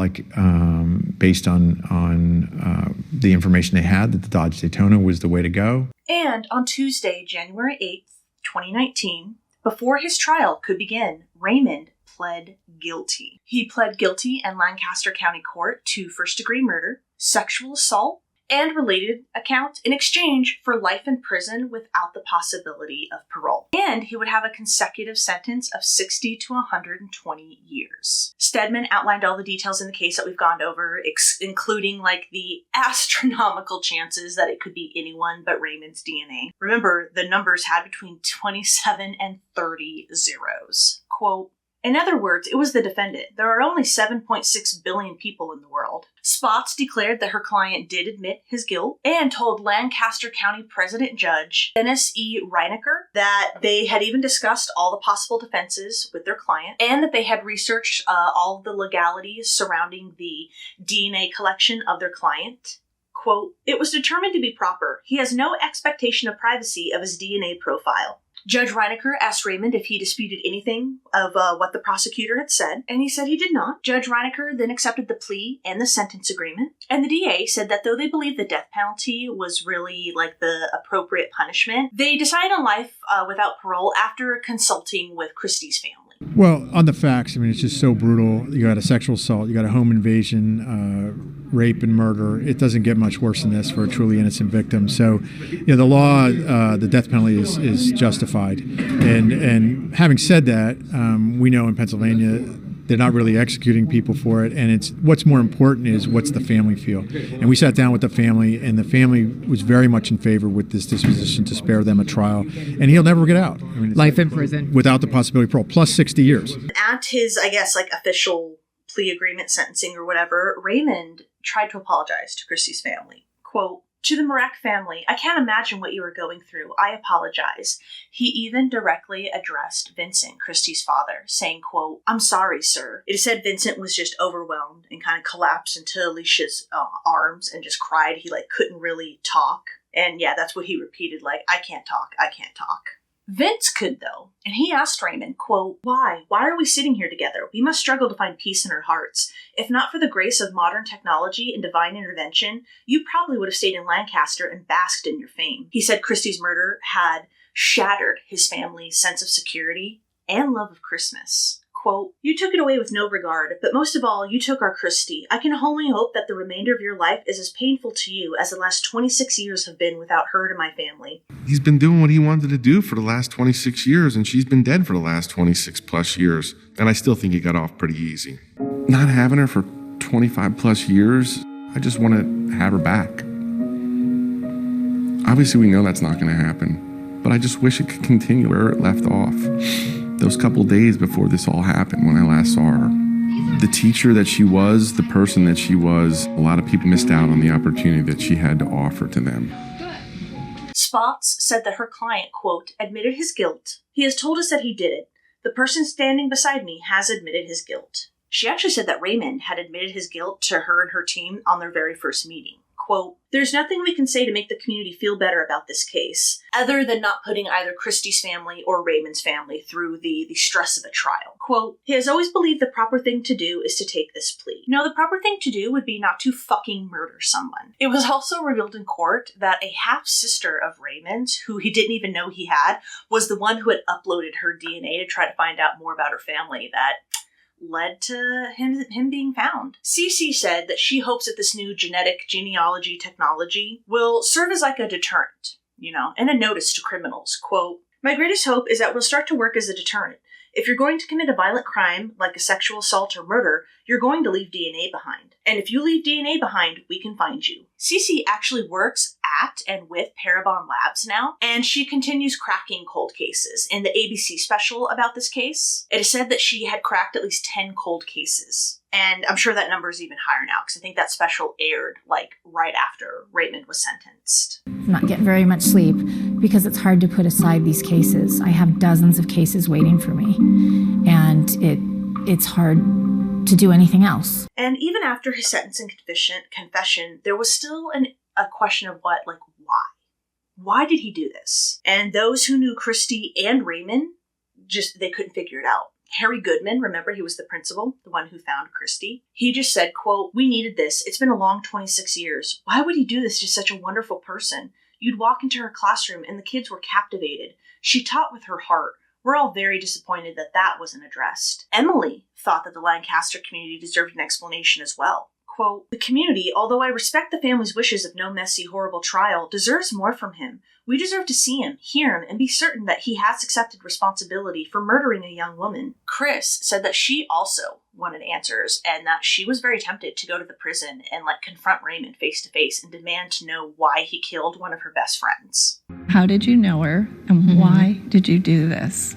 based on the information they had, that the Dodge Daytona was the way to go. And on Tuesday, January 8th, 2019, before his trial could begin, Raymond pled guilty. He pled guilty in Lancaster County Court to first-degree murder, sexual assault, and related accounts in exchange for life in prison without the possibility of parole. And he would have a consecutive sentence of 60 to 120 years. Stedman outlined all the details in the case that we've gone over, including like the astronomical chances that it could be anyone but Raymond's DNA. Remember, the numbers had between 27 and 30 zeros. Quote, in other words, it was the defendant. There are only 7.6 billion people in the world. Spots declared that her client did admit his guilt and told Lancaster County President Judge Dennis E. Reinecker that they had even discussed all the possible defenses with their client and that they had researched all of the legalities surrounding the DNA collection of their client. Quote, it was determined to be proper. He has no expectation of privacy of his DNA profile. Judge Reinecker asked Raymond if he disputed anything of what the prosecutor had said, and he said he did not. Judge Reinecker then accepted the plea and the sentence agreement, and the DA said that though they believed the death penalty was really like the appropriate punishment, they decided on life without parole after consulting with Christy's family. Well, on the facts, I mean, it's just so brutal. You got a sexual assault, you got a home invasion, rape and murder. It doesn't get much worse than this for a truly innocent victim. So, you know, the law, the death penalty is justified. And having said that, we know in Pennsylvania they're not really executing people for it. And it's what's more important is what's the family feel. And we sat down with the family, and the family was very much in favor with this disposition to spare them a trial. And he'll never get out. I mean, life in prison without the possibility of parole, plus 60 years. At his, I guess, like official plea agreement sentencing or whatever, Raymond tried to apologize to Christy's family. Quote, to the Mirack family, I can't imagine what you were going through. I apologize. He even directly addressed Vincent, Christy's father, saying, quote, I'm sorry, sir. It is said Vincent was just overwhelmed and kind of collapsed into Alicia's arms and just cried. He like couldn't really talk. And yeah, that's what he repeated, like, I can't talk. I can't talk. Vince could, though, and he asked Raymond, quote, why? Why are we sitting here together? We must struggle to find peace in our hearts. If not for the grace of modern technology and divine intervention, you probably would have stayed in Lancaster and basked in your fame. He said Christy's murder had shattered his family's sense of security and love of Christmas. Quote, you took it away with no regard, but most of all, you took our Christy. I can only hope that the remainder of your life is as painful to you as the last 26 years have been without her to my family. He's been doing what he wanted to do for the last 26 years, and she's been dead for the last 26 plus years. And I still think he got off pretty easy. Not having her for 25 plus years, I just want to have her back. Obviously, we know that's not going to happen, but I just wish it could continue where it left off. Those couple days before this all happened, when I last saw her. The teacher that she was, the person that she was, a lot of people missed out on the opportunity that she had to offer to them. Spots said that her client, quote, admitted his guilt. He has told us that he did it. The person standing beside me has admitted his guilt. She actually said that Raymond had admitted his guilt to her and her team on their very first meeting. Quote, there's nothing we can say to make the community feel better about this case, other than not putting either Christy's family or Raymond's family through the stress of a trial. Quote, he has always believed the proper thing to do is to take this plea. No, the proper thing to do would be not to fucking murder someone. It was also revealed in court that a half-sister of Raymond's, who he didn't even know he had, was the one who had uploaded her DNA to try to find out more about her family that led to him being found. Cece said that she hopes that this new genealogy technology will serve as like a deterrent, and a notice to criminals. Quote, my greatest hope is that it will start to work as a deterrent. If you're going to commit a violent crime like a sexual assault or murder, you're going to leave DNA behind. And if you leave DNA behind, we can find you. Cece actually works at and with Parabon Labs now, and she continues cracking cold cases. In the ABC special about this case, it is said that she had cracked at least 10 cold cases. And I'm sure that number is even higher now, because I think that special aired like right after Raymond was sentenced. I'm not getting very much sleep because it's hard to put aside these cases. I have dozens of cases waiting for me, and it's hard to do anything else. And even after his sentence and confession, there was still a question of why? Why did he do this? And those who knew Christy and Raymond, they couldn't figure it out. Harry Goodman, remember, he was the principal, the one who found Christy. He just said, quote, we needed this. It's been a long 26 years. Why would he do this to such a wonderful person? You'd walk into her classroom and the kids were captivated. She taught with her heart. We're all very disappointed that wasn't addressed. Emily thought that the Lancaster community deserved an explanation as well. quote, "The community, although I respect the family's wishes of no messy, horrible trial, deserves more from him. We deserve to see him, hear him, and be certain that he has accepted responsibility for murdering a young woman." Chris said that she also wanted answers and that she was very tempted to go to the prison and confront Raymond face to face and demand to know why he killed one of her best friends. How did you know her, and why did you do this?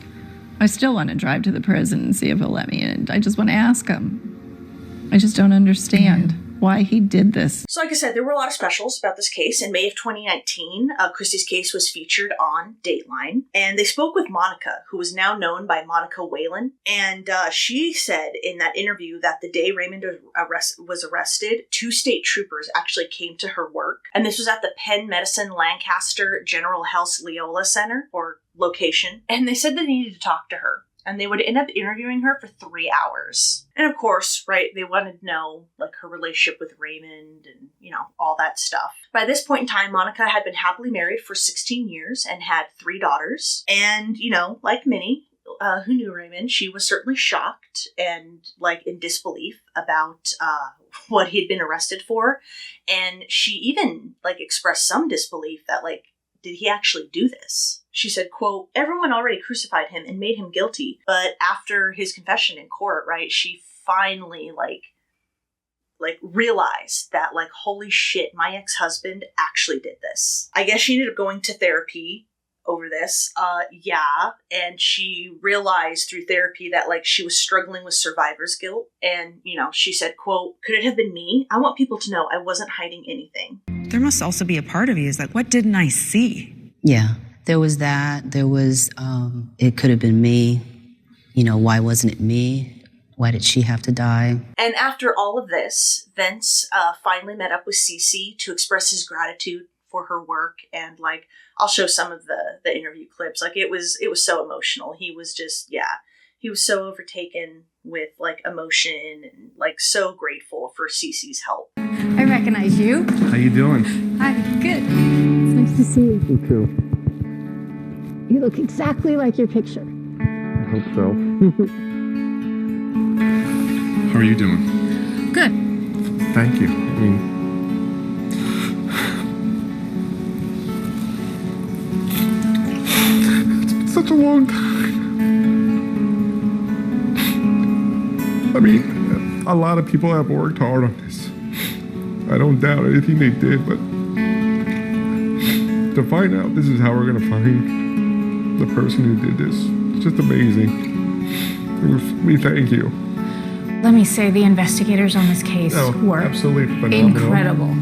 I still want to drive to the prison and see if he'll let me in. I just want to ask him. I just don't understand why he did this. So like I said, there were a lot of specials about this case. In May of 2019, Christy's case was featured on Dateline, and they spoke with Monica, who was now known by Monica Whalen, and she said in that interview that the day Raymond was arrested, 2 state troopers actually came to her work, and this was at the Penn Medicine Lancaster General Health Leola Center, or location, and they said they needed to talk to her. And they would end up interviewing her for 3 hours. And of course, right, they wanted to know, her relationship with Raymond and, all that stuff. By this point in time, Monica had been happily married for 16 years and had 3 daughters. And, like many who knew Raymond, she was certainly shocked and, in disbelief about what he'd been arrested for. And she even, expressed some disbelief that, did he actually do this? She said, quote, "Everyone already crucified him and made him guilty. But after his confession in court, right, she finally, realized that, holy shit, my ex-husband actually did this." I guess she ended up going to therapy over this. And she realized through therapy that, she was struggling with survivor's guilt. And, she said, quote, "Could it have been me? I want people to know I wasn't hiding anything." There must also be a part of you is what didn't I see? Yeah, there was that. There was, it could have been me. Why wasn't it me? Why did she have to die? And after all of this, Vince finally met up with Cece to express his gratitude for her work. And I'll show some of the interview clips. It was so emotional. He was just, he was so overtaken with emotion and so grateful for Cece's help. I recognize you. How you doing? Hi, good. It's nice to see you. You too. You look exactly like your picture. I hope so. How are you doing? Good. Thank you. It's been such a long time. A lot of people have worked hard on this. I don't doubt anything they did, but to find out this is how we're going to find the person who did this, it's just amazing. We thank you. Let me say the investigators on this case were absolutely phenomenal. Incredible.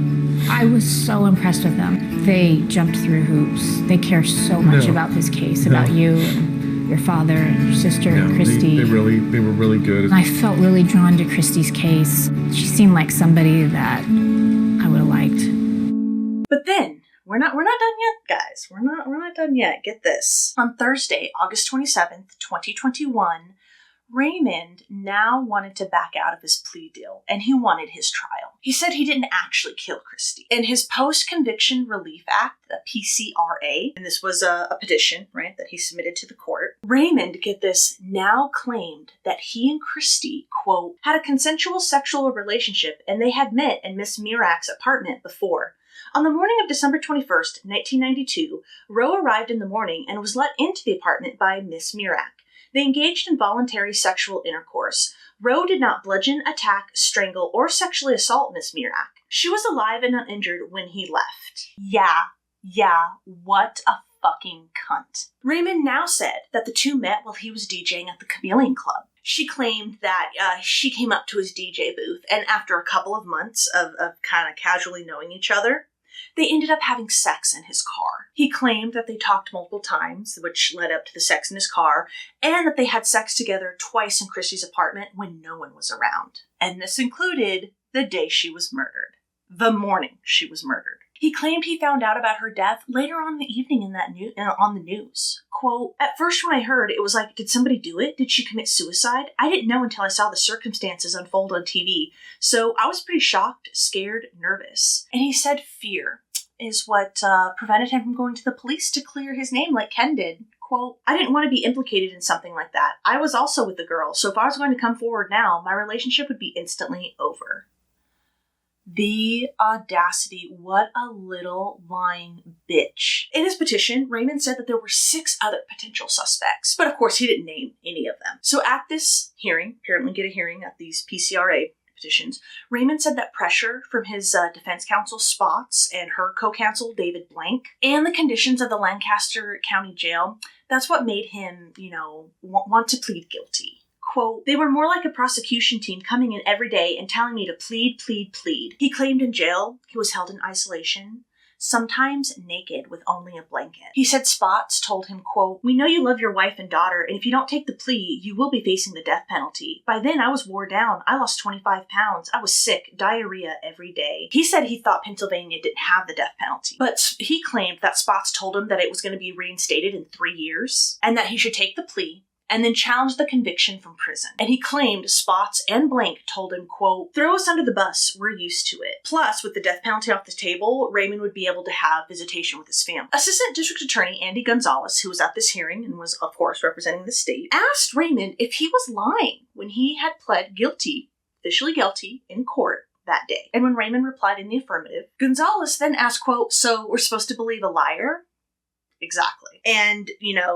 I was so impressed with them. They jumped through hoops. They care so much about this case, about you and your father and your sister and Christy. They were really good. I felt really drawn to Christy's case. She seemed like somebody that I would have liked. But then we're not done yet, guys. We're not done yet. Get this. On Thursday, August 27th, 2021, Raymond now wanted to back out of his plea deal, and he wanted his trial. He said he didn't actually kill Christy. In his Post-Conviction Relief Act, the PCRA, and this was a petition, right, that he submitted to the court, Raymond, get this, now claimed that he and Christy, quote, had a consensual sexual relationship and they had met in Miss Mirack's apartment before. On the morning of December 21st, 1992, Row arrived in the morning and was let into the apartment by Miss Mirack. They engaged in voluntary sexual intercourse. Row did not bludgeon, attack, strangle, or sexually assault Miss Mirack. She was alive and uninjured when he left. Yeah, what a fucking cunt. Raymond now said that the two met while he was DJing at the Chameleon Club. She claimed that she came up to his DJ booth, and after a couple of months of kind of casually knowing each other, they ended up having sex in his car. He claimed that they talked multiple times, which led up to the sex in his car, and that they had sex together twice in Christy's apartment when no one was around. And this included the day she was murdered. The morning she was murdered. He claimed he found out about her death later on in the evening on the news. Quote, "At first when I heard, it was like, did somebody do it? Did she commit suicide? I didn't know until I saw the circumstances unfold on TV. So I was pretty shocked, scared, nervous." And he said fear is what prevented him from going to the police to clear his name like Ken did. Quote, "I didn't want to be implicated in something like that. I was also with the girl, so if I was going to come forward now, my relationship would be instantly over." The audacity. What a little lying bitch. In his petition, Raymond said that there were 6 other potential suspects, but of course he didn't name any of them. So at this hearing, apparently get a hearing at these PCRA petitions, Raymond said that pressure from his defense counsel Spots and her co-counsel David Blank and the conditions of the Lancaster County Jail, that's what made him, want to plead guilty. Quote, they were more like a prosecution team coming in every day and telling me to plead, plead, plead. He claimed in jail he was held in isolation, sometimes naked with only a blanket. He said Spots told him, quote, we know you love your wife and daughter, and if you don't take the plea, you will be facing the death penalty. By then, I was wore down. I lost 25 pounds. I was sick, diarrhea every day. He said he thought Pennsylvania didn't have the death penalty, but he claimed that Spots told him that it was going to be reinstated in 3 years and that he should take the plea and then challenged the conviction from prison. And he claimed Spots and Blank told him, quote, throw us under the bus, we're used to it. Plus, with the death penalty off the table, Raymond would be able to have visitation with his family. Assistant District Attorney Andy Gonzalez, who was at this hearing and was, of course, representing the state, asked Raymond if he was lying when he had pled guilty, officially guilty, in court that day. And when Raymond replied in the affirmative, Gonzalez then asked, quote, so we're supposed to believe a liar? Exactly. And,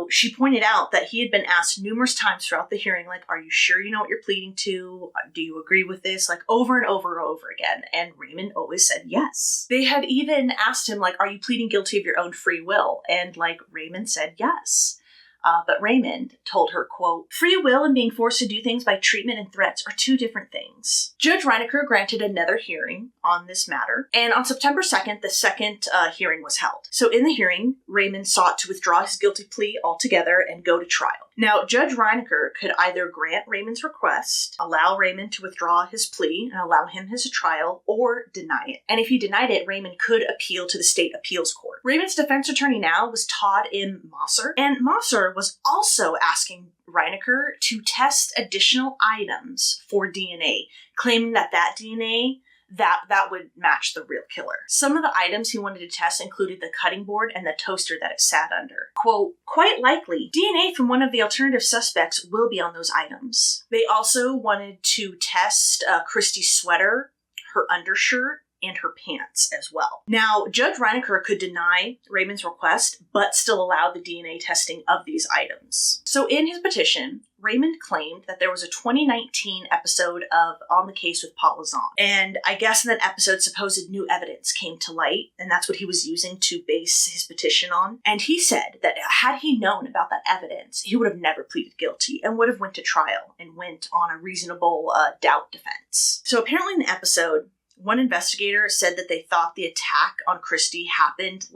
she pointed out that he had been asked numerous times throughout the hearing, like, are you sure you know what you're pleading to? Do you agree with this? Like, over and over and over again. And Raymond always said yes. They had even asked him, like, are you pleading guilty of your own free will? And, Raymond said yes. But Raymond told her, quote, free will and being forced to do things by treatment and threats are 2 different things. Judge Reinecker granted another hearing on this matter, and on September 2nd, the second hearing was held. So in the hearing, Raymond sought to withdraw his guilty plea altogether and go to trial. Now, Judge Reinecker could either grant Raymond's request, allow Raymond to withdraw his plea and allow him his trial, or deny it. And if he denied it, Raymond could appeal to the state appeals court. Raymond's defense attorney now was Todd M. Mosser, and Mosser was also asking Reinecker to test additional items for DNA, claiming that DNA that would match the real killer. Some of the items he wanted to test included the cutting board and the toaster that it sat under. Quote, quite likely, DNA from one of the alternative suspects will be on those items. They also wanted to test Christy's sweater, her undershirt, and her pants as well. Now, Judge Reinecker could deny Raymond's request, but still allow the DNA testing of these items. So in his petition, Raymond claimed that there was a 2019 episode of On the Case with Palooza. And I guess in that episode, supposed new evidence came to light, and that's what he was using to base his petition on. And he said that had he known about that evidence, he would have never pleaded guilty and would have went to trial and went on a reasonable doubt defense. So apparently in the episode, one investigator said that they thought the attack on Christy happened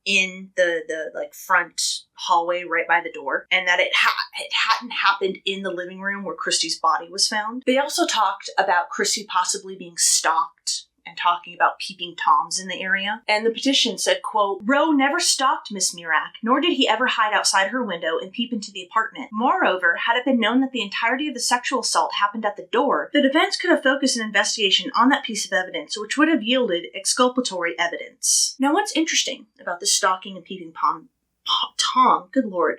in the front hallway right by the door, and that it hadn't happened in the living room where Christy's body was found. They also talked about Christy possibly being stalked and talking about peeping Toms in the area. And the petition said, quote, Row never stalked Miss Mirack, nor did he ever hide outside her window and peep into the apartment. Moreover, had it been known that the entirety of the sexual assault happened at the door, the defense could have focused an investigation on that piece of evidence, which would have yielded exculpatory evidence. Now, what's interesting about this stalking and peeping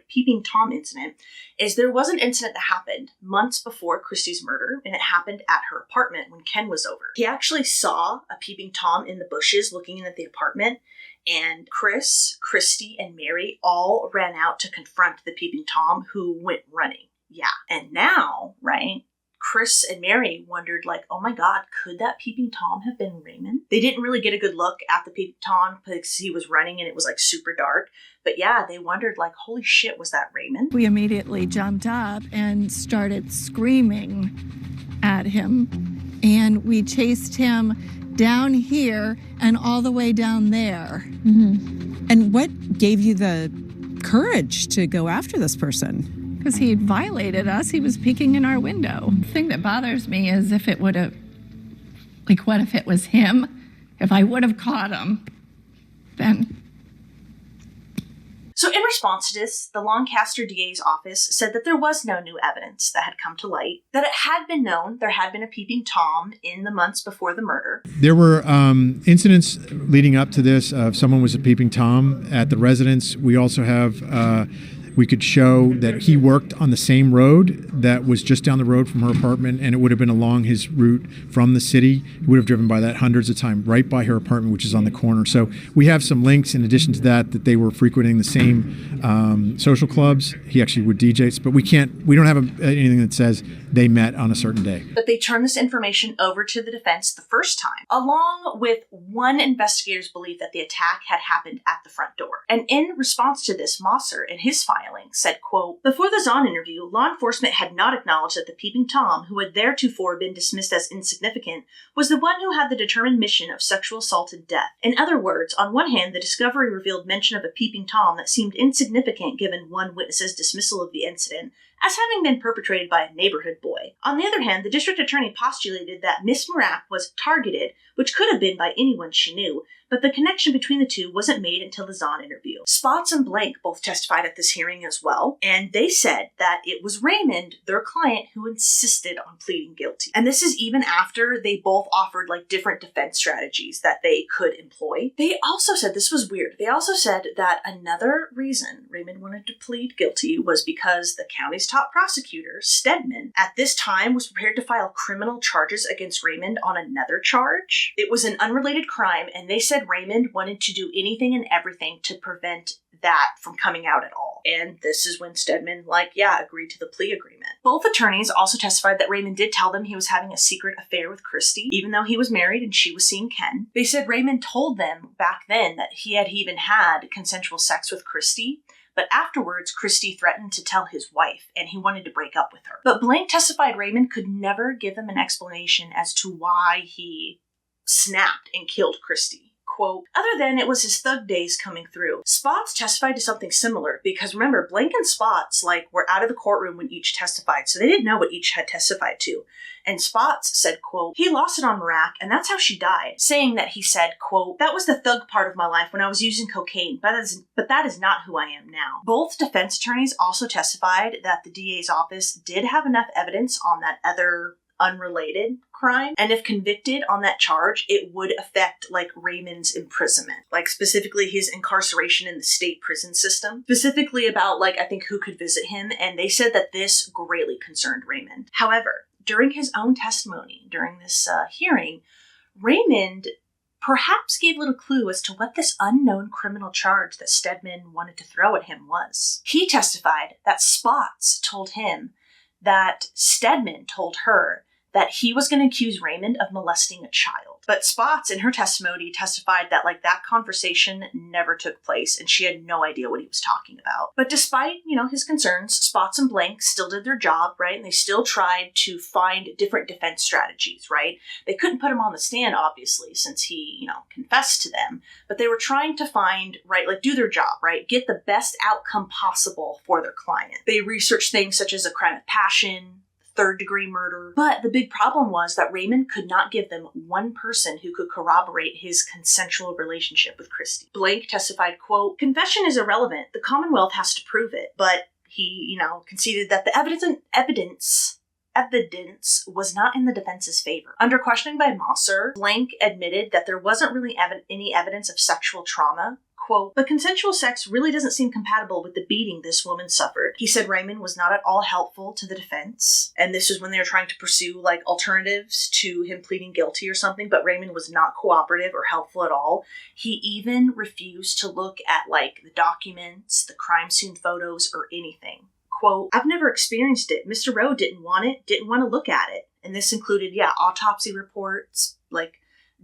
peeping Tom incident is there was an incident that happened months before Christy's murder, and it happened at her apartment when Ken was over. He actually saw a peeping Tom in the bushes looking in at the apartment, and Chris, Christy, and Mary all ran out to confront the peeping Tom, who went running. Yeah. And now, right, Chris and Mary wondered, oh my God, could that peeping Tom have been Raymond? They didn't really get a good look at the peeping Tom because he was running and it was super dark. But yeah, they wondered holy shit, was that Raymond? We immediately jumped up and started screaming at him. And we chased him down here and all the way down there. Mm-hmm. And what gave you the courage to go after this person? Because he violated us. He was peeking in our window. The thing that bothers me is if it would have, what if it was him? If I would have caught him, then. So in response to this, the Lancaster DA's office said that there was no new evidence that had come to light, that it had been known there had been a peeping Tom in the months before the murder. There were incidents leading up to this. Someone was a peeping Tom at the residence. We also have We could show that he worked on the same road that was just down the road from her apartment, and it would have been along his route from the city. He would have driven by that hundreds of times, right by her apartment, which is on the corner. So we have some links in addition to that they were frequenting the same social clubs. He actually would DJ, but we don't have anything that says they met on a certain day. But they turned this information over to the defense the first time, along with one investigator's belief that the attack had happened at the front door. And in response to this, Mosser, in his filing, said, quote, "Before the Zahn interview, law enforcement had not acknowledged that the Peeping Tom, who had theretofore been dismissed as insignificant, was the one who had the determined mission of sexual assault and death. In other words, on one hand, the discovery revealed mention of a Peeping Tom that seemed insignificant given one witness's dismissal of the incident as having been perpetrated by a neighborhood boy. On the other hand, the district attorney postulated that Miss Mirack was targeted, which could have been by anyone she knew, but the connection between the two wasn't made until the Zahn interview." Spots and Blank both testified at this hearing as well, and they said that it was Raymond, their client, who insisted on pleading guilty. And this is even after they both offered different defense strategies that they could employ. They also said, this was weird, they also said that another reason Raymond wanted to plead guilty was because the county's top prosecutor, Stedman, at this time was prepared to file criminal charges against Raymond on another charge. It was an unrelated crime, and they said Raymond wanted to do anything and everything to prevent that from coming out at all. And this is when Stedman, agreed to the plea agreement. Both attorneys also testified that Raymond did tell them he was having a secret affair with Christy, even though he was married and she was seeing Ken. They said Raymond told them back then that he had even had consensual sex with Christy, but afterwards, Christy threatened to tell his wife, and he wanted to break up with her. But Blank testified Raymond could never give them an explanation as to why he snapped and killed Christy. Quote, "Other than it was his thug days coming through." Spots testified to something similar, because remember, Blank and Spots, were out of the courtroom when each testified, so they didn't know what each had testified to. And Spots said, quote, "He lost it on Mirack, and that's how she died," saying that he said, quote, "That was the thug part of my life when I was using cocaine, but that is not who I am now." Both defense attorneys also testified that the DA's office did have enough evidence on that other unrelated crime, and if convicted on that charge, it would affect Raymond's imprisonment, specifically his incarceration in the state prison system, specifically about I think who could visit him, and they said that this greatly concerned Raymond. However, during his own testimony during this hearing, Raymond perhaps gave little clue as to what this unknown criminal charge that Stedman wanted to throw at him was. He testified that Spots told him that Stedman told her that he was going to accuse Raymond of molesting a child. But Spots, in her testimony, testified that that conversation never took place, and she had no idea what he was talking about. But despite, his concerns, Spots and Blank still did their job, right? And they still tried to find different defense strategies, right? They couldn't put him on the stand, obviously, since he, confessed to them. But they were trying to find, do their job, right? Get the best outcome possible for their client. They researched things such as a crime of passion, third-degree murder. But the big problem was that Raymond could not give them one person who could corroborate his consensual relationship with Christy. Blank testified, quote, "Confession is irrelevant. The Commonwealth has to prove it." But he, conceded that the evidence was not in the defense's favor. Under questioning by Mosser, Blank admitted that there wasn't really any evidence of sexual trauma. Quote, "But consensual sex really doesn't seem compatible with the beating this woman suffered." He said Raymond was not at all helpful to the defense, and this was when they were trying to pursue alternatives to him pleading guilty or something, but Raymond was not cooperative or helpful at all. He even refused to look at the documents, the crime scene photos, or anything. Quote, "I've never experienced it. Mr. Rowe didn't want to look at it." And this included, autopsy reports,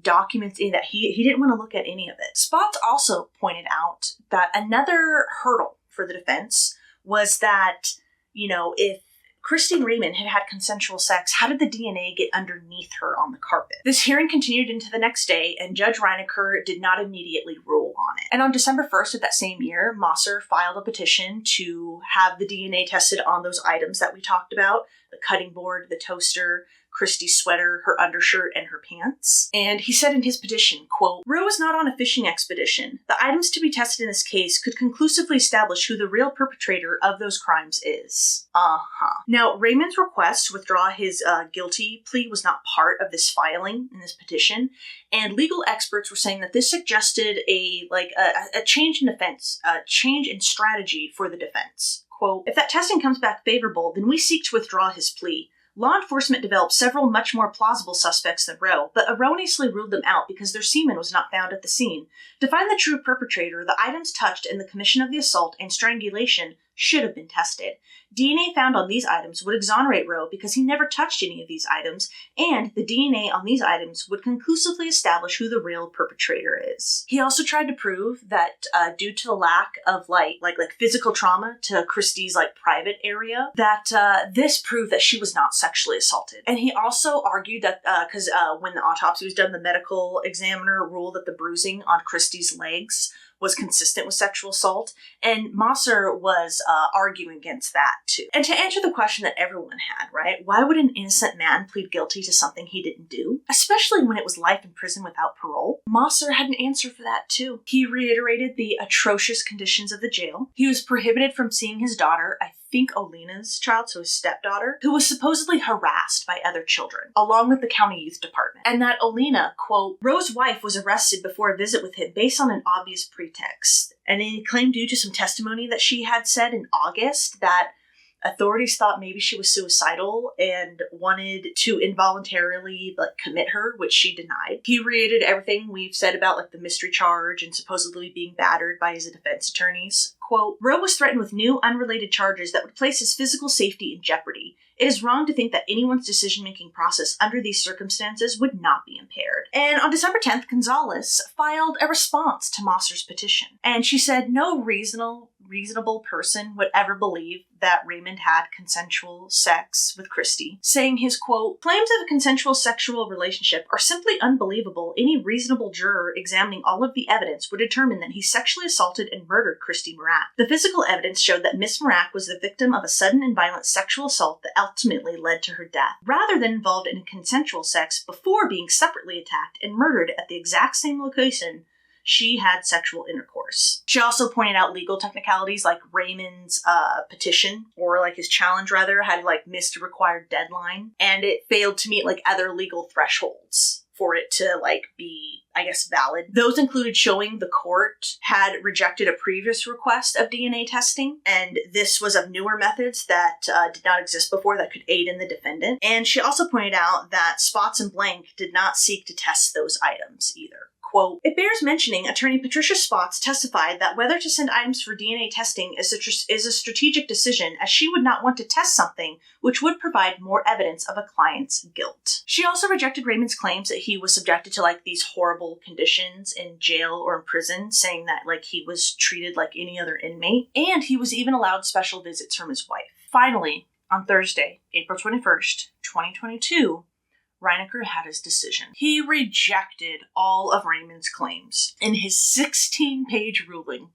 documents in that he didn't want to look at any of it. Spots also pointed out that another hurdle for the defense was that, if Christy and Raymond had had consensual sex, how did the DNA get underneath her on the carpet? This hearing continued into the next day, and Judge Reinecker did not immediately rule on it. And on December 1st of that same year, Mosser filed a petition to have the DNA tested on those items that we talked about, the cutting board, the toaster, Christy's sweater, her undershirt, and her pants. And he said in his petition, quote, Row is not on a fishing expedition. The items to be tested in this case could conclusively establish who the real perpetrator of those crimes is. Now, Raymond's request to withdraw his guilty plea was not part of this filing in this petition, and legal experts were saying that this suggested a change in defense, a change in strategy for the defense. Quote, if that testing comes back favorable, then we seek to withdraw his plea. Law enforcement developed several much more plausible suspects than Row, but erroneously ruled them out because their semen was not found at the scene. To find the true perpetrator, the items touched in the commission of the assault and strangulation should have been tested. DNA found on these items would exonerate Row because he never touched any of these items, and the DNA on these items would conclusively establish who the real perpetrator is. He also tried to prove that due to the lack of physical trauma to Christy's private area, that this proved that she was not sexually assaulted. And he also argued that because when the autopsy was done, the medical examiner ruled that the bruising on Christy's legs was consistent with sexual assault, and Mosser was arguing against that too. And to answer the question that everyone had, right? Why would an innocent man plead guilty to something he didn't do? Especially when it was life in prison without parole? Mosser had an answer for that too. He reiterated the atrocious conditions of the jail. He was prohibited from seeing his daughter, I think Olena's child, so his stepdaughter, who was supposedly harassed by other children, along with the county youth department. And that Olena, quote, Row's wife was arrested before a visit with him based on an obvious pretext. And he claimed due to some testimony that she had said in August that authorities thought maybe she was suicidal and wanted to involuntarily commit her, which she denied. He reiterated everything we've said about the mystery charge and supposedly being battered by his defense attorneys. Quote, Row was threatened with new unrelated charges that would place his physical safety in jeopardy. It is wrong to think that anyone's decision-making process under these circumstances would not be impaired. And on December 10th, Gonzalez filed a response to Mosser's petition. And she said no reasonable person would ever believe that Raymond had consensual sex with Christy, saying his, quote, claims of a consensual sexual relationship are simply unbelievable. Any reasonable juror examining all of the evidence would determine that he sexually assaulted and murdered Christy Mirack. The physical evidence showed that Miss Mirack was the victim of a sudden and violent sexual assault that ultimately led to her death, rather than involved in consensual sex before being separately attacked and murdered at the exact same location she had sexual intercourse. She also pointed out legal technicalities like Raymond's petition, or his challenge rather, had missed a required deadline, and it failed to meet other legal thresholds for it to be, I guess, valid. Those included showing the court had rejected a previous request of DNA testing, and this was of newer methods that did not exist before that could aid in the defendant. And she also pointed out that Spots and Blank did not seek to test those items either. Quote, it bears mentioning attorney Patricia Spots testified that whether to send items for DNA testing is a strategic decision, as she would not want to test something which would provide more evidence of a client's guilt. She also rejected Raymond's claims that he was subjected to these horrible conditions in jail or in prison, saying that he was treated like any other inmate, and he was even allowed special visits from his wife. Finally, on Thursday, April 21st, 2022, Reinecker had his decision. He rejected all of Raymond's claims. In his 16-page ruling,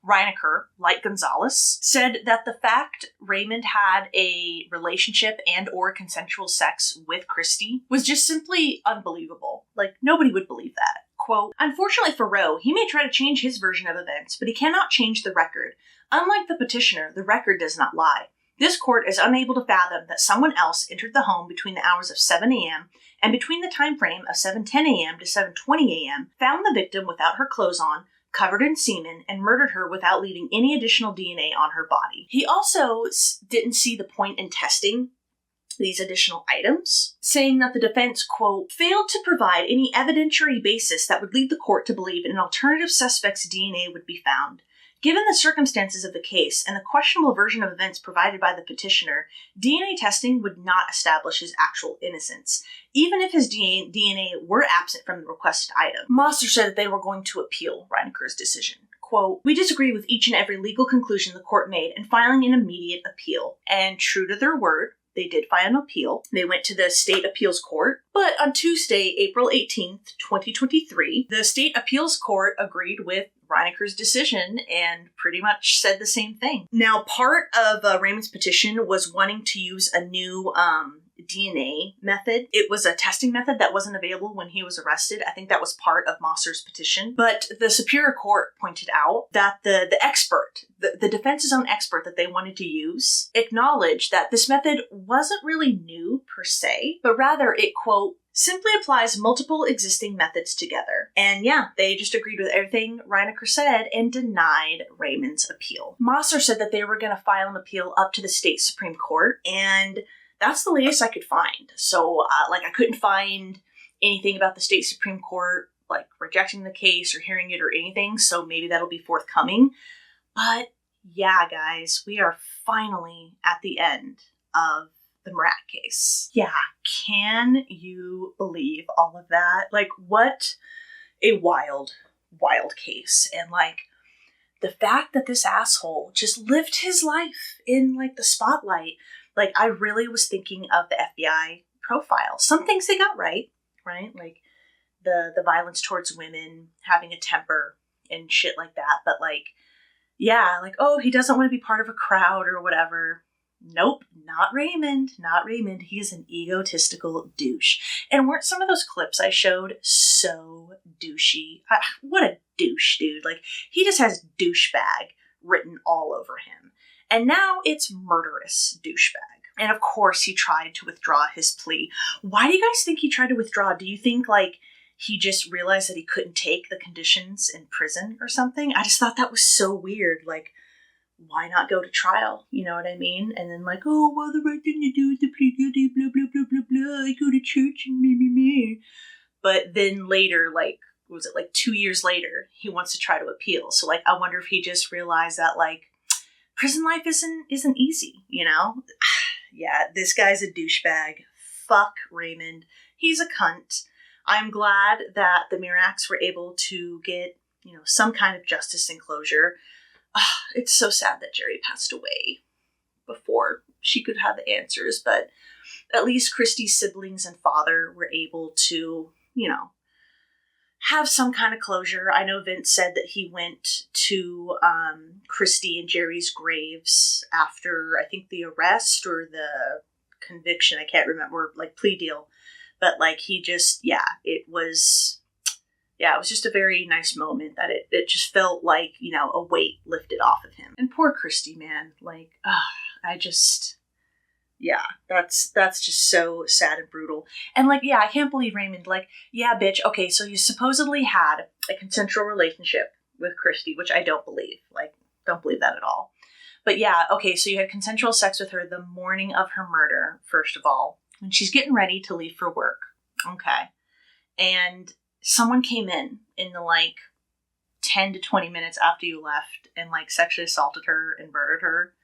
Reinecker, like Gonzalez, said that the fact Raymond had a relationship and or consensual sex with Christy was just simply unbelievable. Nobody would believe that. Quote, unfortunately for Row, he may try to change his version of events, but he cannot change the record. Unlike the petitioner, the record does not lie. This court is unable to fathom that someone else entered the home between the hours of 7 a.m. and between the time frame of 7:10 a.m. to 7:20 a.m., found the victim without her clothes on, covered in semen, and murdered her without leaving any additional DNA on her body. He also didn't see the point in testing these additional items, saying that the defense, quote, failed to provide any evidentiary basis that would lead the court to believe an alternative suspect's DNA would be found. Given the circumstances of the case and the questionable version of events provided by the petitioner, DNA testing would not establish his actual innocence, even if his DNA were absent from the requested item. Mosser said that they were going to appeal Reinecker's decision. Quote, we disagree with each and every legal conclusion the court made and filing an immediate appeal. And true to their word, they did file an appeal. They went to the state appeals court. But on Tuesday, April 18th, 2023, the state appeals court agreed with Reinecker's decision and pretty much said the same thing. Now, part of Raymond's petition was wanting to use a new DNA method. It was a testing method that wasn't available when he was arrested. I think that was part of Mosser's petition. But the Superior Court pointed out that the expert, the defense's own expert that they wanted to use, acknowledged that this method wasn't really new per se, but rather it, quote, simply applies multiple existing methods together. And yeah, they just agreed with everything Reinecker said and denied Raymond's appeal. Mosser said that they were going to file an appeal up to the state Supreme Court, and that's the latest I could find. So, I couldn't find anything about the state Supreme Court, rejecting the case or hearing it or anything, so maybe that'll be forthcoming. But yeah, guys, we are finally at the end of the Mirack case. Yeah, can you believe all of that? What a wild, wild case. And the fact that this asshole just lived his life in the spotlight. I really was thinking of the FBI profile. Some things they got right? The violence towards women, having a temper and shit like that. But oh, he doesn't want to be part of a crowd or whatever. Nope, not Raymond. Not Raymond. He is an egotistical douche. And weren't some of those clips I showed so douchey? What a douche, dude. He just has douchebag written all over him. And now it's murderous douchebag. And of course, he tried to withdraw his plea. Why do you guys think he tried to withdraw? Do you think, he just realized that he couldn't take the conditions in prison or something? I just thought that was so weird. Why not go to trial? You know what I mean? And then oh, well, the right thing to do is to plead guilty, blah, blah, blah, blah, blah. I go to church and me. But then later, was it 2 years later, he wants to try to appeal. So I wonder if he just realized that prison life isn't easy, you know? Yeah, this guy's a douchebag. Fuck Raymond. He's a cunt. I'm glad that the Miracks were able to get, some kind of justice and closure. It's so sad that Jerry passed away before she could have the answers, but at least Christy's siblings and father were able to, have some kind of closure. I know Vince said that he went to Christy and Jerry's graves after, I think, the arrest or the conviction. I can't remember, plea deal. But he just, it was just a very nice moment that it just felt a weight lifted off of him. And poor Christy, man, that's just so sad and brutal. And I can't believe Raymond, bitch, okay, so you supposedly had a consensual relationship with Christy, which I don't believe, don't believe that at all. But yeah, okay, so you had consensual sex with her the morning of her murder, first of all, when she's getting ready to leave for work. Okay. And someone came in the 10 to 20 minutes after you left and sexually assaulted her and murdered her.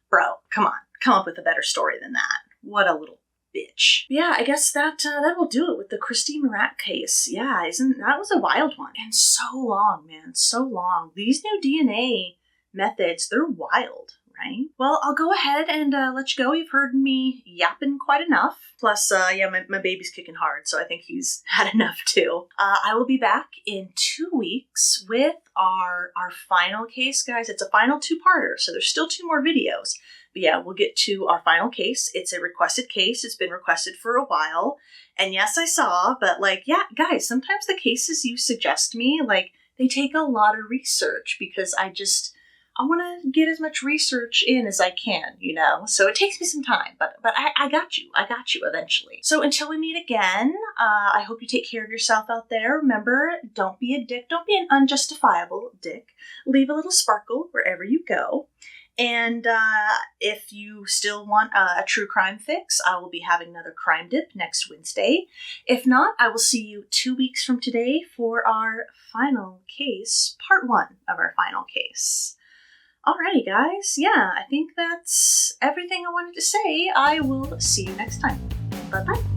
Bro, come on. Come up with a better story than that. What a little bitch. Yeah, I guess that will do it with the Christy Mirack case. Yeah, that was a wild one. And so long, man. So long. These new DNA methods, they're wild, right? Well, I'll go ahead and let you go. You've heard me yapping quite enough. Plus, my baby's kicking hard, so I think he's had enough too. I will be back in 2 weeks with our final case, guys. It's a final two-parter, so there's still 2 more videos. But yeah, we'll get to our final case. It's a requested case. It's been requested for a while. And yes, I saw, but guys, sometimes the cases you suggest me, they take a lot of research because I want to get as much research in as I can, so it takes me some time, but I got you eventually. So until we meet again, I hope you take care of yourself out there. Remember, don't be a dick. Don't be an unjustifiable dick. Leave a little sparkle wherever you go. And if you still want a true crime fix, I will be having another crime dip next Wednesday. If not, I will see you 2 weeks from today for our final case, part 1 of our final case. Alrighty, guys. Yeah, I think that's everything I wanted to say. I will see you next time. Bye-bye.